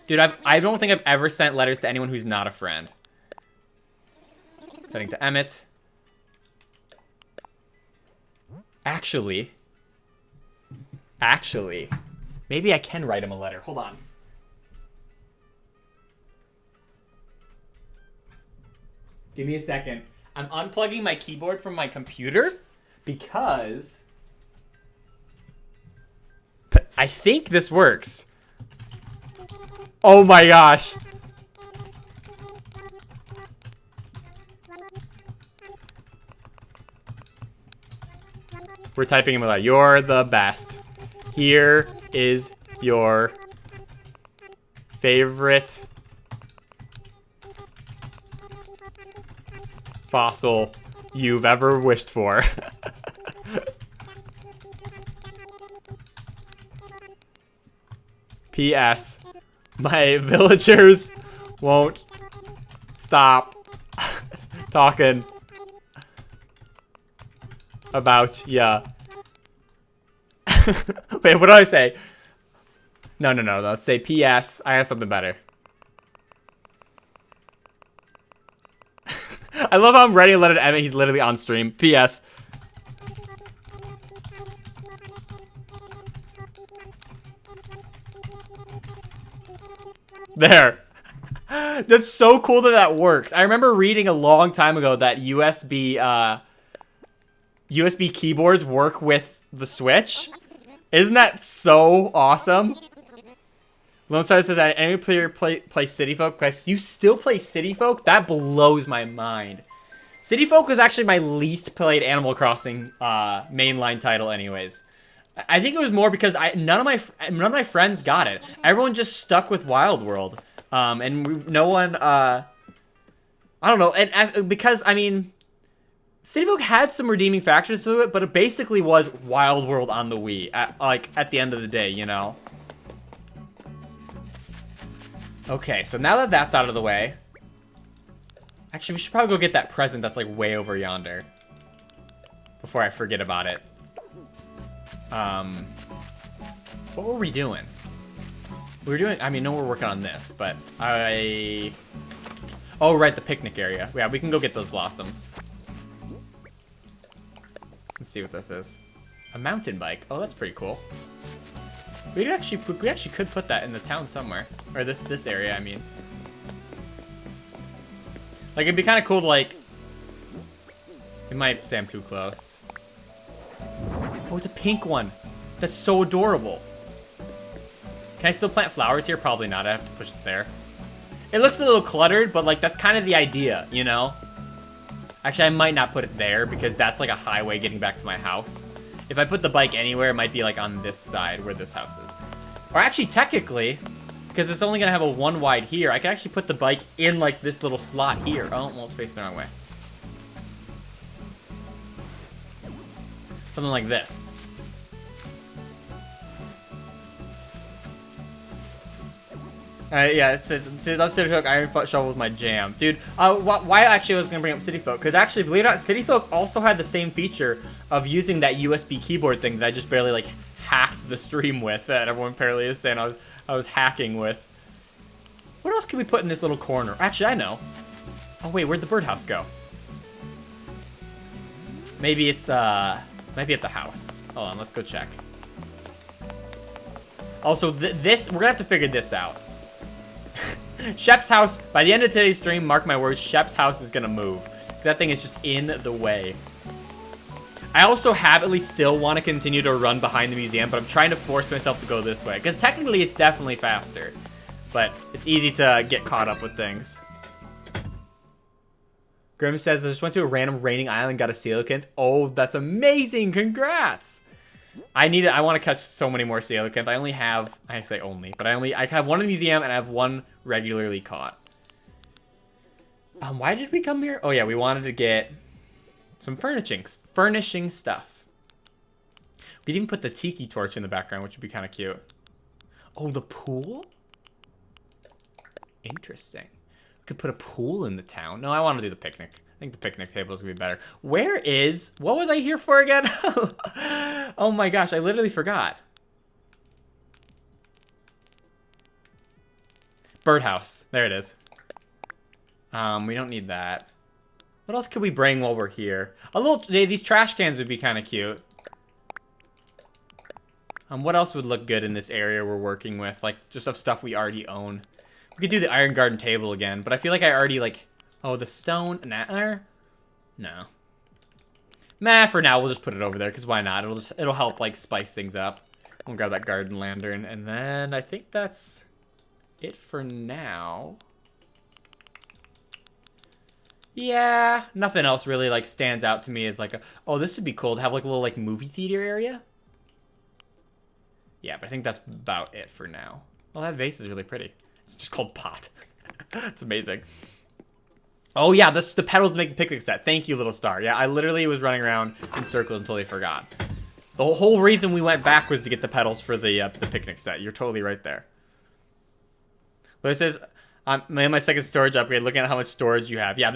Dude, I don't think I've ever sent letters to anyone who's not a friend. Sending to Emmett. Actually, maybe I can write him a letter. Hold on. Give me a second. I'm unplugging my keyboard from my computer because I think this works. Oh my gosh. We're typing him a letter. You're the best. Here is your favorite fossil you've ever wished for. P.S. My villagers won't stop talking about ya. Wait, what do I say? No. Let's say P.S. I have something better. I love how I'm writing a letter to Emmett. He's literally on stream. P.S. There. That's so cool that that works. I remember reading a long time ago that USB keyboards work with the Switch. Isn't that so awesome? Lone Star says that any player play City Folk. Guys, you still play City Folk? That blows my mind. City Folk was actually my least played Animal Crossing mainline title anyways. I think it was more because none of my friends got it. Everyone just stuck with Wild World. No one I don't know, and because I mean City Folk had some redeeming factors to it, but it basically was Wild World on the Wii, at the end of the day, you know? Okay, so now that that's out of the way... Actually, we should probably go get that present that's, like, way over yonder. Before I forget about it. What were we doing? We were doing... I mean, no, we're working on this, but I... Oh, right, the picnic area. Yeah, we can go get those blossoms. Let's see what this is. A mountain bike. Oh, that's pretty cool. We actually could put that in the town somewhere, or this area. I mean, like it'd be kind of cool to like. It might say I'm too close. Oh, it's a pink one. That's so adorable. Can I still plant flowers here? Probably not. I have to push it there. It looks a little cluttered, but like that's kind of the idea, you know? Actually, I might not put it there because that's like a highway getting back to my house. If I put the bike anywhere, it might be like on this side where this house is. Or actually, technically, because it's only going to have a one wide here, I can actually put the bike in like this little slot here. Oh, well, it's facing the wrong way. Something like this. Yeah, it says Love City Folk, Iron Shovel was my jam. Dude, why actually I was going to bring up City Folk? Because actually, believe it or not, City Folk also had the same feature of using that USB keyboard thing that I just barely, like, hacked the stream with. That everyone apparently is saying I was hacking with. What else can we put in this little corner? Actually, I know. Oh, wait, where'd the birdhouse go? Maybe it's, maybe at the house. Hold on, let's go check. Also, this, we're going to have to figure this out. Shep's house, by the end of today's stream, mark my words, Shep's house is gonna move. That thing is just in the way. I also habitually still want to continue to run behind the museum, but I'm trying to force myself to go this way. Because technically it's definitely faster. But it's easy to get caught up with things. Grim says, I just went to a random raining island, got a coelacanth. Oh, that's amazing, congrats! I want to catch so many more coelacanth. I only have, I say only, but I have one in the museum and I have one regularly caught. Why did we come here? Oh yeah, we wanted to get some furnishing stuff. We could even put the tiki torch in the background, which would be kind of cute. Oh, the pool? Interesting. We could put a pool in the town. No, I want to do the picnic. I think the picnic table is going to be better. What was I here for again? Oh my gosh, I literally forgot. Birdhouse. There it is. We don't need that. What else could we bring while we're here? These trash cans would be kind of cute. What else would look good in this area we're working with? Like, just of stuff we already own. We could do the Iron Garden table again, but I feel like I already, like... Oh, the stone... Nah. No. Nah, for now, we'll just put it over there, because why not? It'll help, like, spice things up. We'll grab that garden lantern, and then I think that's it for now. Yeah, nothing else really, like, stands out to me as, like, oh, this would be cool to have, like, a little, like, movie theater area. Yeah, but I think that's about it for now. Well, that vase is really pretty. It's just called Pot. It's amazing. Oh yeah, the petals make the picnic set. Thank you, little star. Yeah, I literally was running around in circles until I forgot. The whole reason we went back was to get the petals for the picnic set. You're totally right there. But it says, I'm in my second storage upgrade, looking at how much storage you have. Yeah,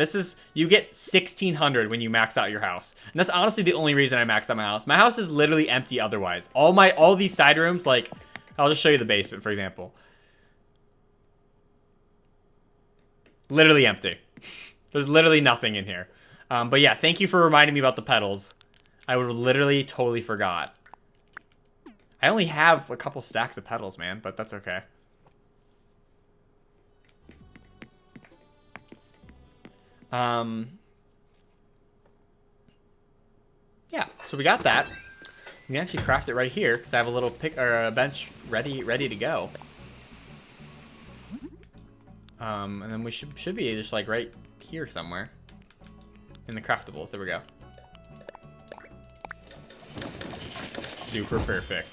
you get 1,600 when you max out your house. And that's honestly the only reason I maxed out my house. My house is literally empty otherwise. All these side rooms, like, I'll just show you the basement, for example. Literally empty. There's literally nothing in here. But yeah, thank you for reminding me about the petals. I would literally totally forgot. I only have a couple stacks of petals, man, but that's okay. Yeah, so we got that. We can actually craft it right here because I have a little bench ready to go. And then we should be just like right here somewhere in the craftables. There we go. Super perfect.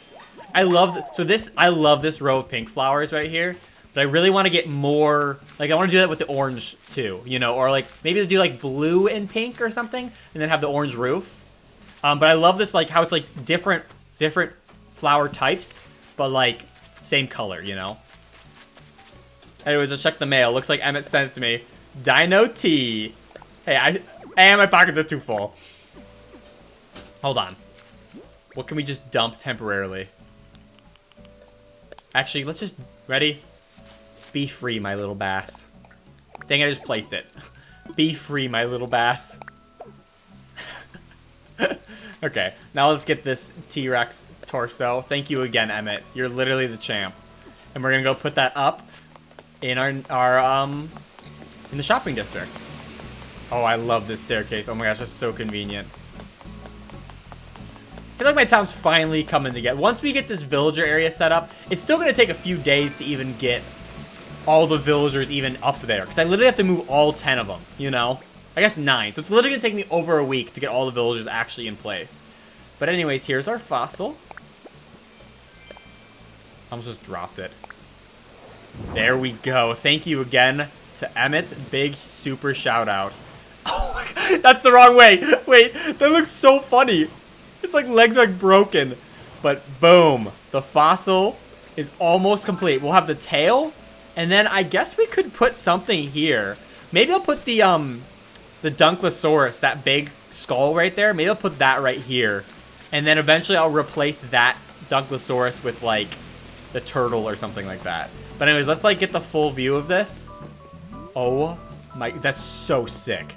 I love this row of pink flowers right here. But I really want to get more, like I want to do that with the orange too, you know, or like maybe do like blue and pink or something, and then have the orange roof. But I love this, like how it's like different flower types, but like same color, you know. Anyways, let's check the mail. Looks like Emmett sent it to me. Dino Tea. Hey, my pockets are too full. Hold on. What can we just dump temporarily? Actually, let's just... Ready? Be free, my little bass. Dang, I just placed it. Be free, my little bass. Okay, now let's get this T-Rex torso. Thank you again, Emmett. You're literally the champ. And we're gonna go put that up in in the shopping district. Oh, I love this staircase. Oh my gosh, that's so convenient. I feel like my town's finally coming together. Once we get this villager area set up, it's still going to take a few days to even get all the villagers even up there. Because I literally have to move all 10 of them, you know? I guess 9. So it's literally going to take me over a week to get all the villagers actually in place. But anyways, here's our fossil. I almost just dropped it. There we go. Thank you again to Emmett. Big super shout out. Oh my god, that's the wrong way. Wait, that looks so funny. It's like legs are broken. But boom, the fossil is almost complete. We'll have the tail, and then I guess we could put something here. Maybe I'll put the Dunklosaurus, that big skull right there. Maybe I'll put that right here. And then eventually I'll replace that Dunklosaurus with like the turtle or something like that. But anyways, let's like get the full view of this. Oh my, that's so sick.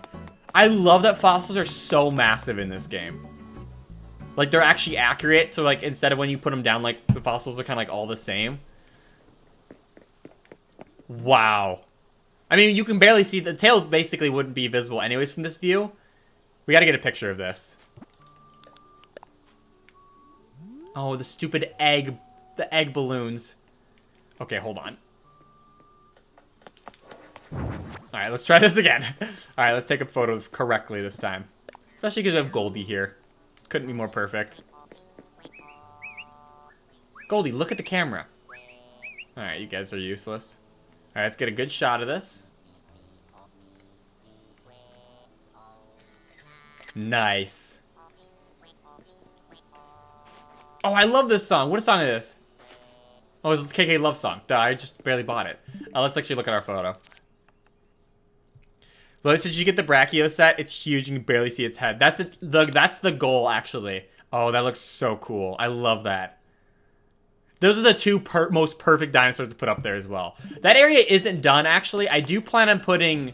I love that fossils are so massive in this game. Like, they're actually accurate, so, like, instead of when you put them down, like, the fossils are kind of, like, all the same. Wow. I mean, you can barely see... The tail basically wouldn't be visible anyways from this view. We gotta get a picture of this. Oh, the stupid egg... The egg balloons. Okay, hold on. Alright, let's try this again. Alright, let's take a photo correctly this time. Especially because we have Goldie here. Couldn't be more perfect. Goldie, look at the camera. Alright, you guys are useless. Alright, let's get a good shot of this. Nice. Oh, I love this song. What song is this? Oh, it's KK Love Song. Duh, I just barely bought it. Let's actually look at our photo. Lotus, did you get the Brachio set? It's huge. You can barely see its head. That's the goal, actually. Oh, that looks so cool. I love that. Those are the two most perfect dinosaurs to put up there as well. That area isn't done, actually. I do plan on putting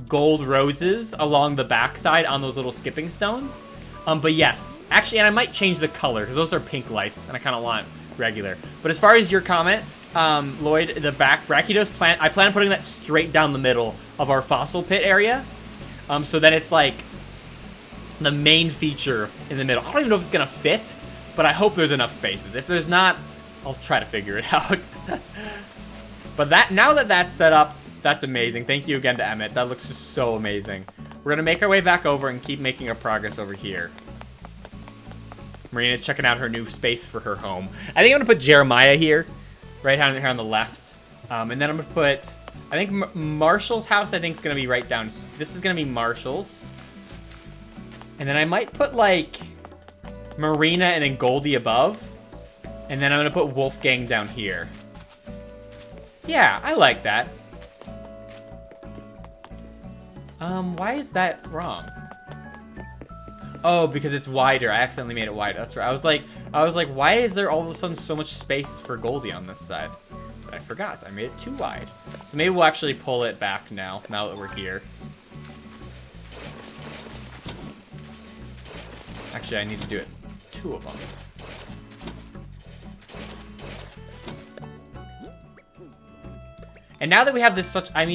gold roses along the backside on those little skipping stones. But yes. Actually, and I might change the color, because those are pink lights, and I kind of want regular. But as far as your comment, Lloyd, the back Brachiodos plant, I plan on putting that straight down the middle of our fossil pit area. So then it's like the main feature in the middle. I don't even know if it's gonna fit, but I hope there's enough spaces. If there's not, I'll try to figure it out. But now that that's set up, that's amazing. Thank you again to Emmett. That looks just so amazing. We're gonna make our way back over and keep making our progress over here. Marina's checking out her new space for her home. I think I'm gonna put Jeremiah here, right down here on the left. And then I'm gonna put, I think Marshall's house, I think is gonna be right down. This is gonna be Marshall's. And then I might put like Marina and then Goldie above. And then I'm gonna put Wolfgang down here. Yeah, I like that. Why is that wrong? Oh, because it's wider. I accidentally made it wider. That's right. I was like, why is there all of a sudden so much space for Goldie on this side? But I forgot. I made it too wide. So maybe we'll actually pull it back now that we're here. Actually, I need to do it. 2 of them. And now that we have this I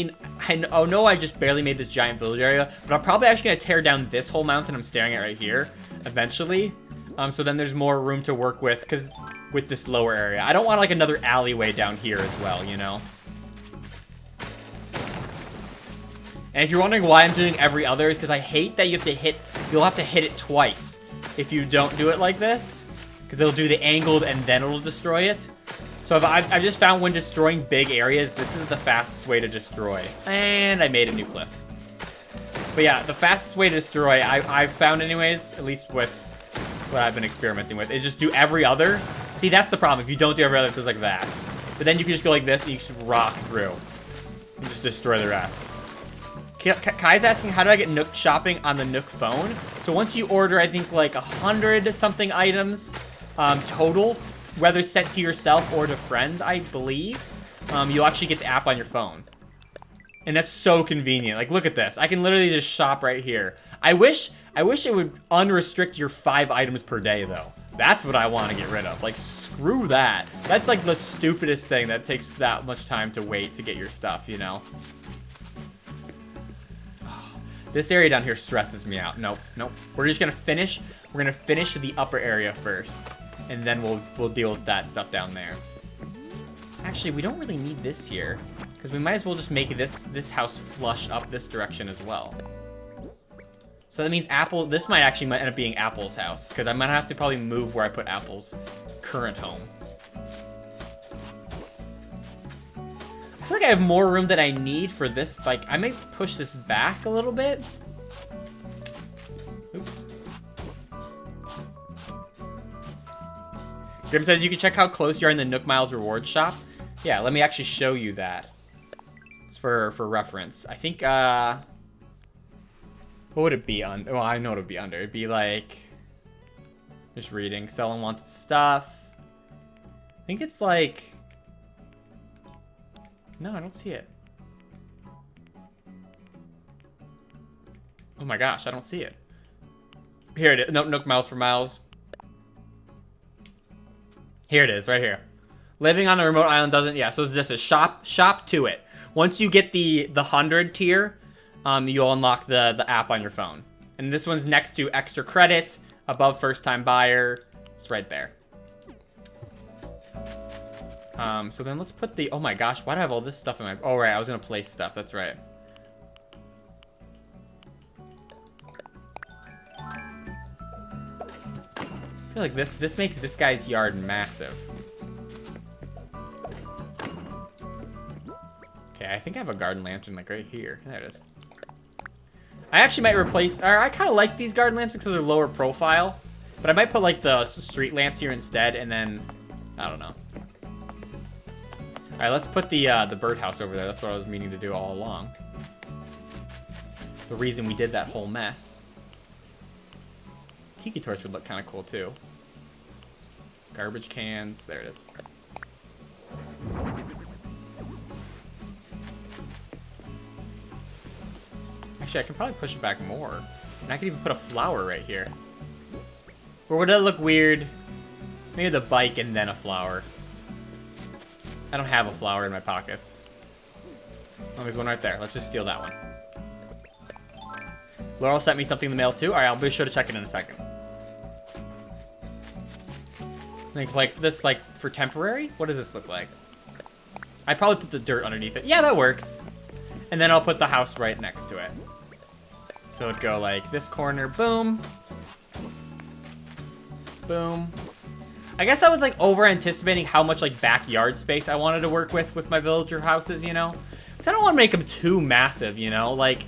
know I just barely made this giant village area, but I'm probably actually going to tear down this whole mountain I'm staring at right here, eventually. So then there's more room to work with, because with this lower area. I don't want, like, another alleyway down here as well, you know? And if you're wondering why I'm doing every other, it's because I hate that you'll have to hit it twice if you don't do it like this, because it'll do the angled and then it'll destroy it. So I've just found when destroying big areas, this is the fastest way to destroy. And I made a new cliff. But yeah, the fastest way to destroy, I've found anyways, at least with what I've been experimenting with, is just do every other. See, that's the problem. If you don't do every other, it does like that. But then you can just go like this, and you just rock through. And just destroy the rest. Kai's asking, how do I get Nook shopping on the Nook phone? So once you order, I think like 100-something items total, whether sent to yourself or to friends, I believe, you'll actually get the app on your phone. And that's so convenient. Like, look at this. I can literally just shop right here. I wish it would unrestrict your 5 items per day, though. That's what I want to get rid of. Like, screw that. That's like the stupidest thing that takes that much time to wait to get your stuff, you know? This area down here stresses me out. Nope, nope. We're just gonna finish. We're gonna finish the upper area first, and then we'll deal with that stuff down there. Actually, we don't really need this here, because we might as well just make this house flush up this direction as well. So that means Apple. This might actually end up being Apple's house, because I might have to probably move where I put Apple's current home. I feel like I have more room than I need for this. Like, I might push this back a little bit. Oops. Grim says you can check how close you are in the Nook Miles reward shop. Yeah, let me actually show you that. It's for reference. I think, what would it be on? Well, I know what it would be under. It'd be like, just reading, sell unwanted stuff. I think it's like, no, I don't see it. Oh my gosh, I don't see it. Here it is. No, Nook Miles for Miles. Here it is, right here. Living on a remote island doesn't, yeah, so this is shop to it. Once you get the 100 tier, you'll unlock the app on your phone. And this one's next to extra credit, above first time buyer. It's right there. So then let's put the, oh my gosh, why do I have all this stuff in my, oh right, I was gonna place stuff, that's right. I feel like this makes this guy's yard massive. Okay, I think I have a garden lantern like right here. There it is. I actually might replace, or I kind of like these garden lanterns because they're lower profile, but I might put like the street lamps here instead, and then, I don't know. All right, let's put the birdhouse over there. That's what I was meaning to do all along. The reason we did that whole mess. Tiki torch would look kind of cool too. Garbage cans. There it is. Actually, I can probably push it back more. And I could even put a flower right here. Or would that look weird? Maybe the bike and then a flower. I don't have a flower in my pockets. Oh, there's one right there. Let's just steal that one. Laurel sent me something in the mail too. All right, I'll be sure to check it in a second. I think like this, like for temporary. What does this look like? I probably put the dirt underneath it. Yeah, that works. And then I'll put the house right next to it. So it'd go like this corner, boom, boom. I guess I was like over anticipating how much like backyard space I wanted to work with my villager houses, you know? Because I don't want to make them too massive, you know? Like,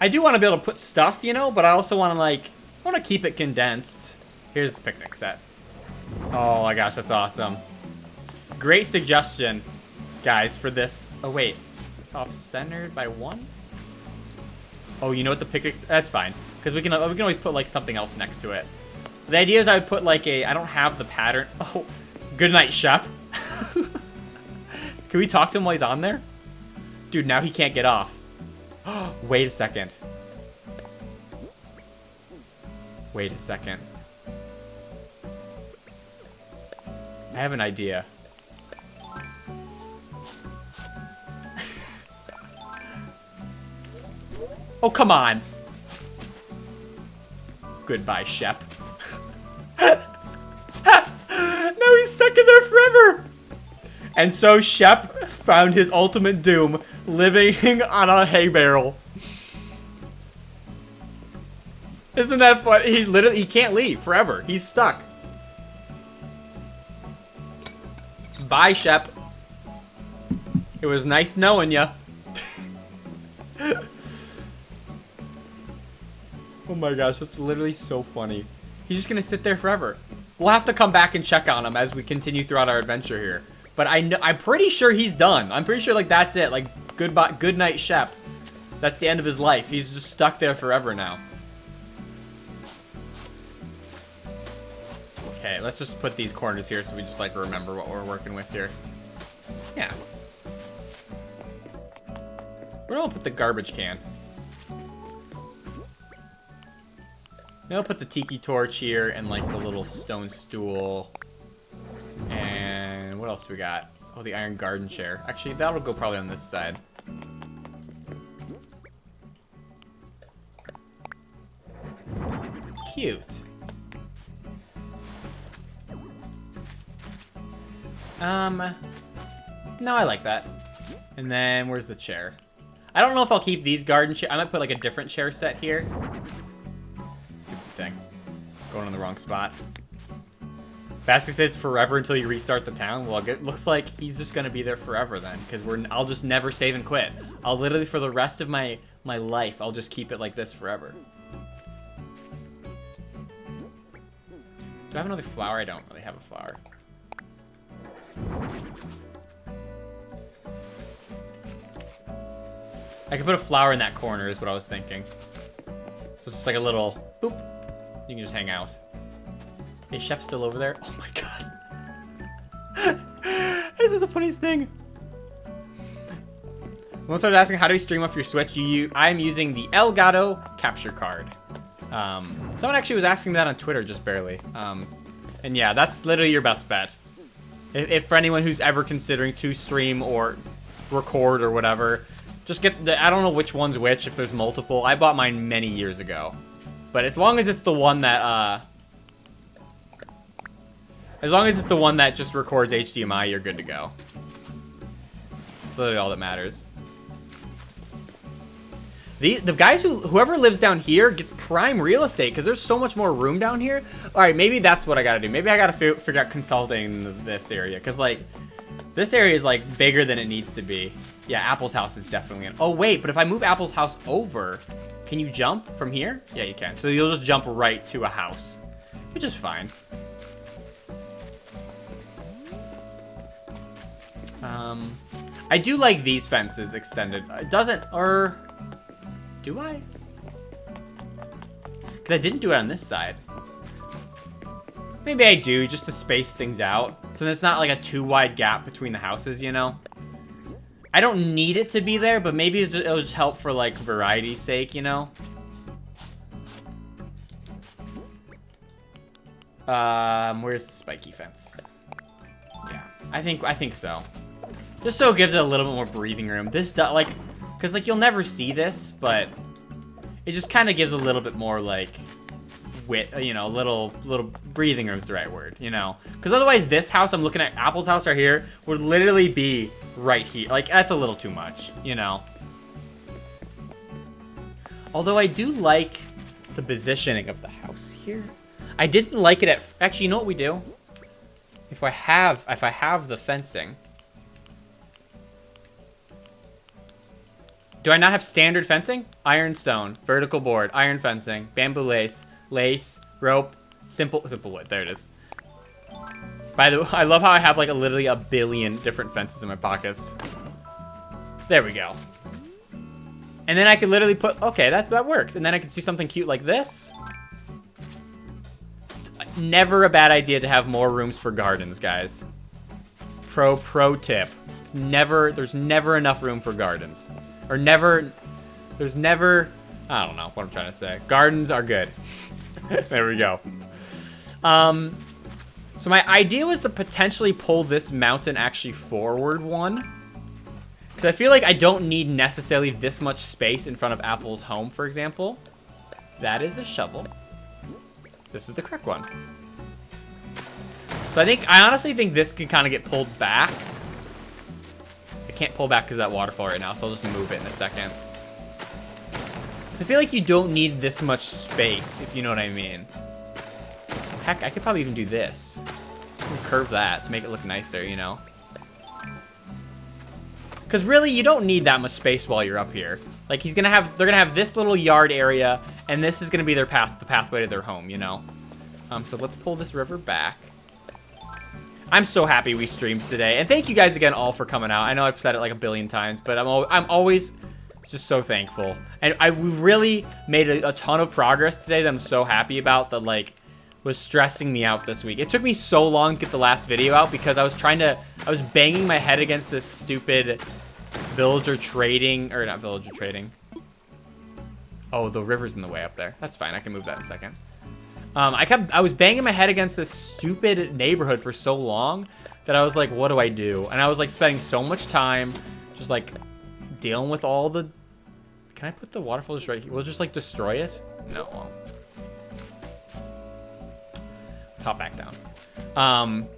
I do want to be able to put stuff, you know? But I also want to like, I want to keep it condensed. Here's the picnic set. Oh my gosh, that's awesome. Great suggestion, guys, for this. Oh wait, it's off-centered by 1? Oh, you know what the picnic, that's fine. Because we can always put like something else next to it. The idea is I would put like a, I don't have the pattern. Oh, good night, Shep. Can we talk to him while he's on there? Dude, now he can't get off. Wait a second. Wait a second. I have an idea. Oh, come on. Goodbye, Shep. No, he's stuck in there forever. And so Shep found his ultimate doom, living on a hay barrel. Isn't that funny? He's literally, he can't leave forever. He's stuck. Bye, Shep. It was nice knowing ya. Oh my gosh, that's literally so funny. He's just gonna sit there forever. We'll have to come back and check on him as we continue throughout our adventure here. But I'm pretty sure he's done. I'm pretty sure like that's it. Like goodbye, good night, Shep. That's the end of his life. He's just stuck there forever now. Okay, let's just put these corners here so we just like remember what we're working with here. Yeah. Where do I put the garbage can? Maybe I'll put the tiki torch here and like the little stone stool. And what else do we got? Oh, the iron garden chair. Actually, that'll go probably on this side. Cute. No, I like that. And then where's the chair? I don't know if I'll keep these garden chairs. I might put like a different chair set here. Stupid thing. Going in the wrong spot. Basket says forever until you restart the town. Well, it looks like he's just gonna be there forever then, because I'll just never save and quit. I'll literally, for the rest of my life, I'll just keep it like this forever. Do I have another flower? I don't really have a flower. I could put a flower in that corner is what I was thinking. So it's just like a little boop. You can just hang out. Is Shep still over there? Oh my god. This is the funniest thing. Someone started asking, how do you stream off your Switch? I'm using the Elgato capture card. Someone actually was asking that on Twitter just barely. And yeah, that's literally your best bet. If for anyone who's ever considering to stream or record or whatever, just get the, I don't know which one's which, if there's multiple. I bought mine many years ago. But as long as it's the one that, just records HDMI, you're good to go. That's literally all that matters. The guys whoever lives down here gets prime real estate because there's so much more room down here. All right, maybe that's what I gotta do. Maybe I gotta figure out consulting this area because like this area is like bigger than it needs to be. Yeah, Apple's house is definitely in. Oh wait, but if I move Apple's house over, can you jump from here? Yeah, you can. So you'll just jump right to a house, which is fine. I do like these fences extended. It doesn't, or do I? Because I didn't do it on this side. Maybe I do, just to space things out. So it's not like a too wide gap between the houses, you know? I don't need it to be there, but maybe it'll just help for like variety's sake, you know? Where's the spiky fence? Yeah, I think so. Just so it gives it a little bit more breathing room. This, like, because, like, you'll never see this, but it just kind of gives a little bit more, like, width, you know, little breathing room is the right word, you know? Because otherwise, this house, I'm looking at Apple's house right here, would literally be right here. Like, that's a little too much, you know? Although I do like the positioning of the house here. I didn't like it at... Actually, you know what we do? If I have the fencing... Do I not have standard fencing? Iron stone, vertical board, iron fencing, bamboo lace, rope, simple wood. There it is. By the way, I love how I have like literally a billion different fences in my pockets. There we go. And then I could literally put, okay, that works. And then I could do something cute like this. Never a bad idea to have more rooms for gardens, guys. Pro tip. There's never enough room for gardens. Or there's never, I don't know what I'm trying to say. Gardens are good. There we go. So my idea was to potentially pull this mountain actually forward one. Because I feel like I don't need necessarily this much space in front of Apple's home, for example. That is a shovel. This is the correct one. So I honestly think this can kind of get pulled back. Can't pull back because of that waterfall right now, so I'll just move it in a second. So I feel like you don't need this much space, if you know what I mean. Heck, I could probably even do this. Curve that to make it look nicer, you know? Because really, you don't need that much space while you're up here. Like, they're gonna have this little yard area, and this is gonna be their the pathway to their home, you know? So let's pull this river back. I'm so happy we streamed today, and thank you guys again all for coming out. I know I've said it like a billion times, but I'm always just so thankful. And we really made a ton of progress today that I'm so happy about, that like was stressing me out this week. It took me so long to get the last video out because I was banging my head against this stupid villager trading, or not villager trading. Oh, the river's in the way up there. That's fine, I can move that in a second. I was banging my head against this stupid neighborhood for so long that I was like, what do I do? And I was like spending so much time just like dealing with all the... Can I put the waterfall just right here? We'll just like destroy it? No. Top back down.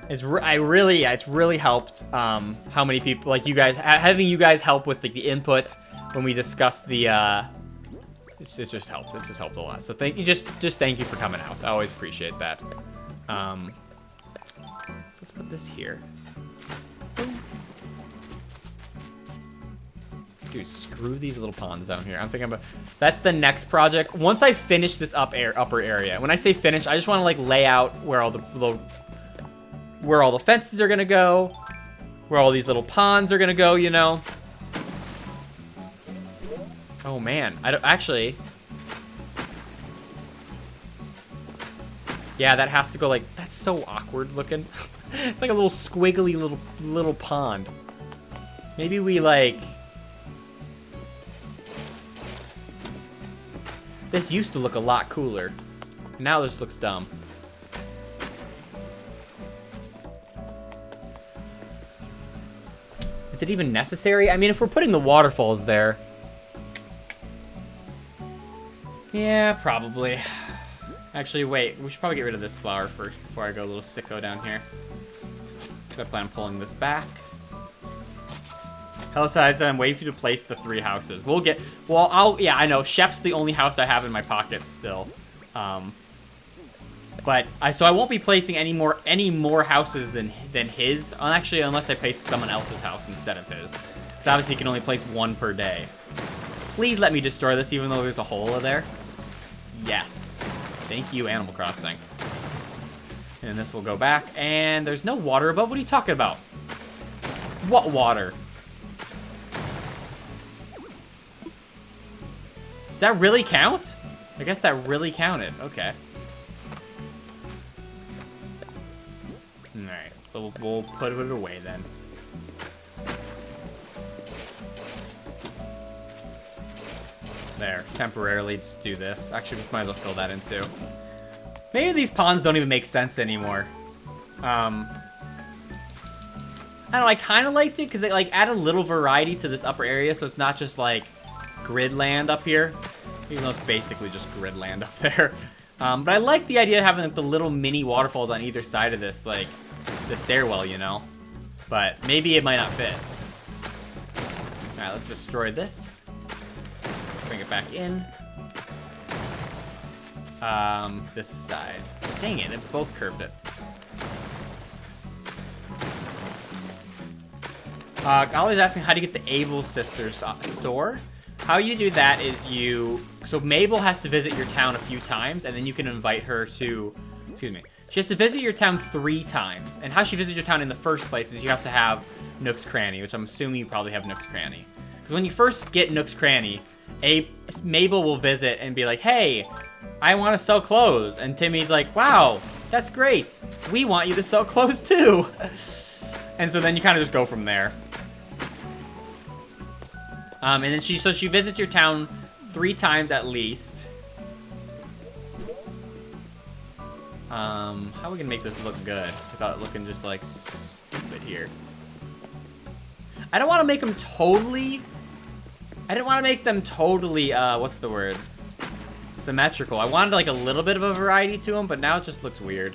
It's really helped how many people, like you guys, having you guys help with like the input when we discuss the it's just helped. It's just helped a lot. So thank you, just thank you for coming out. I always appreciate that. So let's put this here. Dude, screw these little ponds down here. I'm thinking about... That's the next project. Once I finish this upper area. When I say finish, I just want to like lay out where all the fences are gonna go, where all these little ponds are gonna go, you know. Oh man, I don't actually. Yeah, that has to go like, that's so awkward looking. It's like a little squiggly little pond. Maybe we like... This used to look a lot cooler. Now this looks dumb. Is it even necessary? I mean, if we're putting the waterfalls there... Yeah, probably. Actually, wait. We should probably get rid of this flower first before I go a little sicko down here. So I plan on pulling this back. Hello, Size. I'm waiting for you to place the 3 houses. We'll get... Well, yeah, I know. Shep's the only house I have in my pocket still. But so I won't be placing any more houses than his. Actually, unless I place someone else's house instead of his. Because obviously you can only place 1 per day. Please let me destroy this even though there's a hole in there. Yes. Thank you, Animal Crossing. And this will go back. And there's no water above. What are you talking about? What water? Does that really count? I guess that really counted. Okay. Alright. We'll put it away then. There. Temporarily just do this. Actually, we might as well fill that in too. Maybe these ponds don't even make sense anymore. I don't know. I kind of liked it because it like added a little variety to this upper area, so it's not just like grid land up here, even though it's basically just grid land up there. But I like the idea of having like, the little mini waterfalls on either side of this, like the stairwell, you know. But maybe it might not fit. All right, let's destroy this. Bring it back in. This side. Dang it! They both curved it. Golly's asking how to get the Able Sisters store. How you do that is so Mabel has to visit your town a few times, and then you can invite her to, excuse me, she has to visit your town 3 times. And how she visits your town in the first place is you have to have Nook's Cranny, which I'm assuming you probably have Nook's Cranny. Because when you first get Nook's Cranny, Mabel will visit and be like, hey, I want to sell clothes. And Timmy's like, wow, that's great. We want you to sell clothes too. And so then you kind of just go from there. And then she visits your town 3 times at least. How are we gonna make this look good without it looking just like stupid here? I don't want to make them totally. I didn't want to make them totally. What's the word? Symmetrical. I wanted like a little bit of a variety to them, but now it just looks weird.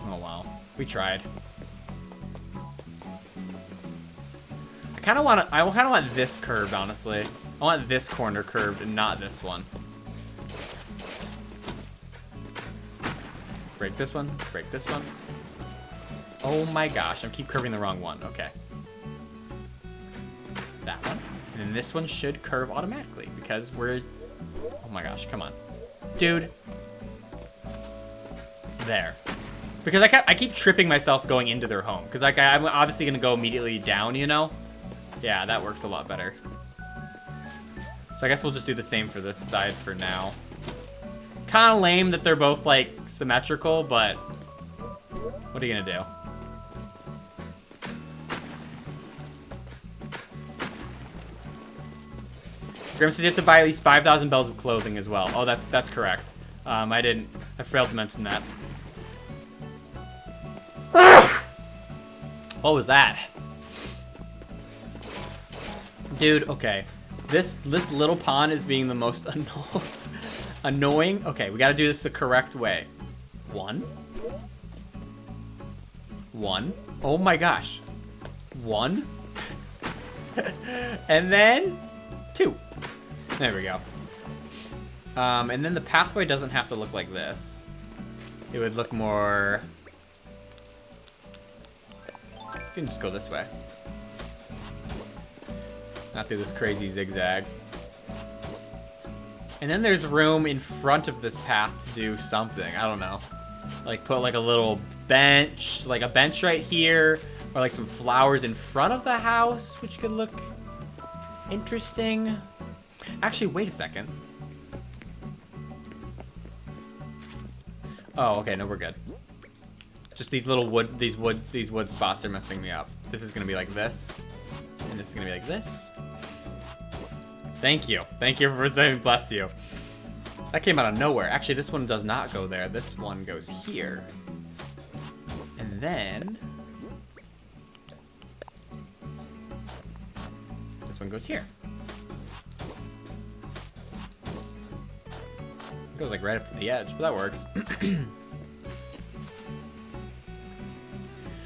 Oh wow, we tried. I kind of want this curved, honestly. I want this corner curved and not this one. break this one, break this one. Oh my gosh, I keep curving the wrong one. Okay. That one. And then this one should curve automatically because we're... Oh my gosh, come on. Dude. There. Because I keep tripping myself going into their home. Because like, I'm obviously going to go immediately down, you know? Yeah, that works a lot better. So I guess we'll just do the same for this side for now. Kind of lame that they're both, like, symmetrical, but... What are you going to do? Grim says you have to buy at least 5,000 bells of clothing as well. Oh, that's correct. I failed to mention that. What was that? Dude, okay. This little pond is being the most annoying. Okay, we gotta do this the correct way. One. Oh my gosh. One. And then 2. There we go. And then the pathway doesn't have to look like this. It would look more... You can just go this way. Not do this crazy zigzag. And then there's room in front of this path to do something. I don't know. Like put like a little bench, like a bench right here, or like some flowers in front of the house, which could look interesting. Actually, wait a second. Oh, okay, no, we're good. Just these little wood spots are messing me up. This is gonna be like this, and this is gonna be like this. Thank you for saying bless you. That came out of nowhere. Actually, this one does not go there. This one goes here, and then this one goes here. It goes like right up to the edge, but that works.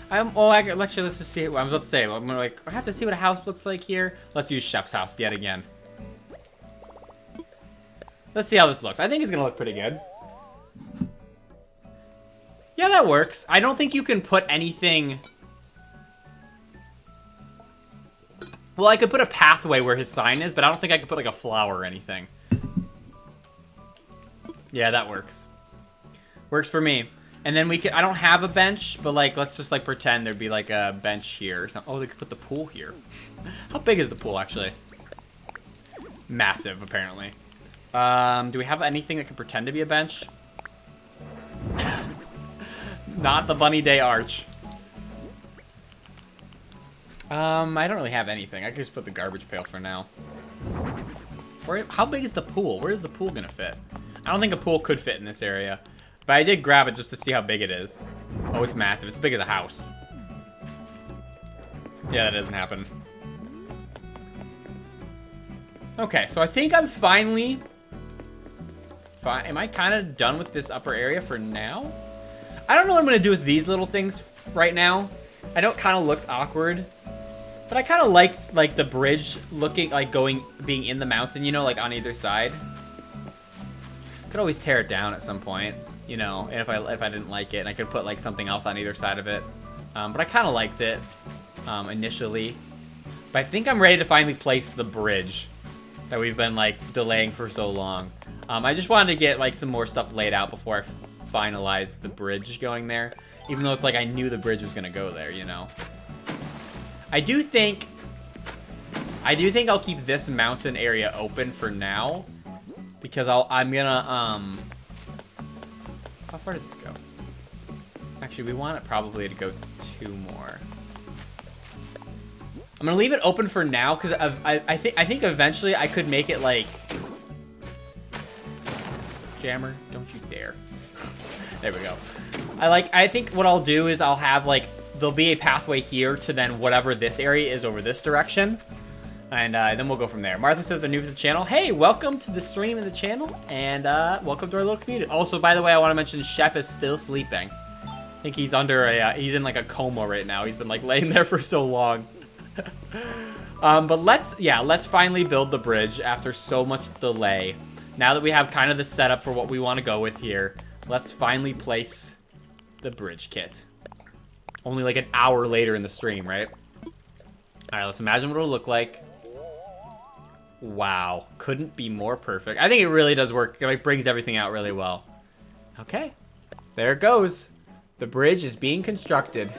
Actually, let's just see what I'm about to say. I'm gonna like, I have to see what a house looks like here. Let's use Chef's house yet again. Let's see how this looks. I think it's gonna look pretty good. Yeah, that works. I don't think you can put anything... Well, I could put a pathway where his sign is, but I don't think I could put like a flower or anything. Yeah, that works. Works for me. And then we could, I don't have a bench, but like, let's just like pretend there'd be like a bench here or something. Oh, they could put the pool here. How big is the pool actually? Massive, apparently. Do we have anything that can pretend to be a bench? Not the Bunny Day Arch. I don't really have anything. I could just put the garbage pail for now. How big is the pool? Where is the pool gonna fit? I don't think a pool could fit in this area. But I did grab it just to see how big it is. Oh, it's massive. It's big as a house. Yeah, that doesn't happen. Okay, so I think I'm finally... Am I kind of done with this upper area for now? I don't know what I'm going to do with these little things right now. I know it kind of looked awkward. But I kind of liked, like, the bridge looking, like, being in the mountain, you know, like, on either side. Could always tear it down at some point. You know, and if I didn't like it, and I could put like something else on either side of it. But I kind of liked it initially. But I think I'm ready to finally place the bridge that we've been like delaying for so long. I just wanted to get like some more stuff laid out before I finalize the bridge going there. Even though it's like I knew the bridge was gonna go there, you know. I do think I'll keep this mountain area open for now, because I'm gonna how far does this go? Actually, we want it probably to go 2 more. I'm gonna leave it open for now because I think eventually I could make it like Jammer, don't you dare. There we go. I think what I'll do is I'll have like there'll be a pathway here to then whatever this area is over this direction. And then we'll go from there. Martha says they're new to the channel. Hey, welcome to the stream and the channel. And welcome to our little community. Also, by the way, I want to mention Shep is still sleeping. I think he's under a, he's in like a coma right now. He's been like laying there for so long. But let's finally build the bridge after so much delay. Now that we have kind of the setup for what we want to go with here, let's finally place the bridge kit. Only like an hour later in the stream, right? All right, let's imagine what it'll look like. Wow, couldn't be more perfect. I think it really does work. It like brings everything out really well. Okay, there it goes. The bridge is being constructed.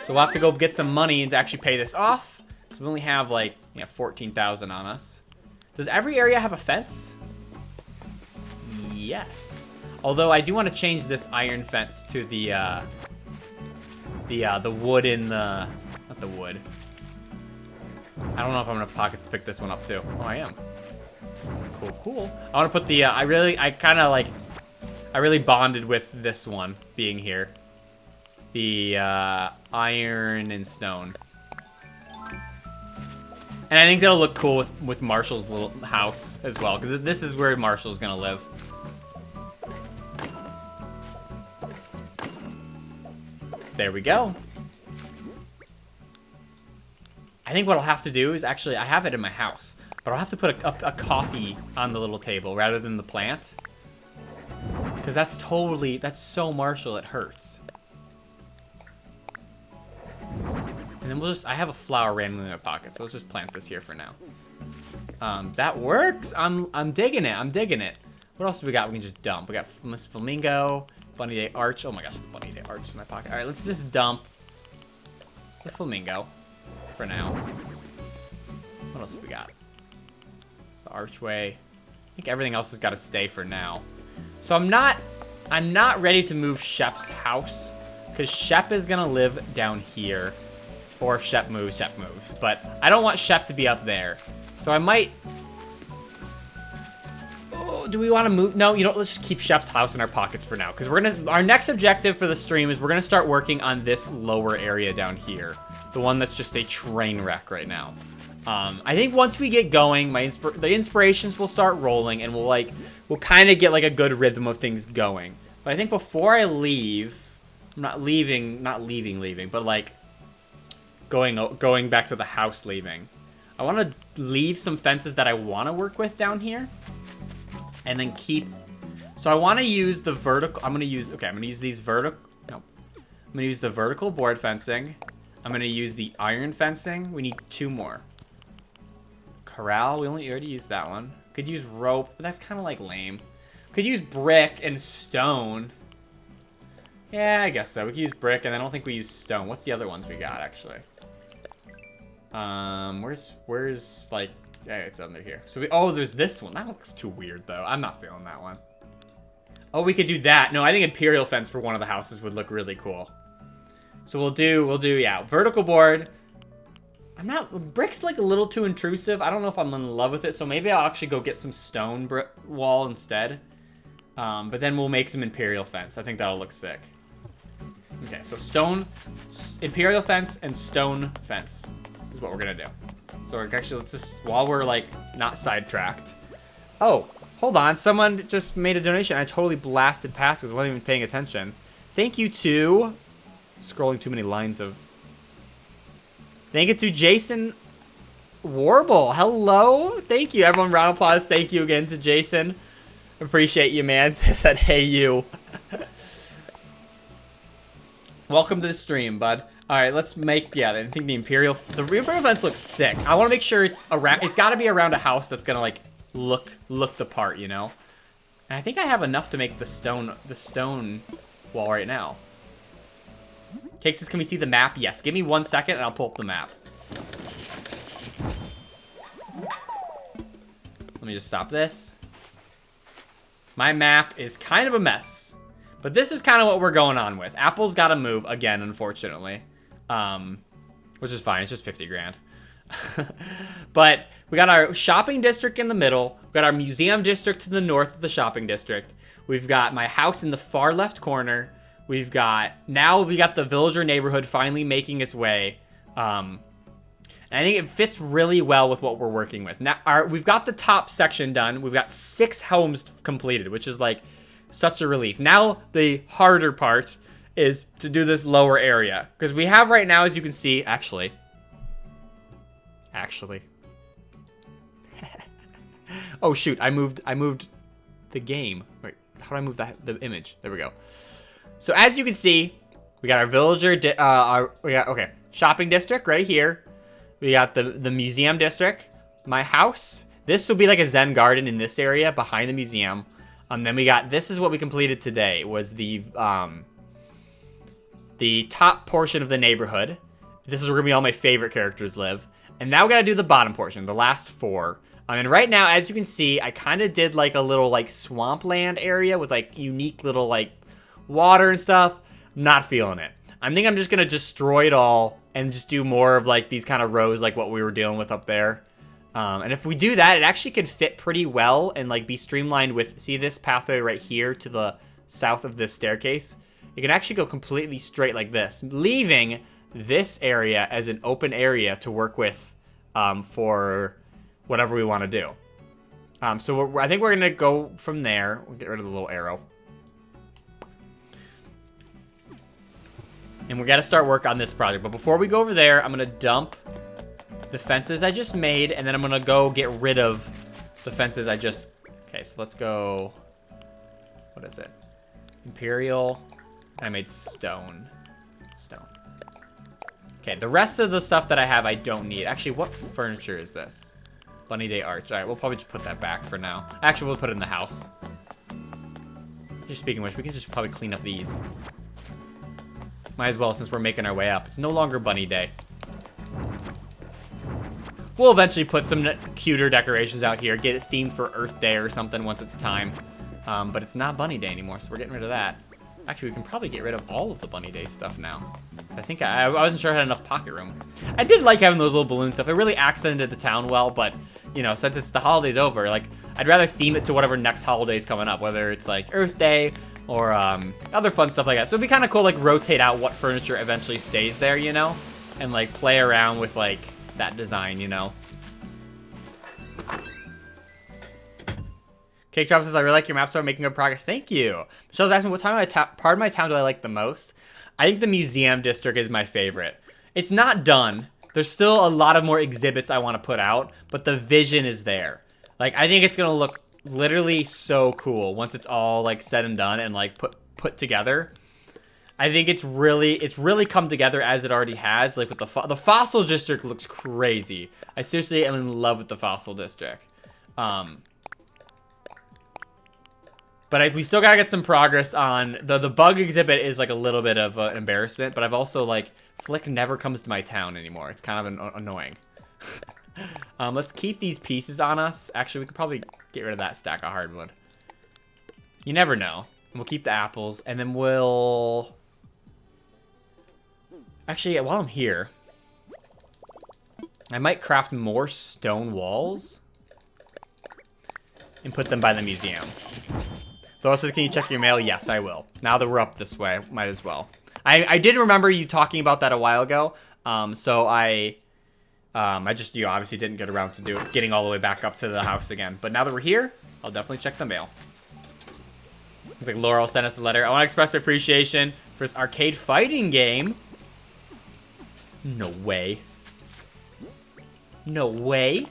So we'll have to go get some money and to actually pay this off. So we only have like 14,000 on us. Does every area have a fence? Yes. Although I do want to change this iron fence to the wood in the, not the wood. I don't know if I'm gonna have pockets to pick this one up too. Oh, I am. Cool, cool. I want to put the, I really bonded with this one being here. The iron and stone. And I think that'll look cool with Marshall's little house as well, because this is where Marshall's gonna live. There we go. I think what I'll have to do is actually, I have it in my house, but I'll have to put a coffee on the little table rather than the plant. Because that's so Marshall, it hurts. And then I have a flower randomly in my pocket, so let's just plant this here for now. That works. I'm digging it. I'm digging it. What else do we got? We can just dump. We got Miss Flamingo, Bunny Day Arch. Oh my gosh, the Bunny Day Arch is in my pocket. All right, let's just dump the Flamingo for now. What else do we got? The archway. I think everything else has got to stay for now. So I'm not ready to move Shep's house because Shep is gonna live down here. Or if Shep moves, Shep moves. But I don't want Shep to be up there. So I might... Oh, do we want to move? No, you know, let's just keep Shep's house in our pockets for now. Because our next objective for the stream is we're going to start working on this lower area down here. The one that's just a train wreck right now. I think once we get going, the inspirations will start rolling. And we'll kind of get like a good rhythm of things going. But I think before I leave... I'm not leaving, but like... Going back to the house leaving. I want to leave some fences that I want to work with down here. And then keep... So I want to use the vertical... I'm going to use these vertical... No. I'm going to use the vertical board fencing. I'm going to use the iron fencing. We need 2 more. Corral. We already used that one. Could use rope, but that's kind of like lame. Could use brick and stone. Yeah, I guess so. We could use brick, and I don't think we use stone. What's the other ones we got, actually? Where's like, yeah, it's under here. So there's this one. That looks too weird though. I'm not feeling that one. Oh, we could do that. No, I think Imperial fence for one of the houses would look really cool. So we'll do, yeah, vertical board. Brick's like a little too intrusive. I don't know if I'm in love with it. So maybe I'll actually go get some stone wall instead. But then we'll make some Imperial fence. I think that'll look sick. Okay, so Imperial fence and stone fence is what we're gonna do. So actually, let's just, while we're like not sidetracked. Oh, hold on, someone just made a donation. I totally blasted past because I wasn't even paying attention. Thank you to, scrolling too many lines of. Thank you to Jason Warble. Hello, thank you everyone. Round of applause. Thank you again to Jason. Appreciate you, man. Said, hey you. Welcome to the stream, bud. All right, let's make, yeah, I think the Imperial fence looks sick. I want to make sure it's got to be around a house that's going to like look the part, you know? And I think I have enough to make the stone wall right now. Cake says, can we see the map? Yes, give me 1 second and I'll pull up the map. Let me just stop this. My map is kind of a mess. But this is kind of what we're going on with. Apple's got to move again, unfortunately. Which is fine. It's just 50 grand. But we got our shopping district in the middle. We got our museum district to the north of the shopping district. We've got my house in the far left corner. Now we got the villager neighborhood finally making its way. And I think it fits really well with what we're working with. Now, we've got the top section done. We've got 6 homes completed, which is like such a relief. Now the harder part is to do this lower area, because we have right now, as you can see, actually. Oh shoot, I moved the game. Wait, how do I move the image? There we go. So as you can see, We got our villager, okay, shopping district right here. We got the museum district, my house. This will be like a Zen garden in this area behind the museum. Then we got, this is what we completed today, was the top portion of the neighborhood. This is where gonna be all my favorite characters live. And now we gotta do the bottom portion, the last 4. And right now, as you can see, I kind of did like a little like swampland area with like unique little like water and stuff. Not feeling it. I think I'm just gonna destroy it all and just do more of like these kind of rows like what we were dealing with up there. And if we do that, it actually could fit pretty well and like be streamlined with, see this pathway right here to the south of this staircase? It can actually go completely straight like this, leaving this area as an open area to work with for whatever we want to do. So I think we're going to go from there. We'll get rid of the little arrow. And we got to start work on this project. But before we go over there, I'm going to dump the fences I just made, and then I'm going to go get rid of the fences I just... Okay, so let's go... What is it? Imperial. I made stone. Stone. Okay, the rest of the stuff that I have I don't need. Actually, what furniture is this? Bunny Day Arch. Alright, we'll probably just put that back for now. Actually, we'll put it in the house. Just speaking of which, we can just probably clean up these. Might as well, since we're making our way up. It's no longer Bunny Day. We'll eventually put some cuter decorations out here. Get it themed for Earth Day or something once it's time. But it's not Bunny Day anymore, so we're getting rid of that. Actually, we can probably get rid of all of the Bunny Day stuff now. I think I wasn't sure I had enough pocket room. I did like having those little balloon stuff. It really accented the town well, but, you know, since it's the holidays over, like, I'd rather theme it to whatever next holiday's coming up, whether it's, like, Earth Day or other fun stuff like that. So it'd be kind of cool, like, rotate out what furniture eventually stays there, you know? And, like, play around with, like, that design, you know? Cake Drop says, I really like your maps, so I'm making good progress. Thank you. Michelle's asking, what part of my town do I like the most? I think the museum district is my favorite. It's not done. There's still a lot of more exhibits I want to put out, but the vision is there. Like, I think it's going to look literally so cool once it's all, like, said and done and, like, put together. I think it's really come together as it already has. Like, with the fossil district looks crazy. I seriously am in love with the fossil district. But we still gotta get some progress on the bug exhibit. Is like a little bit of an embarrassment, but I've also like Flick never comes to my town anymore. It's kind of annoying. Let's keep these pieces on us. Actually, we could probably get rid of that stack of hardwood. You never know. We'll keep the apples, and then we'll... Actually, while I'm here, I might craft more stone walls and put them by the museum. Though says, can you check your mail? Yes, I will. Now that we're up this way, might as well. I did remember you talking about that a while ago. So I just, you know, obviously didn't get around to getting all the way back up to the house again. But now that we're here, I'll definitely check the mail. Looks like Laurel sent us a letter. I want to express my appreciation for this arcade fighting game. No way. No way.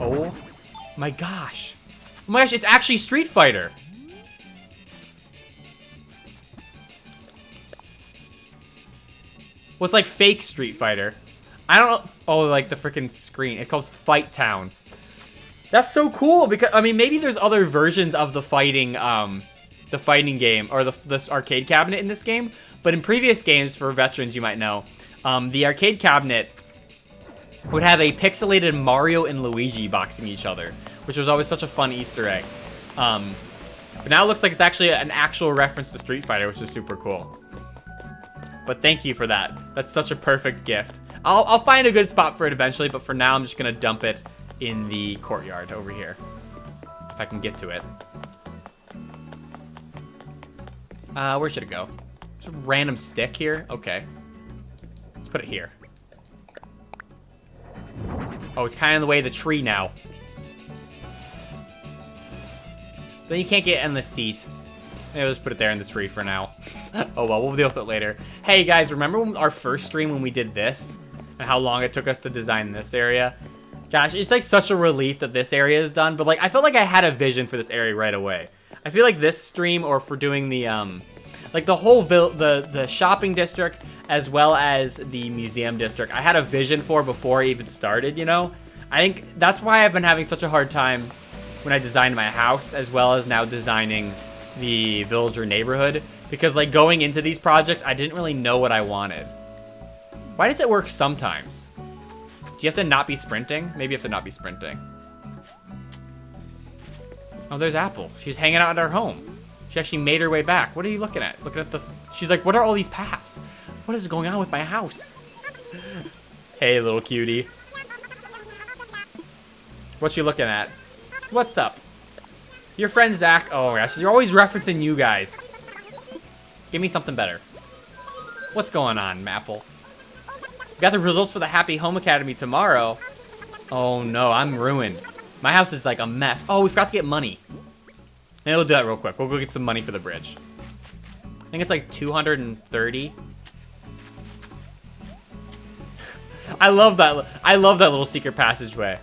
Oh my gosh. Oh my gosh, it's actually Street Fighter. Well, it's like fake Street Fighter. I don't know. Oh, like the freaking screen. It's called Fight Town. That's so cool because, I mean, maybe there's other versions of the fighting game or this arcade cabinet in this game. But in previous games, for veterans, you might know, the arcade cabinet would have a pixelated Mario and Luigi boxing each other, which was always such a fun Easter egg. But now it looks like it's actually an actual reference to Street Fighter, which is super cool. But thank you for that. That's such a perfect gift. I'll find a good spot for it eventually, but for now I'm just gonna dump it in the courtyard over here. If I can get to it. Where should it go? Just a random stick here? Okay. Let's put it here. Oh, it's kind of in the way of the tree now. Then you can't get in the seat. Maybe I'll just put it there in the tree for now. Oh well, we'll deal with it later. Hey guys, remember our first stream when we did this? And how long it took us to design this area? Gosh, it's like such a relief that this area is done. But like, I felt like I had a vision for this area right away. I feel like this stream, or for doing the like the whole the shopping district as well as the museum district, I had a vision for before I even started, you know? I think that's why I've been having such a hard time when I designed my house, as well as now designing the villager neighborhood, because like going into these projects, I didn't really know what I wanted. Why does it work sometimes? Do you have to not be sprinting? Maybe you have to not be sprinting. Oh, there's Apple. She's hanging out at our home. She actually made her way back. What are you looking at? Looking at the... She's like, what are all these paths? What is going on with my house? Hey, little cutie. What you looking at? What's up? Your friend Zach. Oh my gosh, you're always referencing you guys. Give me something better. What's going on, Maple? Got the results for the Happy Home Academy tomorrow. Oh no, I'm ruined. My house is like a mess. Oh, we forgot to get money. Maybe we'll do that real quick. We'll go get some money for the bridge. I think it's like 230. I love that. I love that little secret passageway.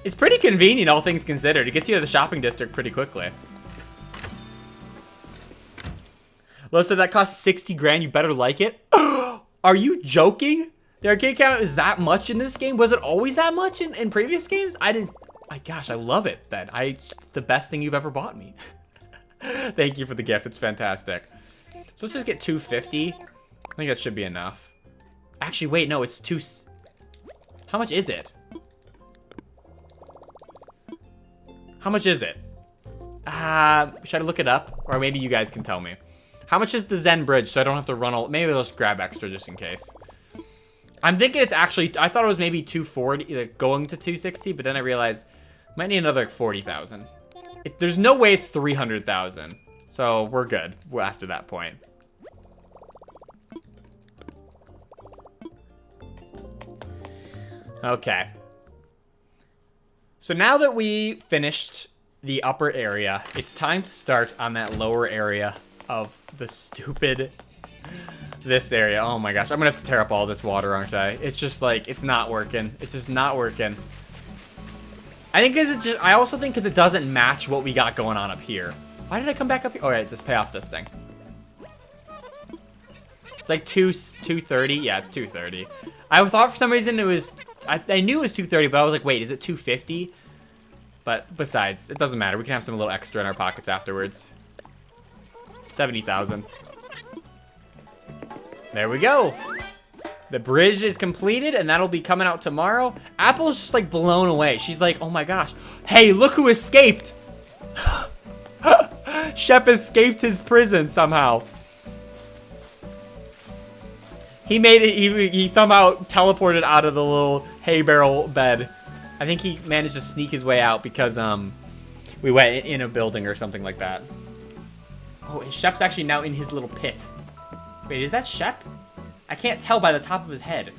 It's pretty convenient, all things considered. It gets you to the shopping district pretty quickly. Listen, that costs 60 grand. You better like it. Are you joking? The arcade cabinet is that much in this game? Was it always that much in previous games? I didn't. My gosh, I love it then. The best thing you've ever bought me. Thank you for the gift. It's fantastic. So let's just get 250. I think that should be enough. Actually, wait, no, it's two. How much is it? How much is it? Should I look it up? Or maybe you guys can tell me. How much is the Zen Bridge so I don't have to run all... Maybe I'll just grab extra just in case. I'm thinking it's actually... I thought it was maybe 240, like going to 260, but then I realized might need another 40,000. There's no way it's 300,000. So we're good after that point. Okay. So now that we finished the upper area, it's time to start on that lower area of the stupid... This area. Oh my gosh. I'm gonna have to tear up all this water, aren't I? It's just like, it's not working. It's just not working. I think I also think because it doesn't match what we got going on up here. Why did I come back up here? All right, let's pay off this thing. It's like 230. Yeah, it's 230. I thought for some reason it was, I knew it was 230, but I was like, wait, is it 250? But besides, it doesn't matter. We can have some little extra in our pockets afterwards. 70,000. There we go. The bridge is completed, and that'll be coming out tomorrow. Apple's just like blown away. She's like, oh my gosh. Hey, look who escaped. Shep escaped his prison somehow. He made it, he somehow teleported out of the little hay barrel bed. I think he managed to sneak his way out because we went in a building or something like that. Oh, and Shep's actually now in his little pit. Wait, is that Shep? I can't tell by the top of his head.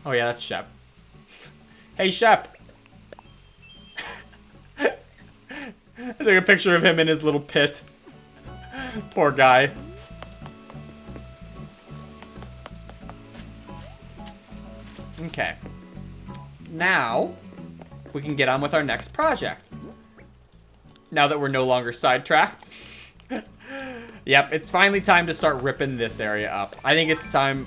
Oh yeah, that's Shep. Hey, Shep. I took a picture of him in his little pit. Poor guy. Okay. Now, we can get on with our next project. Now that we're no longer sidetracked. Yep, it's finally time to start ripping this area up. I think it's time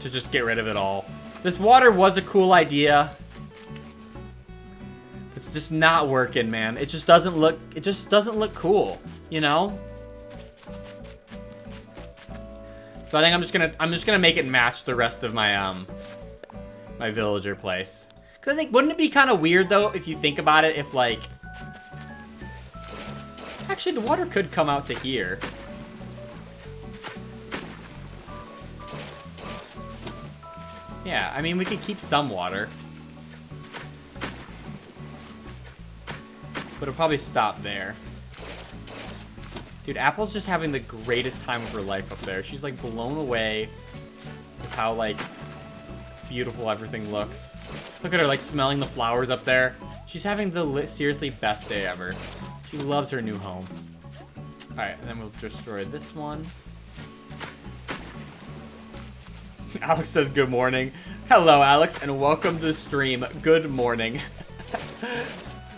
to just get rid of it all. This water was a cool idea. It's just not working, man. It just doesn't look cool, you know? So I think I'm just gonna make it match the rest of my my villager place. Cause I think, wouldn't it be kind of weird though if you think about it, if like, actually the water could come out to here. Yeah, I mean we could keep some water, but it'll probably stop there. Dude, Apple's just having the greatest time of her life up there. She's like blown away with how like beautiful everything looks. Look at her like smelling the flowers up there. She's having the seriously best day ever. She loves her new home. Alright, and then we'll destroy this one. Alex says good morning. Hello, Alex, and welcome to the stream. Good morning.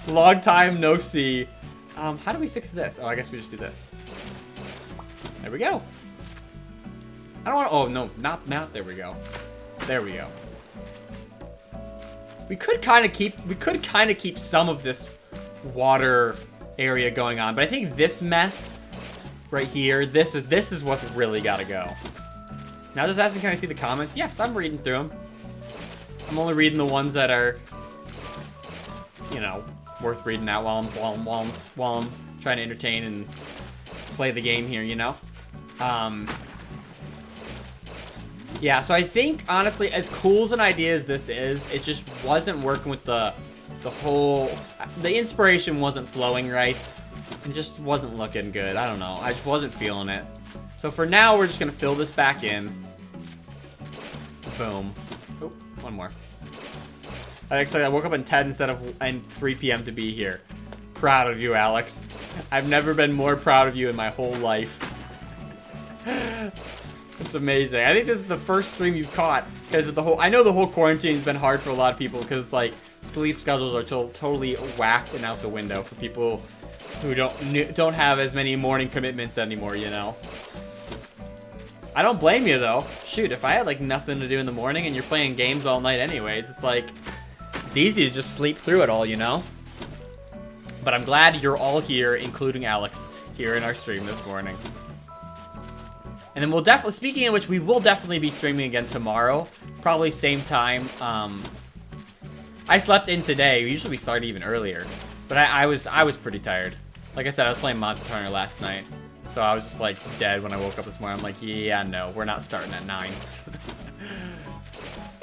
Long time no see. How do we fix this? Oh, I guess we just do this. There we go. I don't want to, oh, no, not, there we go. There we go. We could kind of keep some of this water area going on, but I think this mess right here, this is what's really got to go. Now just asking, can I see the comments? Yes, I'm reading through them. I'm only reading the ones that are, you know, worth reading out while I'm trying to entertain and play the game here, you know? Yeah, so I think, honestly, as cool as an idea as this is, it just wasn't working with the inspiration wasn't flowing right. It just wasn't looking good. I don't know. I just wasn't feeling it. So for now, we're just going to fill this back in. Boom. Oh, one more. I woke up at 10 instead of 3 p.m. to be here. Proud of you, Alex. I've never been more proud of you in my whole life. It's amazing. I think this is the first stream you've caught because of the whole. I know the whole quarantine's been hard for a lot of people because it's like sleep schedules are totally whacked and out the window for people who don't have as many morning commitments anymore. You know. I don't blame you though. Shoot, if I had like nothing to do in the morning and you're playing games all night anyways, it's like it's easy to just sleep through it all, you know. But I'm glad you're all here, including Alex, here in our stream this morning. And then we'll definitely, speaking of which, we will definitely be streaming again tomorrow. Probably same time. I slept in today. Usually we start even earlier. But I was pretty tired. Like I said, I was playing Monster Hunter last night. So I was just like dead when I woke up this morning. I'm like, yeah, no, we're not starting at 9.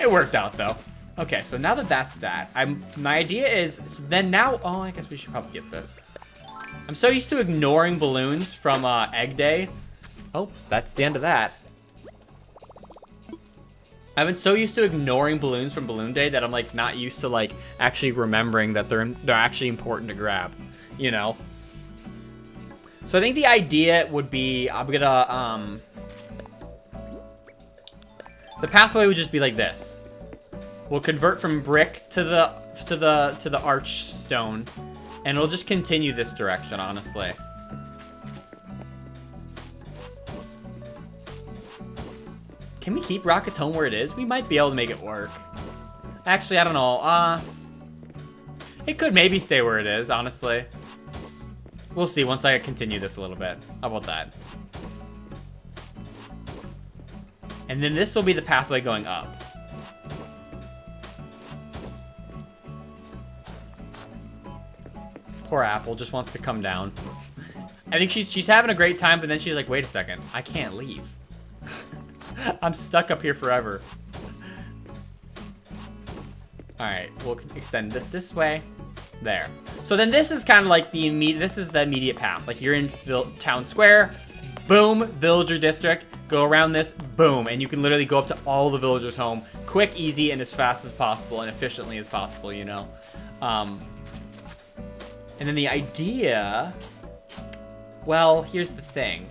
It worked out though. Okay, so now that that's that, my idea is, so then now, oh, I guess we should probably get this. I'm so used to ignoring balloons from Egg Day. Oh, that's the end of that. I've been so used to ignoring balloons from Balloon Day that I'm like not used to like actually remembering that they're actually important to grab, you know? So I think the idea would be, I'm gonna, the pathway would just be like this. We'll convert from brick to the arch stone, and it'll just continue this direction, honestly. Can we keep Rocket's Home where it is? We might be able to make it work. Actually, I don't know. It could maybe stay where it is, honestly. We'll see once I continue this a little bit. How about that? And then this will be the pathway going up. Poor Apple just wants to come down. I think she's having a great time, but then she's like, wait a second, I can't leave. I'm stuck up here forever. Alright, we'll extend this way. There. So then this is kind of like the immediate path. Like you're in town square, boom, villager district, go around this, boom, and you can literally go up to all the villagers' home, quick, easy, and as fast as possible, and efficiently as possible, you know. And then the idea, well, here's the thing.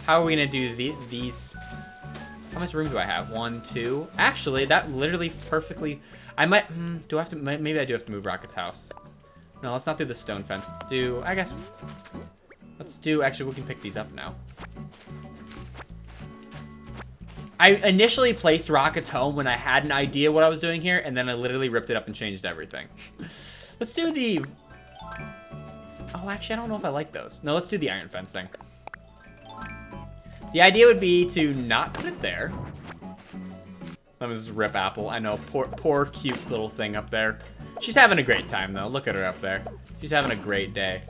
How are we gonna do these? How much room do I have? 1, 2. Actually, that literally perfectly. I might. Do I have to? Maybe I do have to move Rocket's house. No, let's not do the stone fence. Let's do. I guess. Let's do. Actually, we can pick these up now. I initially placed Rocket's home when I had an idea what I was doing here, and then I literally ripped it up and changed everything. Let's do the. Oh, actually, I don't know if I like those. No, let's do the iron fence thing. The idea would be to not put it there. Let me just rip Apple. I know, poor cute little thing up there. She's having a great time though. Look at her up there. She's having a great day.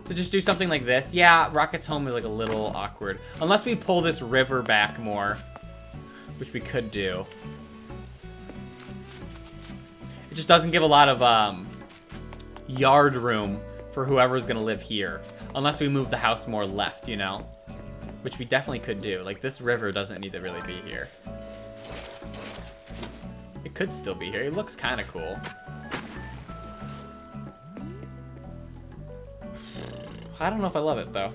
To just do something like this. Yeah, Rocket's home is like a little awkward. Unless we pull this river back more. Which we could do. It just doesn't give a lot of yard room for whoever's gonna live here. Unless we move the house more left, you know? Which we definitely could do. Like, this river doesn't need to really be here. It could still be here. It looks kind of cool. I don't know if I love it, though.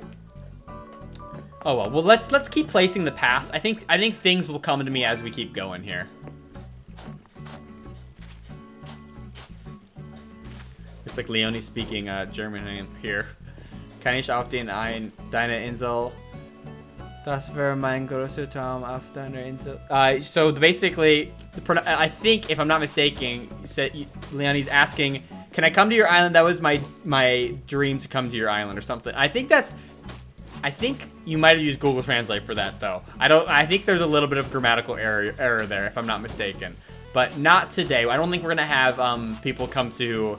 Oh, well. Well, let's keep placing the paths. I think things will come to me as we keep going here. Looks like Leonie's speaking German here. Kann ich auf deine Insel? Das wäre mein großer Traum auf deiner Insel. So basically, I think, if I'm not mistaken, Leonie's asking, can I come to your island? That was my dream to come to your island or something. I think you might have used Google Translate for that though. I think there's a little bit of grammatical error there, if I'm not mistaken. But not today. I don't think we're gonna have people come to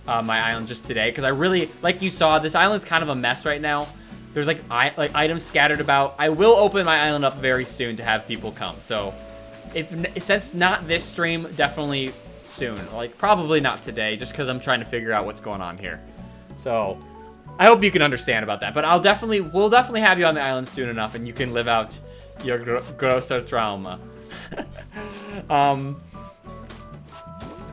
my island just today, because I really, like you saw, this island's kind of a mess right now. There's like items scattered about. I will open my island up very soon to have people come. So, since not this stream, definitely soon. Like probably not today, just because I'm trying to figure out what's going on here. So, I hope you can understand about that. But we'll definitely have you on the island soon enough, and you can live out your grosser trauma.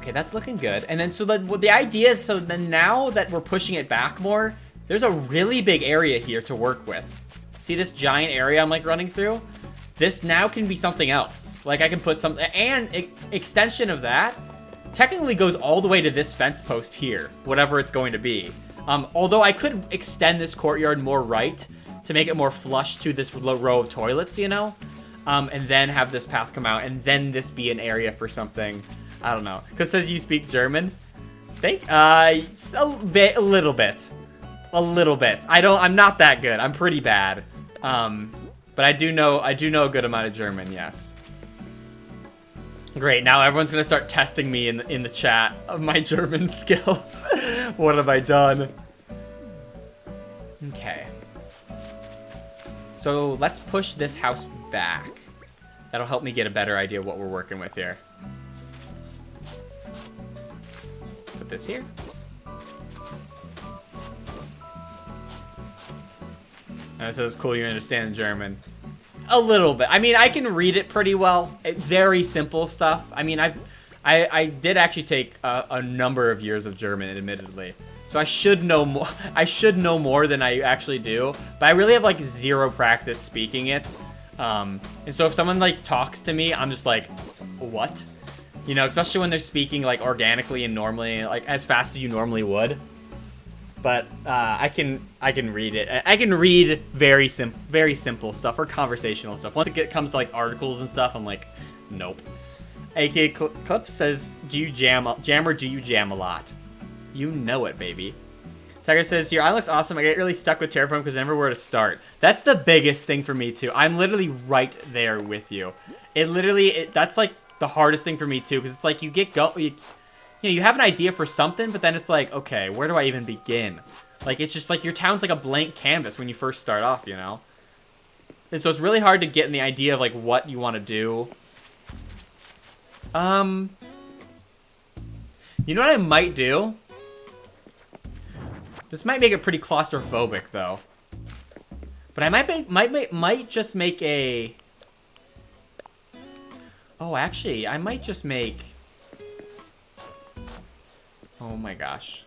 Okay, that's looking good. And then so the idea is, so then now that we're pushing it back more, there's a really big area here to work with. See this giant area I'm like running through? This now can be something else. Like I can put some, and extension of that technically goes all the way to this fence post here, whatever it's going to be. Although I could extend this courtyard more right to make it more flush to this row of toilets, you know? And then have this path come out, and then this be an area for something. I don't know. Because it says you speak German. A little bit. A little bit. I'm not that good. I'm pretty bad. But I do know a good amount of German, yes. Great, now everyone's gonna start testing me in the chat of my German skills. What have I done? Okay. So let's push this house back. That'll help me get a better idea of what we're working with here. Put this here. And it says, cool, you understand German. A little bit. I mean, I can read it pretty well. Very simple stuff. I mean, I did actually take a number of years of German, admittedly. So I should know more. I should know more than I actually do. But I really have like zero practice speaking it. And so if someone like talks to me, I'm just like, what? You know, especially when they're speaking like organically and normally, like as fast as you normally would. But I can read it. I can read very simple stuff or conversational stuff. Once it comes to like articles and stuff, I'm like, nope. AK Clip says, do you jam or do you jam a lot? You know it, baby. Tiger says, your island looks awesome. I get really stuck with Terraform because I never know where to start. That's the biggest thing for me too. I'm literally right there with you. That's like the hardest thing for me too, because it's like you get you have an idea for something, but then it's like, okay, where do I even begin? Like, it's just like your town's like a blank canvas when you first start off, you know? And so it's really hard to get in the idea of like what you want to do. You know what I might do? This might make it pretty claustrophobic though. But I might just make a... Oh, actually, I might just make... Oh my gosh.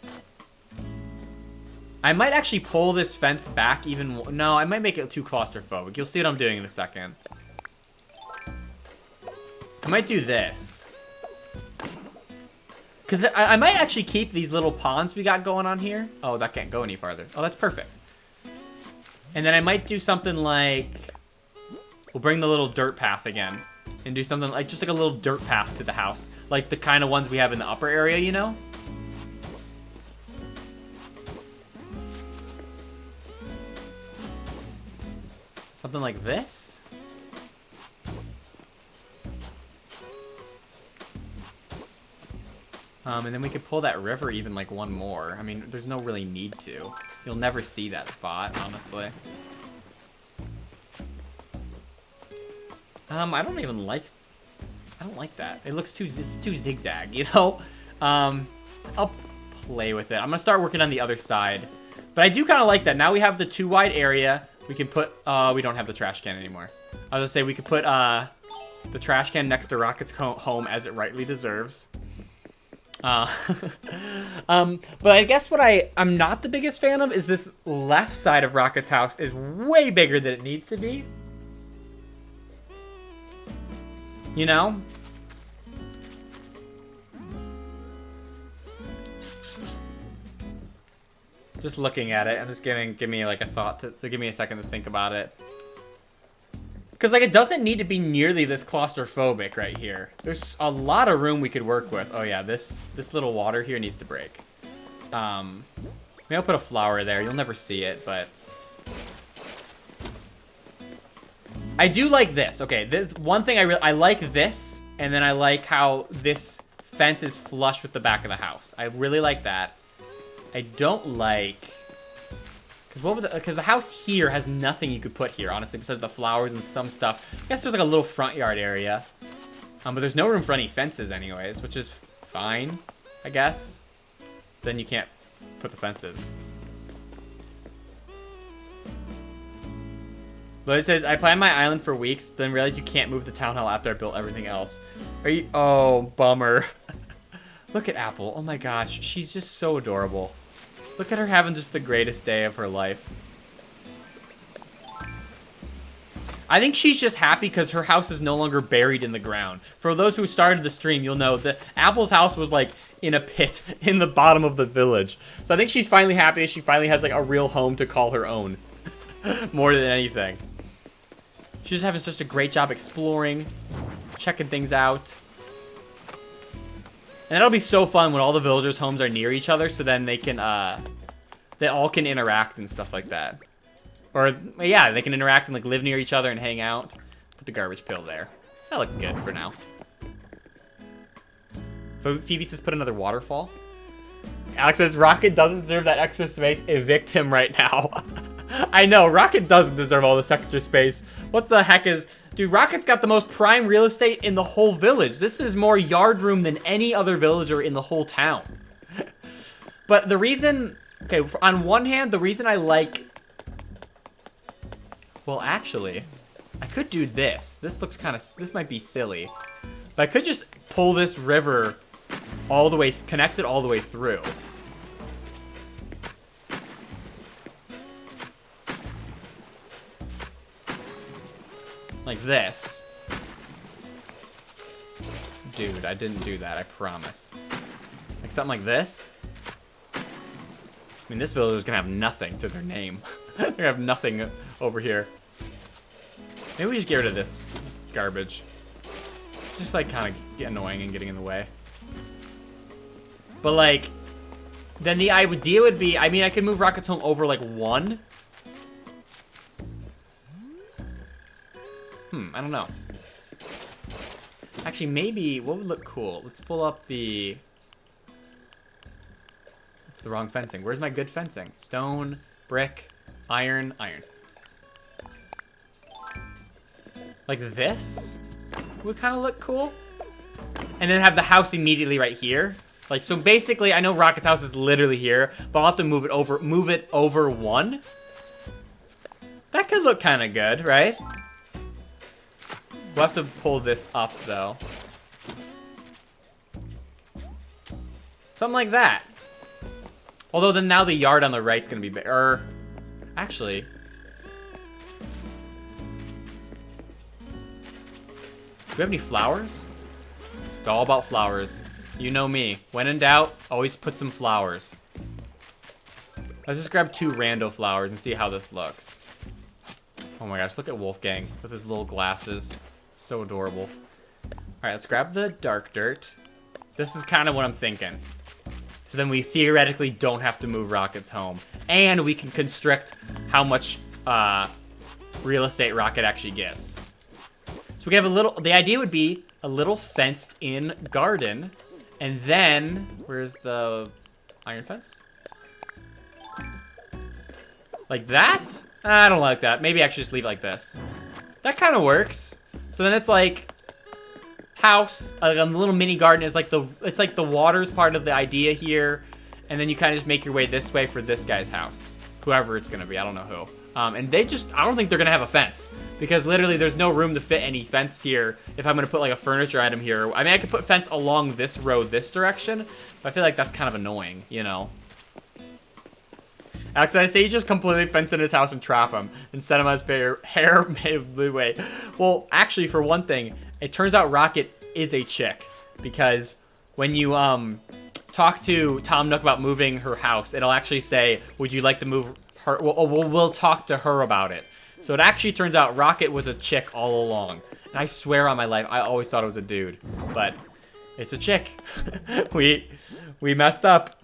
I might actually pull this fence back even more. No, I might make it too claustrophobic. You'll see what I'm doing in a second. I might do this. Because I might actually keep these little ponds we got going on here. Oh, that can't go any farther. Oh, that's perfect. And then I might do something like... We'll bring the little dirt path again. And do something like, just like a little dirt path to the house. Like the kind of ones we have in the upper area, you know? Something like this. And then we could pull that river even like one more. I mean, there's no really need to. You'll never see that spot, honestly. I don't like that. It's too zigzag, you know? I'll play with it. I'm gonna start working on the other side. But I do kind of like that. Now we have the 2 wide area. We can put, we don't have the trash can anymore. I was gonna say we could put the trash can next to Rocket's home as it rightly deserves. But I guess what I'm not the biggest fan of is this left side of Rocket's house is way bigger than it needs to be. You know? Just looking at it, I'm just give me like a thought to give me a second to think about it. Because like it doesn't need to be nearly this claustrophobic right here. There's a lot of room we could work with. Oh yeah, this little water here needs to break. Maybe I'll put a flower there. You'll never see it, but I do like this. Okay, this one thing I like this, and then I like how this fence is flush with the back of the house. I really like that. I don't like, because the house here has nothing you could put here, honestly, besides the flowers and some stuff. I guess there's like a little front yard area, but there's no room for any fences anyways, which is fine, I guess. Then you can't put the fences. But it says, I planned my island for weeks, then realized you can't move the town hall after I built everything else. Are you? Oh, bummer. Look at Apple. Oh my gosh, she's just so adorable. Look at her having just the greatest day of her life. I think she's just happy because her house is no longer buried in the ground. For those who started the stream, you'll know that Apple's house was like in a pit in the bottom of the village. So I think she's finally happy that she finally has like a real home to call her own. More than anything. She's having such a great job exploring, checking things out. And that'll be so fun when all the villagers' homes are near each other, so then they can, they all can interact and stuff like that. Or, yeah, they can interact and, like, live near each other and hang out. Put the garbage pail there. That looks good for now. Phoebe says put another waterfall. Alex says, Rocket doesn't deserve that extra space. Evict him right now. I know, Rocket doesn't deserve all this extra space. What the heck is... Dude, Rocket's got the most prime real estate in the whole village. This is more yard room than any other villager in the whole town. But the reason... Okay, on one hand, the reason I like... Well, actually, I could do this. This looks kind of... This might be silly. But I could just pull this river all the way... Connect it all the way through. Like this. Dude, I didn't do that, I promise. Like something like this. I mean, this villager's gonna have nothing to their name. They're gonna have nothing over here. Maybe we just get rid of this garbage. It's just like kind of annoying and getting in the way. But like, then the idea would be, I mean, I could move Rocket's home over like one. I don't know. Actually, maybe, what would look cool? Let's pull up the... It's the wrong fencing. Where's my good fencing? Stone, brick, iron, iron. Like this would kind of look cool. And then have the house immediately right here. Like, so basically, I know Rocket's house is literally here, but I'll have to move it over one. That could look kind of good, right? We'll have to pull this up, though. Something like that. Although then now the yard on the right's gonna be bigger. Actually. Do we have any flowers? It's all about flowers. You know me. When in doubt, always put some flowers. Let's just grab 2 rando flowers and see how this looks. Oh my gosh, look at Wolfgang with his little glasses. So adorable. Alright, let's grab the dark dirt. This is kind of what I'm thinking. So then we theoretically don't have to move Rocket's home. And we can constrict how much real estate Rocket actually gets. So we can have a little... The idea would be a little fenced-in garden. And then... Where's the iron fence? Like that? I don't like that. Maybe I should just leave it like this. That kind of works. So then it's like house, like a little mini garden is like it's like the water's part of the idea here, and then you kind of just make your way this way for this guy's house, whoever it's gonna be, I don't know who. And they just, I don't think they're gonna have a fence because literally there's no room to fit any fence here. If I'm gonna put like a furniture item here, I mean I could put fence along this road this direction, but I feel like that's kind of annoying, you know. Alex, I say you just completely fence in his house and trap him and set him on his hair made way. Well, actually, for one thing, it turns out Rocket is a chick because when you talk to Tom Nook about moving her house, it'll actually say, would you like to move her? We'll talk to her about it. So it actually turns out Rocket was a chick all along. And I swear on my life, I always thought it was a dude. But it's a chick. we messed up.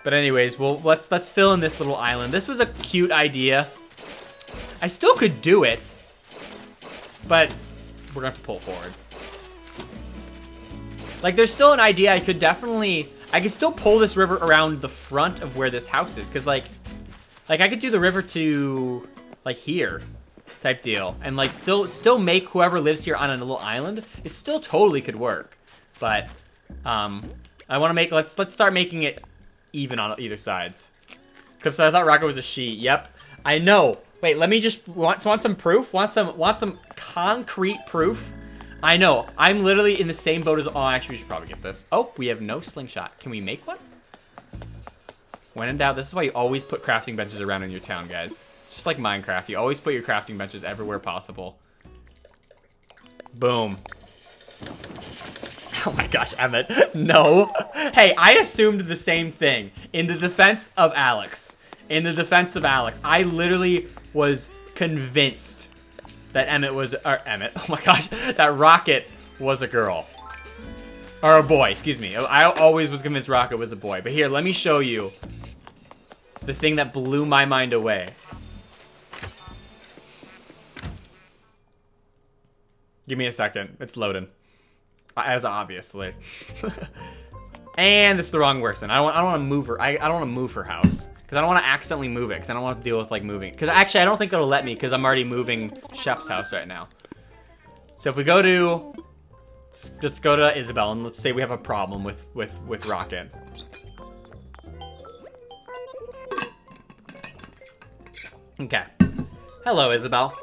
But anyways, well, let's fill in this little island. This was a cute idea. I still could do it. But we're going to have to pull forward. Like, there's still an idea I could still pull this river around the front of where this house is. Because, like I could do the river to, like, here type deal. And, like, still make whoever lives here on a little island. It still totally could work. But, I want to make, let's start making it even on either sides. Because I thought Rocket was a she. Yep. I know. Wait, let me just, want some proof? Want some concrete proof? I know. I'm literally in the same boat as... Oh, actually, we should probably get this. Oh, we have no slingshot. Can we make one? When in doubt, this is why you always put crafting benches around in your town, guys. Just like Minecraft. You always put your crafting benches everywhere possible. Boom. Oh my gosh, Emmett. No. Hey, I assumed the same thing. In the defense of Alex. I literally was convinced that oh my gosh, that Rocket was a girl. Or a boy, excuse me. I always was convinced Rocket was a boy. But here, let me show you the thing that blew my mind away. Give me a second. It's loading. As obviously. And it's the wrong person. I don't want to move her. I don't want to move her house. Because I don't want to accidentally move it. Because I don't want to deal with, like, moving. Because actually, I don't think it'll let me. Because I'm already moving Shep's house right now. So if we go to... Let's go to Isabel. And let's say we have a problem with Rocket. Okay. Hello, Isabel.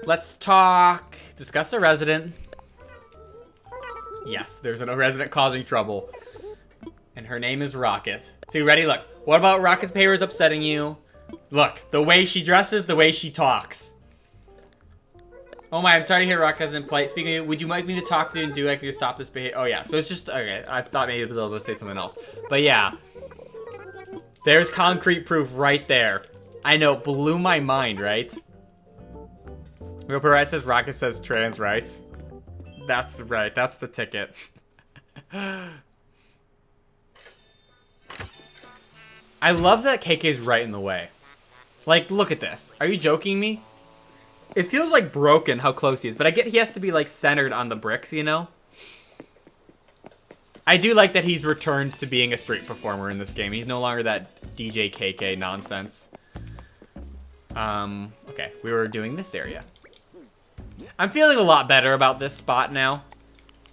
Let's talk... Discuss a resident. Yes, there's a resident causing trouble. And her name is Rocket. So you ready? Look. What about Rocket's behavior is upsetting you? Look. The way she dresses, the way she talks. Oh my, I'm sorry to hear Rocket isn't polite. Speaking of, would you like me to talk to you and do anything to stop this behavior? Oh yeah, so it's just, okay. I thought maybe it was able to say something else. But yeah. There's concrete proof right there. I know, it blew my mind, right? Roper Right says Rocket says trans rights. That's right, that's the ticket. I love that KK's right in the way. Like, look at this. Are you joking me? It feels like broken how close he is, but I get he has to be like centered on the bricks, you know? I do like that he's returned to being a street performer in this game. He's no longer that DJ KK nonsense. Okay, we were doing this area. I'm feeling a lot better about this spot now.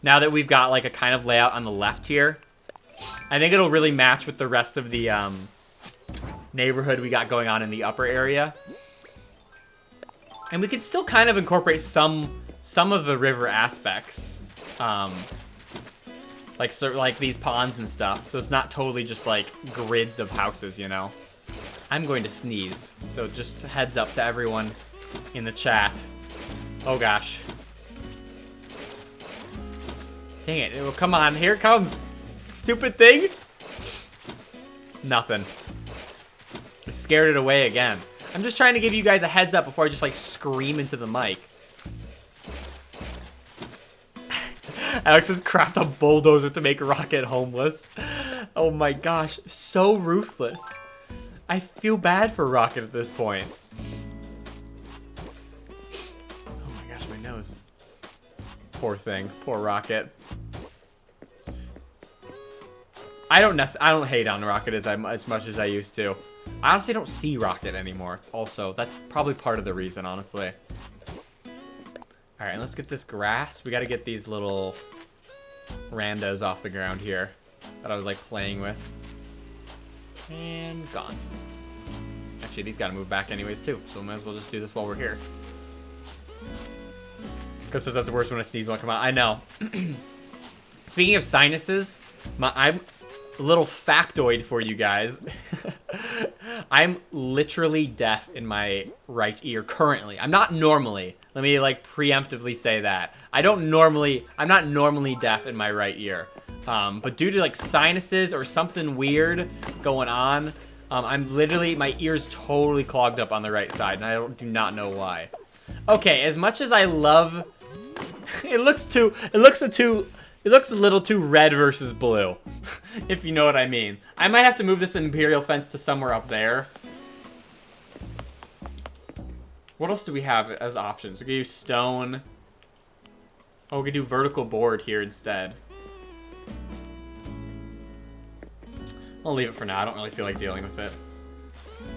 Now that we've got like a kind of layout on the left here. I think it'll really match with the rest of the neighborhood we got going on in the upper area. And we can still kind of incorporate some of the river aspects. Like these ponds and stuff. So it's not totally just like grids of houses, you know. I'm going to sneeze. So just heads up to everyone in the chat. Oh gosh. Dang it. Oh, come on. Here it comes. Stupid thing. Nothing. I scared it away again. I'm just trying to give you guys a heads up before I just like scream into the mic. Alex has crafted a bulldozer to make Rocket homeless. Oh my gosh. So ruthless. I feel bad for Rocket at this point. Oh my gosh, my nose. Poor thing. Poor Rocket. I don't hate on Rocket as much as I used to. I honestly don't see Rocket anymore. Also, that's probably part of the reason, honestly. Alright, let's get this grass. We gotta get these little randos off the ground here that I was like playing with. And gone. Actually, these gotta move back anyways too, so we might as well just do this while we're here. Because says that's the worst when a sneeze won't come out. I know. Speaking of sinuses, I'm a little factoid for you guys. I'm literally deaf in my right ear currently. I'm not normally. Let me like preemptively say that. I'm not normally deaf in my right ear. But due to like sinuses or something weird going on, I'm literally, my ears totally clogged up on the right side, and I do not know why. Okay, as much as I love, it looks a little too red versus blue, if you know what I mean. I might have to move this Imperial fence to somewhere up there. What else do we have as options? We can use stone. Oh, we could do vertical board here instead. I'll leave it for now. I don't really feel like dealing with it.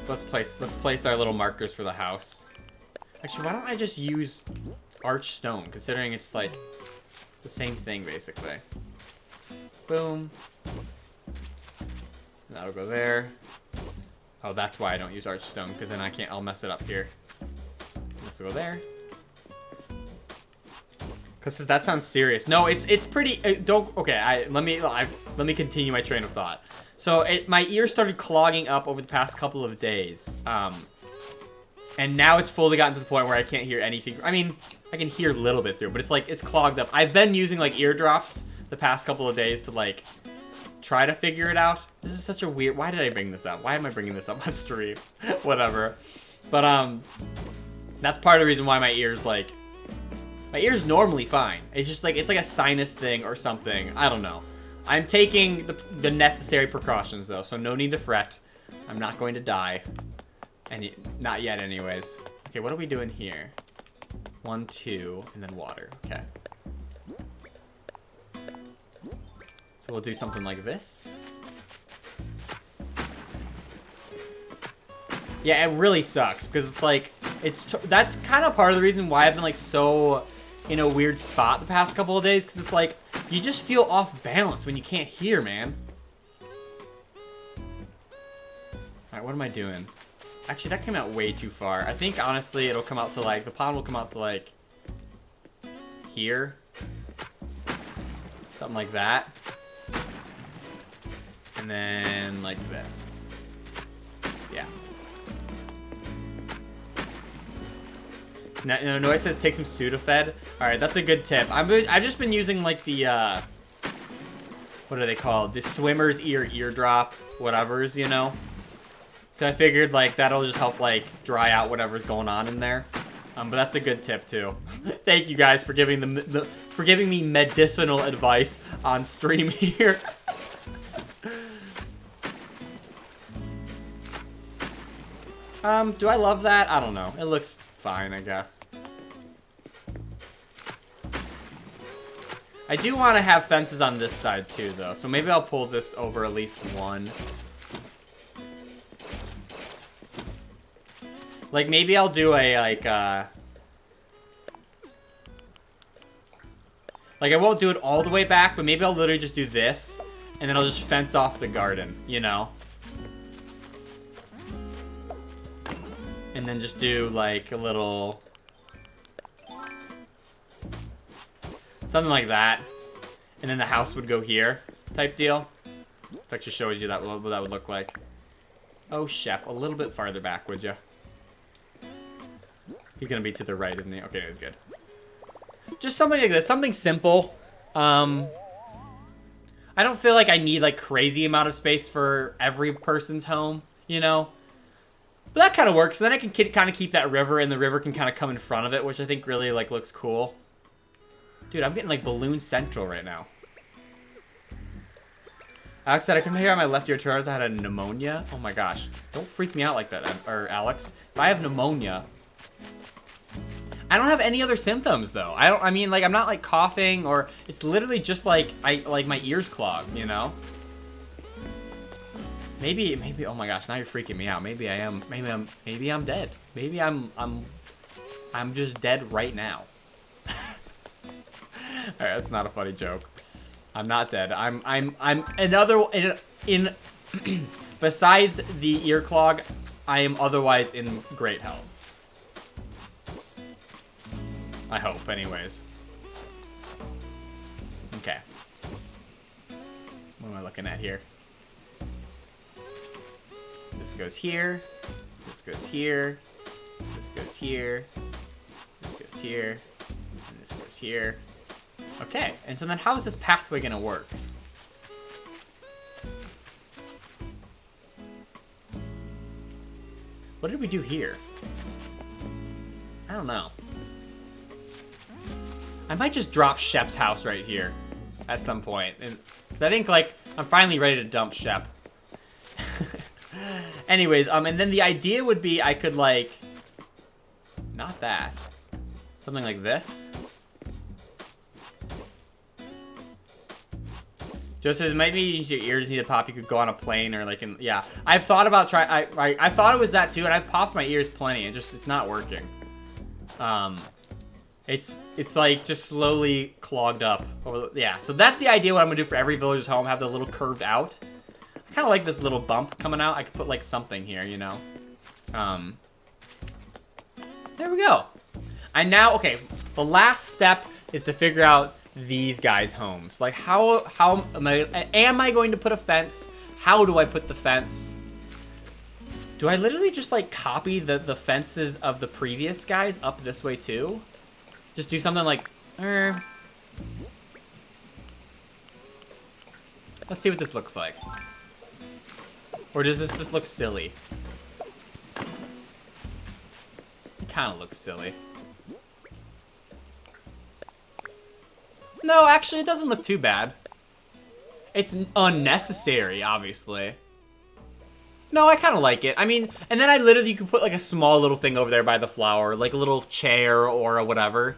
Let's place our little markers for the house. Actually, why don't I just use arch stone, considering it's like the same thing basically. Boom. That'll go there. Oh, that's why I don't use arch stone, because then I'll mess it up here. This will go there. Cause that sounds serious. No, it's pretty. Okay, let me continue my train of thought. So my ears started clogging up over the past couple of days, and now it's fully gotten to the point where I can't hear anything. I mean, I can hear a little bit through, but it's like it's clogged up. I've been using like eardrops the past couple of days to like try to figure it out. This is such a weird. Why did I bring this up? Why am I bringing this up on stream? Whatever. But that's part of the reason why my ears like. My ear's normally fine. It's just like, it's like a sinus thing or something. I don't know. I'm taking the necessary precautions though, so no need to fret. I'm not going to die. Not yet anyways. Okay, what are we doing here? 1, 2, and then water. Okay. So we'll do something like this. Yeah, it really sucks because it's like, that's kind of part of the reason why I've been like so in a weird spot the past couple of days, because it's like you just feel off balance when you can't hear, man. Alright, what am I doing? Actually, that came out way too far. I think honestly it'll come out to like, the pond will come out to like here, something like that, and then like this. Yeah. No, Noise says take some Sudafed. Alright, that's a good tip. I've just been using like the, what are they called? The swimmer's eardrop, whatever's, you know? Cause I figured like that'll just help like dry out whatever's going on in there. But that's a good tip too. Thank you guys for giving for giving me medicinal advice on stream here. Do I love that? I don't know. It looks fine, I guess. I do want to have fences on this side too, though. So maybe I'll pull this over at least one. Like, maybe I'll do a, like, I won't do it all the way back, but maybe I'll literally just do this, and then I'll just fence off the garden, you know? And then just do, like, a little... something like that. And then the house would go here, type deal. It actually shows you that what that would look like. Oh, Shep, a little bit farther back, would you? He's gonna be to the right, isn't he? Okay, that's good. Just something like this, something simple. I don't feel like I need like crazy amount of space for every person's home, you know? But that kind of works. Then I can kind of keep that river, and the river can kind of come in front of it, which I think really like looks cool. Dude, I'm getting like Balloon Central right now. Alex said I couldn't hear on my left ear turns. I had a pneumonia. Oh my gosh. Don't freak me out like that, or Alex. If I have pneumonia... I don't have any other symptoms though. I mean, like, I'm not like coughing, or it's literally just like my ears clogged, you know? Maybe, oh my gosh, now you're freaking me out. Maybe I'm dead. Maybe I'm just dead right now. Alright, that's not a funny joke. I'm not dead. I'm another, in besides the ear clog, I am otherwise in great health. I hope, anyways. Okay. What am I looking at here? This goes here. This goes here. This goes here. This goes here. And this goes here. Okay, and so then how is this pathway gonna work? What did we do here? I don't know. I might just drop Shep's house right here at some point. And, 'cause I think, like, I'm finally ready to dump Shep. Anyways, and then the idea would be I could, like... Not that. Something like this. Just as maybe your ears need to pop, you could go on a plane or like yeah. I've thought about I thought it was that too, and I've popped my ears plenty, and it's not working. It's like just slowly clogged up. Yeah, so that's the idea. What I'm gonna do for every villager's home, have the little curved out. I kind of like this little bump coming out. I could put like something here, you know. There we go. Okay, the last step is to figure out these guys' homes. Like, how am I going to put a fence? How do I put the fence? Do I literally just, like, copy the fences of the previous guys up this way, too? Just do something like... Let's see what this looks like. Or does this just look silly? It kind of looks silly. No, actually, it doesn't look too bad. It's unnecessary, obviously. No, I kind of like it. I mean, and then you could put like a small little thing over there by the flower, like a little chair or whatever.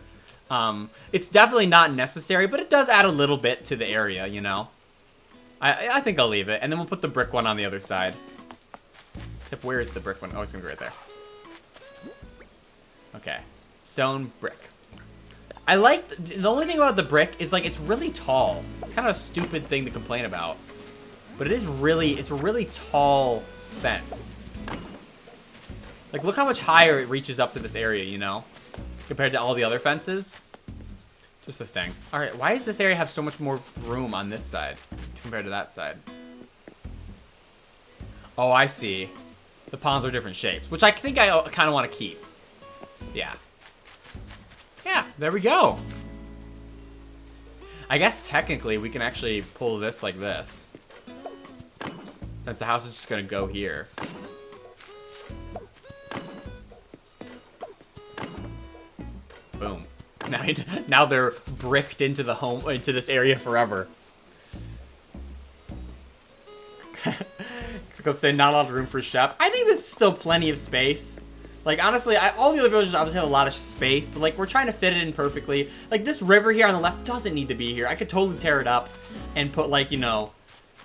It's definitely not necessary, but it does add a little bit to the area, you know? I think I'll leave it, and then we'll put the brick one on the other side. Except where is the brick one? Oh, it's gonna be right there. Okay. Stone brick. I like, the only thing about the brick is, like, it's really tall. It's kind of a stupid thing to complain about. But it's a really tall fence. Like, look how much higher it reaches up to this area, you know? Compared to all the other fences. Just a thing. Alright, why does this area have so much more room on this side compared to that side? Oh, I see. The ponds are different shapes, which I think I kind of want to keep. Yeah. Yeah, there we go. I guess technically we can actually pull this like this. Since the house is just gonna go here. Boom. Now they're bricked into this area forever. Click saying not a lot of room for Shep. I think this is still plenty of space. Like, honestly, all the other villages obviously have a lot of space, but, like, we're trying to fit it in perfectly. Like, this river here on the left doesn't need to be here. I could totally tear it up and put, like, you know,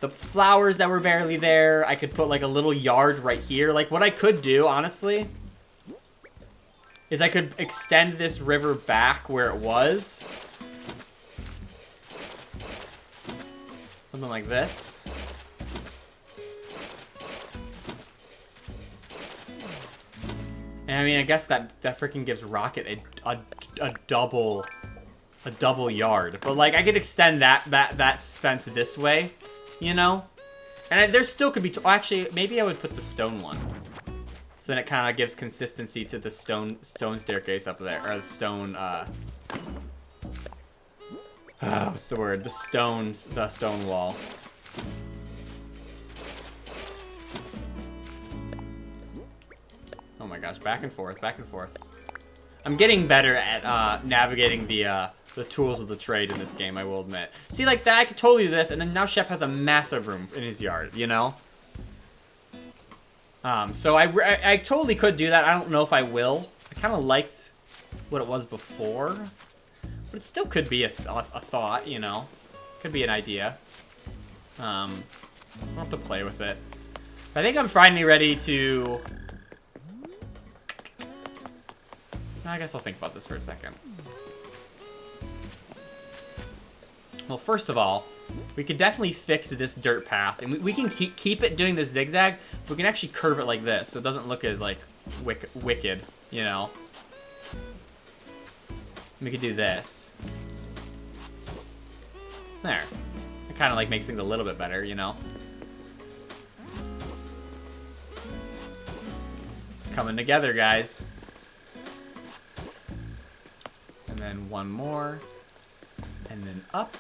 the flowers that were barely there. I could put, like, a little yard right here. Like, what I could do, honestly, is I could extend this river back where it was. Something like this. And I mean, I guess that freaking gives Rocket a double yard. But like, I could extend that fence this way, you know. And there still could be. Actually, maybe I would put the stone one. So then it kind of gives consistency to the stone staircase up there, or the stone. What's the word? The stone wall. Oh my gosh, back and forth, back and forth. I'm getting better at navigating the tools of the trade in this game, I will admit. See, like that, I could totally do this, and then now Shep has a massive room in his yard, you know? So I totally could do that. I don't know if I will. I kind of liked what it was before, but it still could be a thought, you know? Could be an idea. I'll have to play with it. I think I'm finally ready to... I guess I'll think about this for a second. Well, first of all, we can definitely fix this dirt path. And we can keep it doing this zigzag, but we can actually curve it like this, so it doesn't look as, like, wicked, you know? We could do this. There. It kind of, like, makes things a little bit better, you know? It's coming together, guys. And then one more, and then up,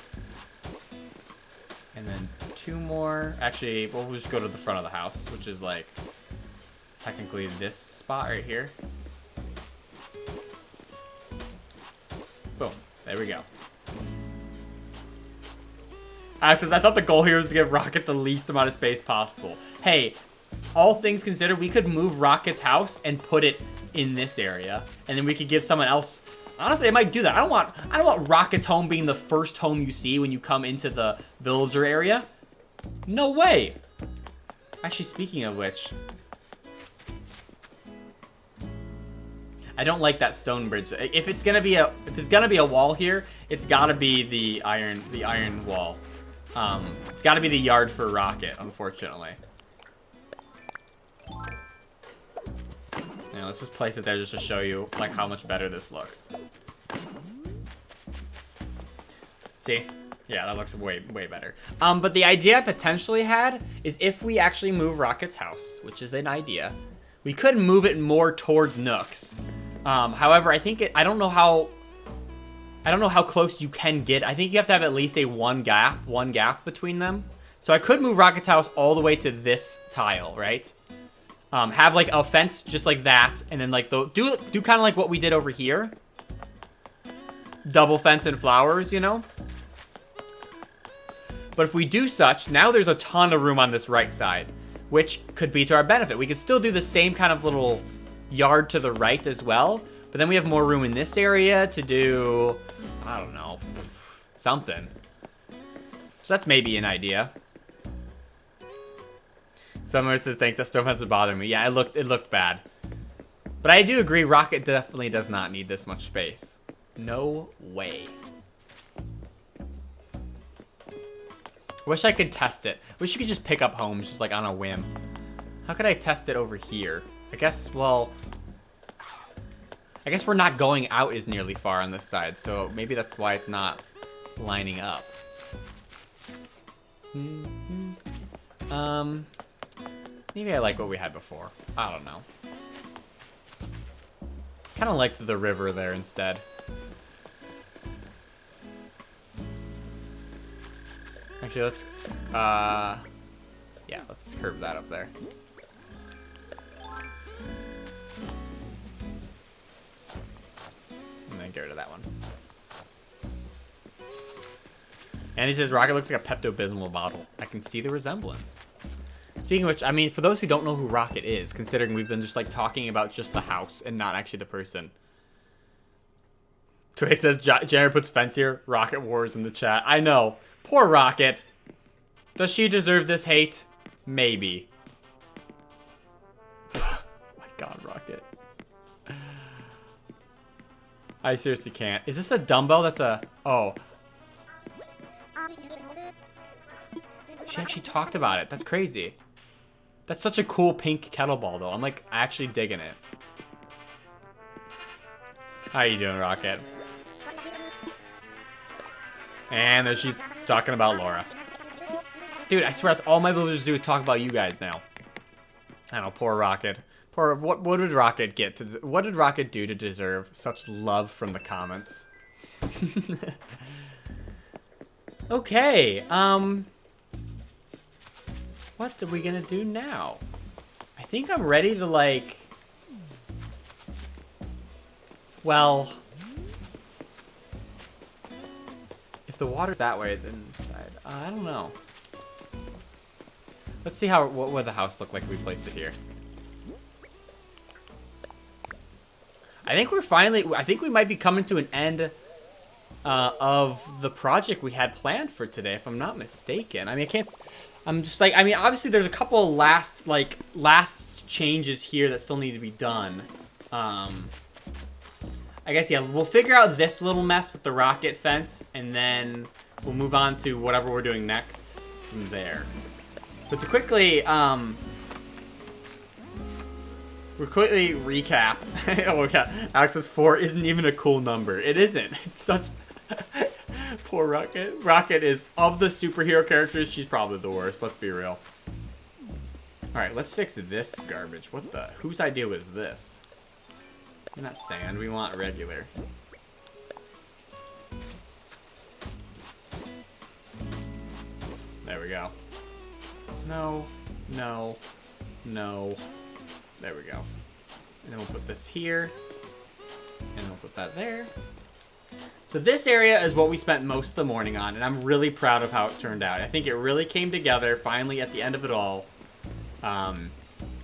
and then two more. Actually, we'll just go to the front of the house, which is like technically this spot right here. Boom. There we go. Alex says, I thought the goal here was to give Rocket the least amount of space possible. Hey, all things considered, we could move Rocket's house and put it in this area, and then we could give someone else. Honestly, I might do that. I don't want Rocket's home being the first home you see when you come into the villager area. No way. Actually, speaking of which, I don't like that stone bridge. If it's gonna be a wall here, it's gotta be the iron wall. It's gotta be the yard for Rocket, unfortunately. Now let's just place it there just to show you like how much better this looks. See? Yeah, that looks way better. But the idea I potentially had is if we actually move Rocket's house, which is an idea, we could move it more towards Nook's. However, I don't know how close you can get. I think you have to have at least one gap between them. So I could move Rocket's house all the way to this tile, right? Have like a fence just like that, and then like do kind of like what we did over here. Double fence and flowers, you know? But if we do such, now there's a ton of room on this right side, which could be to our benefit. We could still do the same kind of little yard to the right as well, but then we have more room in this area to do, I don't know, something. So that's maybe an idea. Someone says, thanks, that stone fence was bothering me. Yeah, it looked bad. But I do agree, Rocket definitely does not need this much space. No way. Wish I could test it. Wish you could just pick up homes just like on a whim. How could I test it over here? I guess we're not going out as nearly far on this side, so maybe that's why it's not lining up. Maybe I like what we had before. I don't know. Kind of liked the river there instead. Actually, let's, yeah, let's curve that up there. And then get rid of that one. And he says, Rocket looks like a Pepto-Bismol bottle. I can see the resemblance. Speaking of which, I mean, for those who don't know who Rocket is, considering we've been just, like, talking about just the house and not actually the person. Tway says, Jared puts fence here. Rocket Wars in the chat. I know. Poor Rocket. Does she deserve this hate? Maybe. Oh my god, Rocket. I seriously can't. Is this a dumbbell? That's a... Oh. She actually talked about it. That's crazy. That's such a cool pink kettlebell, though. I'm, like, actually digging it. How you doing, Rocket? And then she's talking about Laura. Dude, I swear that's all my villagers do is talk about you guys now. I don't know, poor Rocket. Poor, what did Rocket get to, what did Rocket do to deserve such love from the comments? Okay, what are we gonna do now? I think I'm ready to, like, well, if the water's that way, then inside, I don't know. Let's see how, what would the house look like if we placed it here. I think we're finally, I think we might be coming to an end of the project we had planned for today, if I'm not mistaken. I mean, I'm just like, I mean, obviously there's a couple last changes here that still need to be done. I guess, yeah, we'll figure out this little mess with the Rocket fence, and then we'll move on to whatever we're doing next from there. But to quickly recap. Oh, yeah. Alex says 4 isn't even a cool number. It isn't. It's such... Poor Rocket. Rocket is, of the superhero characters, she's probably the worst. Let's be real. Alright, let's fix this garbage. What the... Whose idea was this? Not sand. We want regular. There we go. No. No. No. There we go. And then we'll put this here. And we'll put that there. So this area is what we spent most of the morning on, and I'm really proud of how it turned out. I think it really came together finally at the end of it all.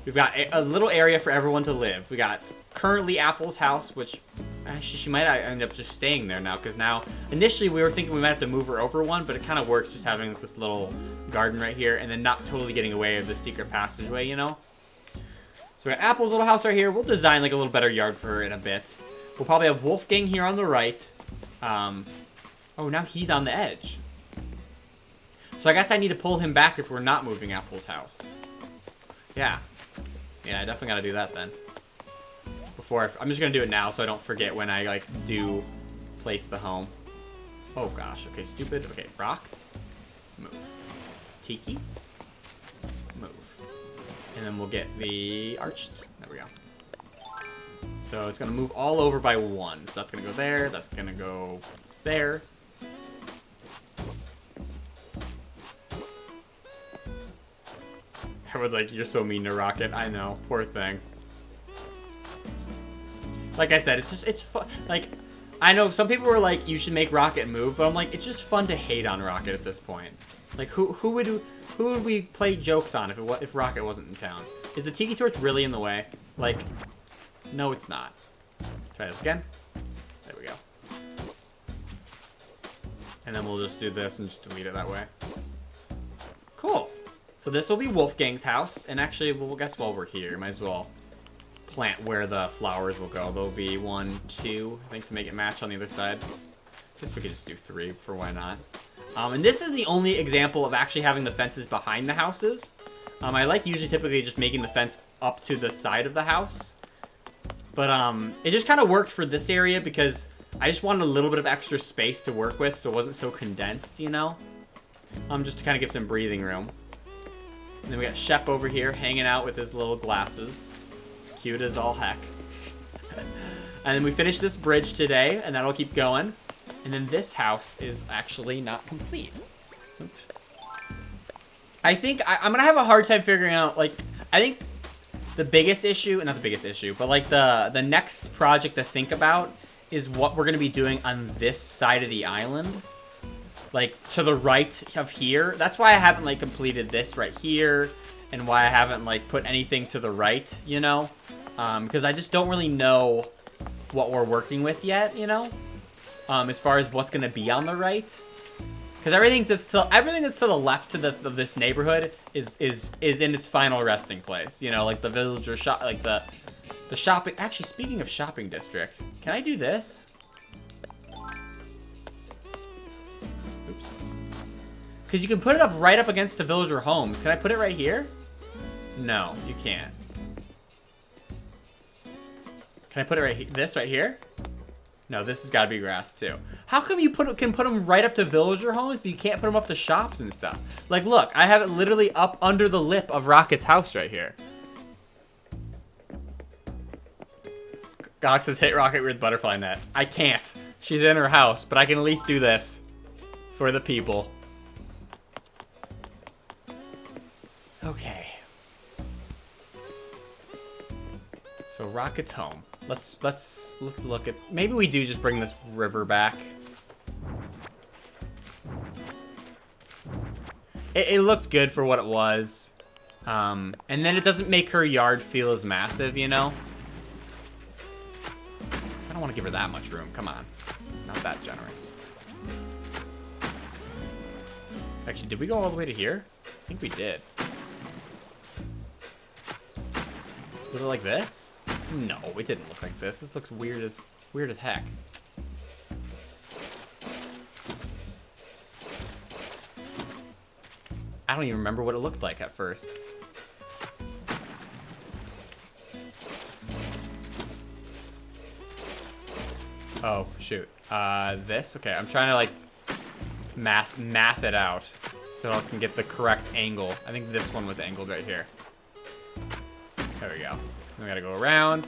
We've got a little area for everyone to live. We got currently Apple's house, which actually she might end up just staying there now, because now initially we were thinking we might have to move her over one, but it kind of works just having this little garden right here and then not totally getting away with the secret passageway, you know? So we got Apple's little house right here. We'll design like a little better yard for her in a bit. We'll probably have Wolfgang here on the right. Oh, now he's on the edge. So I guess I need to pull him back if we're not moving Apple's house. Yeah. Yeah, I definitely gotta do that then. I'm just gonna do it now so I don't forget when I, like, do place the home. Oh, gosh. Okay, stupid. Okay, rock. Move. Tiki. Move. And then we'll get the arched. There we go. So it's gonna move all over by one. So that's gonna go there. That's gonna go there. Everyone's like, you're so mean to Rocket. I know. Poor thing. Like I said, it's fun. Like, I know some people were like, you should make Rocket move, but I'm like, it's just fun to hate on Rocket at this point. Like, who would we play jokes on if Rocket wasn't in town? Is the Tiki Torch really in the way? Like, no, it's not. Try this again. There we go. And then we'll just do this and just delete it that way. Cool. So this will be Wolfgang's house, and actually, well, guess while we're here, might as well plant where the flowers will go. There'll be 1, 2, I think, to make it match on the other side. I guess we could just do 3 for why not. And this is the only example of actually having the fences behind the houses. I like usually typically just making the fence up to the side of the house. But it just kind of worked for this area because I just wanted a little bit of extra space to work with so it wasn't so condensed, you know? Just to kind of give some breathing room. And then we got Shep over here hanging out with his little glasses. Cute as all heck. And then we finished this bridge today, and that'll keep going. And then this house is actually not complete. Oops. I think I'm gonna have a hard time figuring out, like, I think the biggest issue, not the biggest issue, but like the next project to think about is what we're gonna be doing on this side of the island. Like, to the right of here. That's why I haven't, like, completed this right here, and why I haven't, like, put anything to the right, you know? Because I just don't really know what we're working with yet, you know? As far as what's gonna be on the right. Because everything that's to the left of this neighborhood is in its final resting place. You know, like the villager shop, like the shopping. Actually, speaking of shopping district, can I do this? Oops. Because you can put it up right up against the villager homes. Can I put it right here? No, you can't. Can I put it this right here? No, this has got to be grass too. How come you can put them right up to villager homes, but you can't put them up to shops and stuff? Like, look, I have it literally up under the lip of Rocket's house right here. Gox says, hit Rocket with butterfly net. I can't. She's in her house, but I can at least do this for the people. Okay. So Rocket's home. Let's look at, maybe we do just bring this river back. It looked good for what it was. And then it doesn't make her yard feel as massive, you know? I don't want to give her that much room. Come on. Not that generous. Actually, did we go all the way to here? I think we did. Was it like this? No, it didn't look like this. This looks weird as heck. I don't even remember what it looked like at first. Oh, shoot. This? Okay, I'm trying to, like, math it out so I can get the correct angle. I think this one was angled right here. There we go. We gotta go around.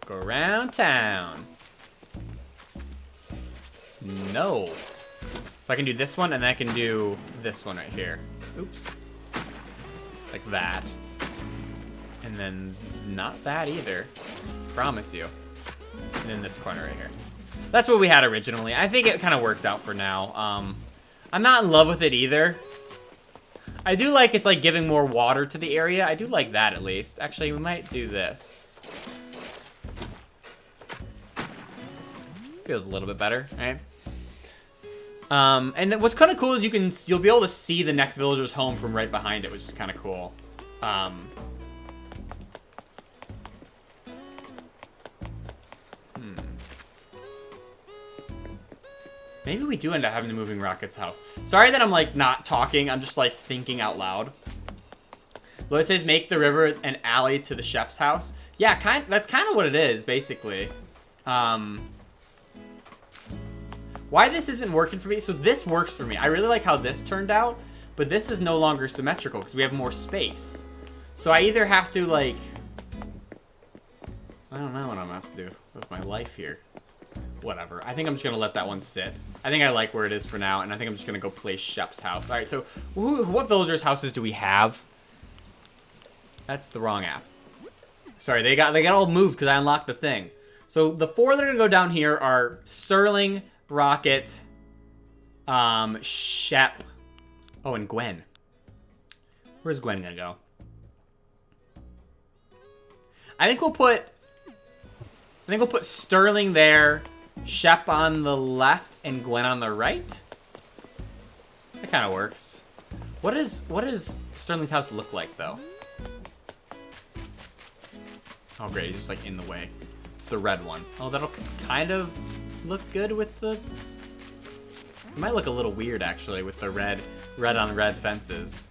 Go around town. No. So I can do this one, and then I can do this one right here. Oops. Like that. And then not that either. Promise you. And then this corner right here. That's what we had originally. I think it kind of works out for now. I'm not in love with it either. I do like it's like giving more water to the area. I do like that at least. Actually, we might do this. Feels a little bit better, right? And then what's kind of cool is you'll be able to see the next villager's home from right behind it, which is kind of cool. Maybe we do end up having to moving Rocket's house. Sorry that I'm like not talking. I'm just like thinking out loud. Lois says make the river an alley to the Shep's house. Yeah, that's kind of what it is, basically. Why this isn't working for me? So this works for me. I really like how this turned out, but this is no longer symmetrical because we have more space. So I either have to like, I don't know what I'm gonna have to do with my life here. Whatever. I think I'm just gonna let that one sit. I think I like where it is for now, and I think I'm just gonna go place Shep's house. All right. So what villagers' houses do we have? That's the wrong app. Sorry, they got all moved because I unlocked the thing. So the 4 that are gonna go down here are Sterling, Rocket, Shep, oh, and Gwen. Where's Gwen gonna go? I think we'll put Sterling there, Shep on the left, and Gwen on the right. That kind of works. What does Sterling's house look like though? Oh great, he's just like in the way. It's the red one. Oh, that'll kind of look good with the... It might look a little weird actually with the red on red fences.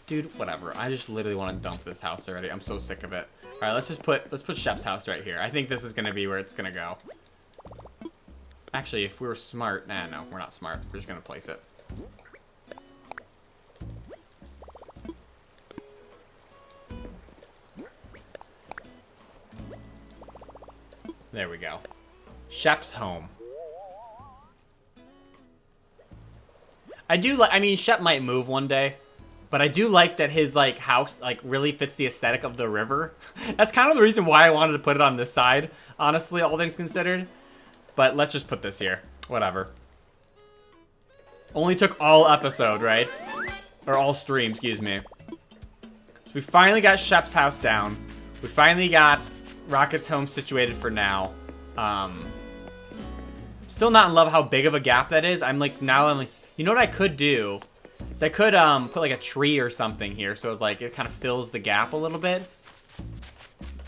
Dude, whatever. I just literally want to dump this house already. I'm so sick of it. All right, let's put Shep's house right here. I think this is gonna be where it's gonna go. Actually, if we were smart, no, we're not smart. We're just gonna place it. There we go. Shep's home. I mean, Shep might move one day, but I do like that his like house like really fits the aesthetic of the river. That's kind of the reason why I wanted to put it on this side, honestly, all things considered. But let's just put this here. Whatever. Only took all episode, right? Or all stream, excuse me. So we finally got Shep's house down. We finally got Rocket's home situated for now. Still not in love how big of a gap that is. I'm like now only. You know what I could do? Is I could put like a tree or something here, so it's like it kind of fills the gap a little bit.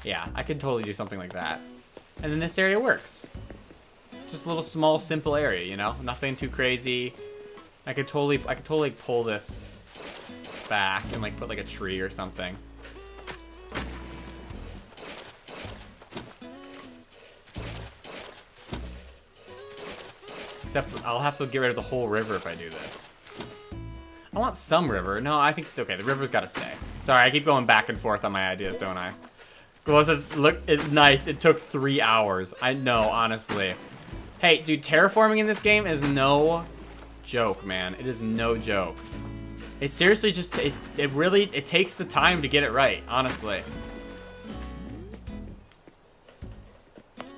Yeah, I could totally do something like that. And then this area works. Just a little small, simple area, you know? Nothing too crazy. I could totally pull this back and like put like a tree or something. Except I'll have to get rid of the whole river if I do this. I want some river. No, I think, okay, the river's gotta stay. Sorry, I keep going back and forth on my ideas, don't I? Glow says, look, it's nice. It took 3 hours. I know, honestly. Hey, dude, terraforming in this game is no joke, man. It is no joke. It seriously just, it really takes the time to get it right, honestly.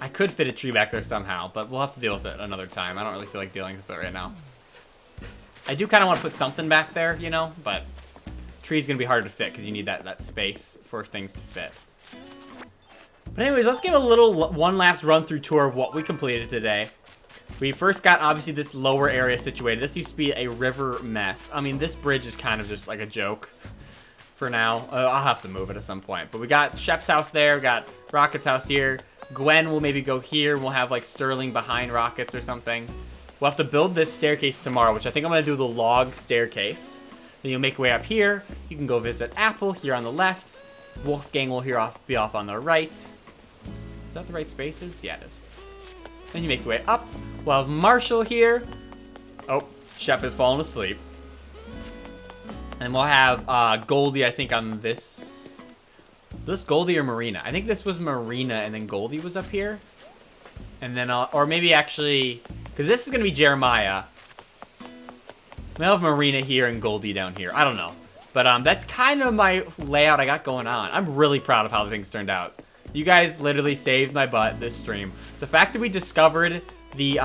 I could fit a tree back there somehow, but we'll have to deal with it another time. I don't really feel like dealing with it right now. I do kind of want to put something back there, you know, but tree's going to be harder to fit because you need that space for things to fit. But anyways, let's give one last run-through tour of what we completed today. We first got, obviously, this lower area situated. This used to be a river mess. I mean, this bridge is kind of just like a joke for now. I'll have to move it at some point. But we got Shep's house there. We got Rocket's house here. Gwen will maybe go here. We'll have, like, Sterling behind Rockets or something. We'll have to build this staircase tomorrow, which I think I'm going to do the log staircase. Then you'll make your way up here. You can go visit Apple here on the left. Wolfgang will be off on the right. Is that the right spaces? Yeah, it is. Then you make your way up. We'll have Marshall here. Oh, Shep has fallen asleep. And we'll have Goldie, I think, on this. This Goldie or Marina? I think this was Marina, and then Goldie was up here. And then, or maybe actually, because this is going to be Jeremiah. We'll have Marina here and Goldie down here. I don't know. But that's kind of my layout I got going on. I'm really proud of how things turned out. You guys literally saved my butt this stream. The fact that we discovered the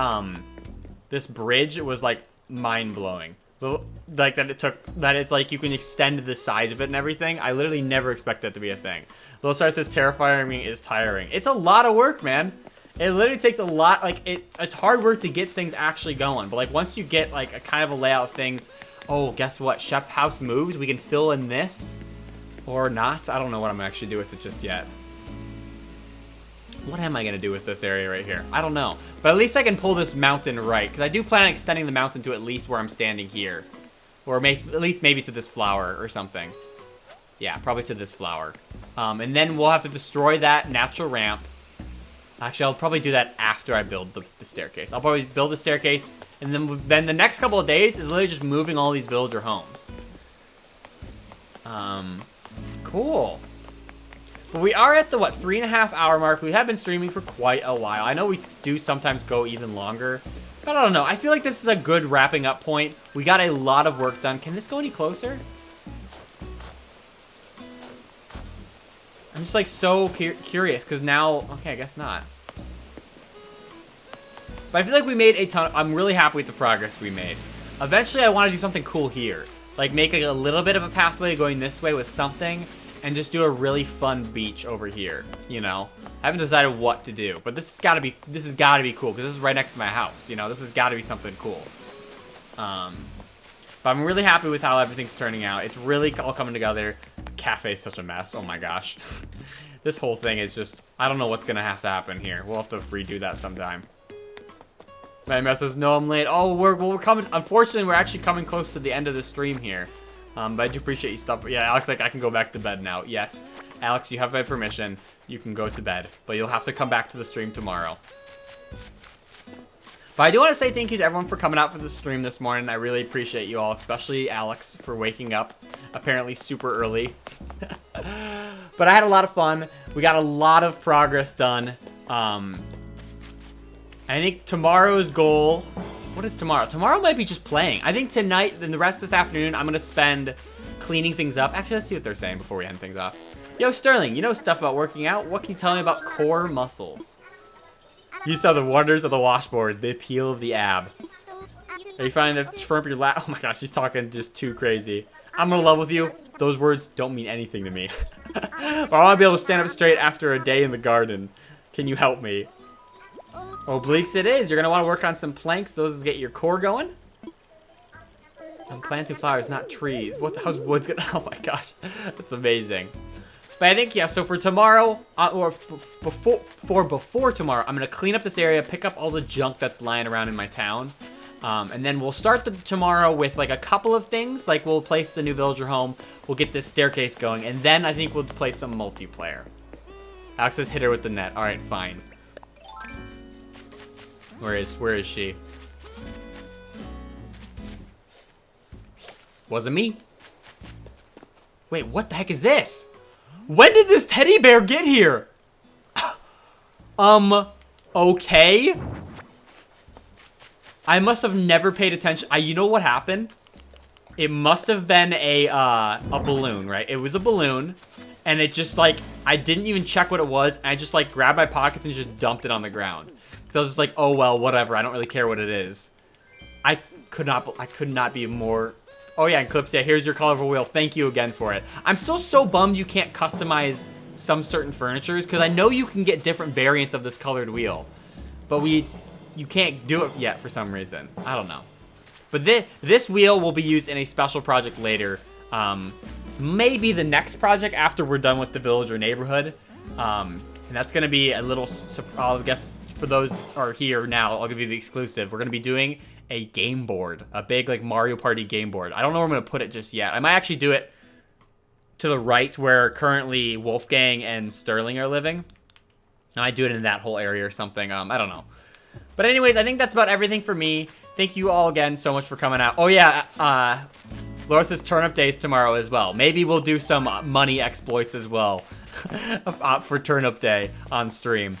this bridge was like mind-blowing. Like that it's like you can extend the size of it and everything. I literally never expect that to be a thing. Little Star says terrifying is tiring. It's a lot of work, man. It literally takes a lot. Like it's hard work to get things actually going. But like once you get like a kind of a layout of things. Oh, guess what? Chef House moves. We can fill in this or not. I don't know what I'm gonna actually do with it just yet. What am I going to do with this area right here? I don't know. But at least I can pull this mountain right. Because I do plan on extending the mountain to at least where I'm standing here. Or at least maybe to this flower or something. Yeah, probably to this flower. And then we'll have to destroy that natural ramp. Actually, I'll probably do that after I build the staircase. I'll probably build the staircase. And then the next couple of days is literally just moving all these villager homes. Cool. But we are at the, 3.5 hour mark. We have been streaming for quite a while. I know we do sometimes go even longer. But I don't know. I feel like this is a good wrapping up point. We got a lot of work done. Can this go any closer? I'm just like so curious because now... Okay, I guess not. But I feel like we made a ton... I'm really happy with the progress we made. Eventually, I want to do something cool here. Like make a little bit of a pathway going this way with something... And just do a really fun beach over here, you know? I haven't decided what to do, but this has got to be cool, because this is right next to my house, you know? This has got to be something cool. But I'm really happy with how everything's turning out. It's really all coming together. The cafe is such a mess. Oh my gosh. This whole thing is just... I don't know what's going to happen here. We'll have to redo that sometime. My says, no, I'm late. Oh, we're coming... Unfortunately, we're actually coming close to the end of the stream here. But I do appreciate you stopping. Yeah, Alex, like, I can go back to bed now. Yes. Alex, you have my permission. You can go to bed. But you'll have to come back to the stream tomorrow. But I do want to say thank you to everyone for coming out for the stream this morning. I really appreciate you all, especially Alex, for waking up apparently super early. But I had a lot of fun. We got a lot of progress done. I think tomorrow's goal... What is tomorrow? Tomorrow might be just playing. I think tonight and the rest of this afternoon, I'm going to spend cleaning things up. Actually, let's see what they're saying before we end things off. Yo, Sterling, you know stuff about working out. What can you tell me about core muscles? You saw the wonders of the washboard, the appeal of the ab. Are you finding to firm up your lat? Oh my gosh, she's talking just too crazy. I'm going to love with you. Those words don't mean anything to me. But I want to be able to stand up straight after a day in the garden. Can you help me? Obliques it is. You're going to want to work on some planks. Those get your core going. I'm planting flowers, not trees. What the hell's woods gonna... Oh my gosh. That's amazing. But I think, yeah, so for tomorrow, or before tomorrow, I'm going to clean up this area, pick up all the junk that's lying around in my town. And then we'll start tomorrow with, like, a couple of things. Like, we'll place the new villager home. We'll get this staircase going. And then I think we'll play some multiplayer. Alex says hit her with the net. All right, fine. Where is she? Wasn't me. Wait, what the heck is this? When did this teddy bear get here? Okay. I must have never paid attention. You know what happened? It must have been a balloon, right? It was a balloon. And it just, like, I didn't even check what it was. I just, like, grabbed my pockets and just dumped it on the ground. So I was just like, oh, well, whatever. I don't really care what it is. I could not be more... Oh, yeah, Eclipse, yeah, here's your colorful wheel. Thank you again for it. I'm still so bummed you can't customize some certain furnitures, because I know you can get different variants of this colored wheel. But you can't do it yet for some reason. I don't know. But this wheel will be used in a special project later. Maybe the next project after we're done with the village or neighborhood. And that's going to be a little... I guess... For those who are here now, I'll give you the exclusive. We're going to be doing a game board. A big, like, Mario Party game board. I don't know where I'm going to put it just yet. I might actually do it to the right where currently Wolfgang and Sterling are living. I might do it in that whole area or something. I don't know. But anyways, I think that's about everything for me. Thank you all again so much for coming out. Oh, yeah. Laura says turnip days tomorrow as well. Maybe we'll do some money exploits as well for turnip day on stream.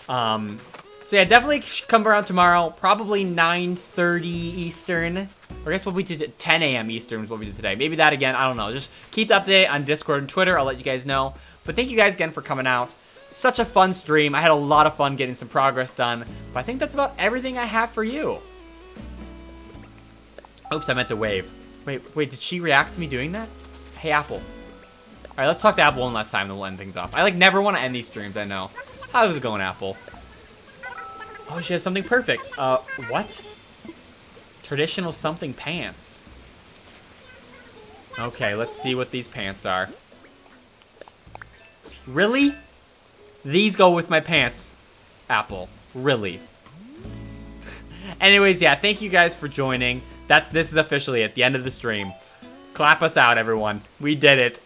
So yeah, definitely come around tomorrow, probably 9:30 Eastern. Or I guess what we did at 10 a.m. Eastern was what we did today. Maybe that again. I don't know. Just keep up to date on Discord and Twitter. I'll let you guys know. But thank you guys again for coming out. Such a fun stream. I had a lot of fun getting some progress done. But I think that's about everything I have for you. Oops, I meant to wave. Wait, did she react to me doing that? Hey, Apple. All right, let's talk to Apple one last time, then we'll end things off. I, like, never want to end these streams, I know. How's it going, Apple? Oh, she has something perfect. What? Traditional something pants. Okay, let's see what these pants are. Really? These go with my pants, Apple. Really? Anyways, yeah, thank you guys for joining. This is officially at the end of the stream. Clap us out, everyone. We did it.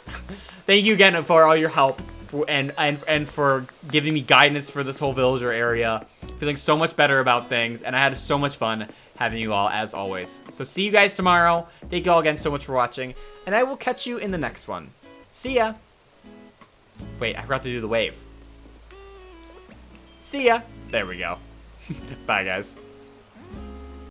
Thank you again for all your help and for giving me guidance for this whole villager area. Feeling so much better about things, and I had so much fun having you all as always. So see you guys tomorrow. Thank you all again so much for watching, and I will catch you in the next one. See ya. Wait, I forgot to do the wave. See ya. There we go. Bye, guys.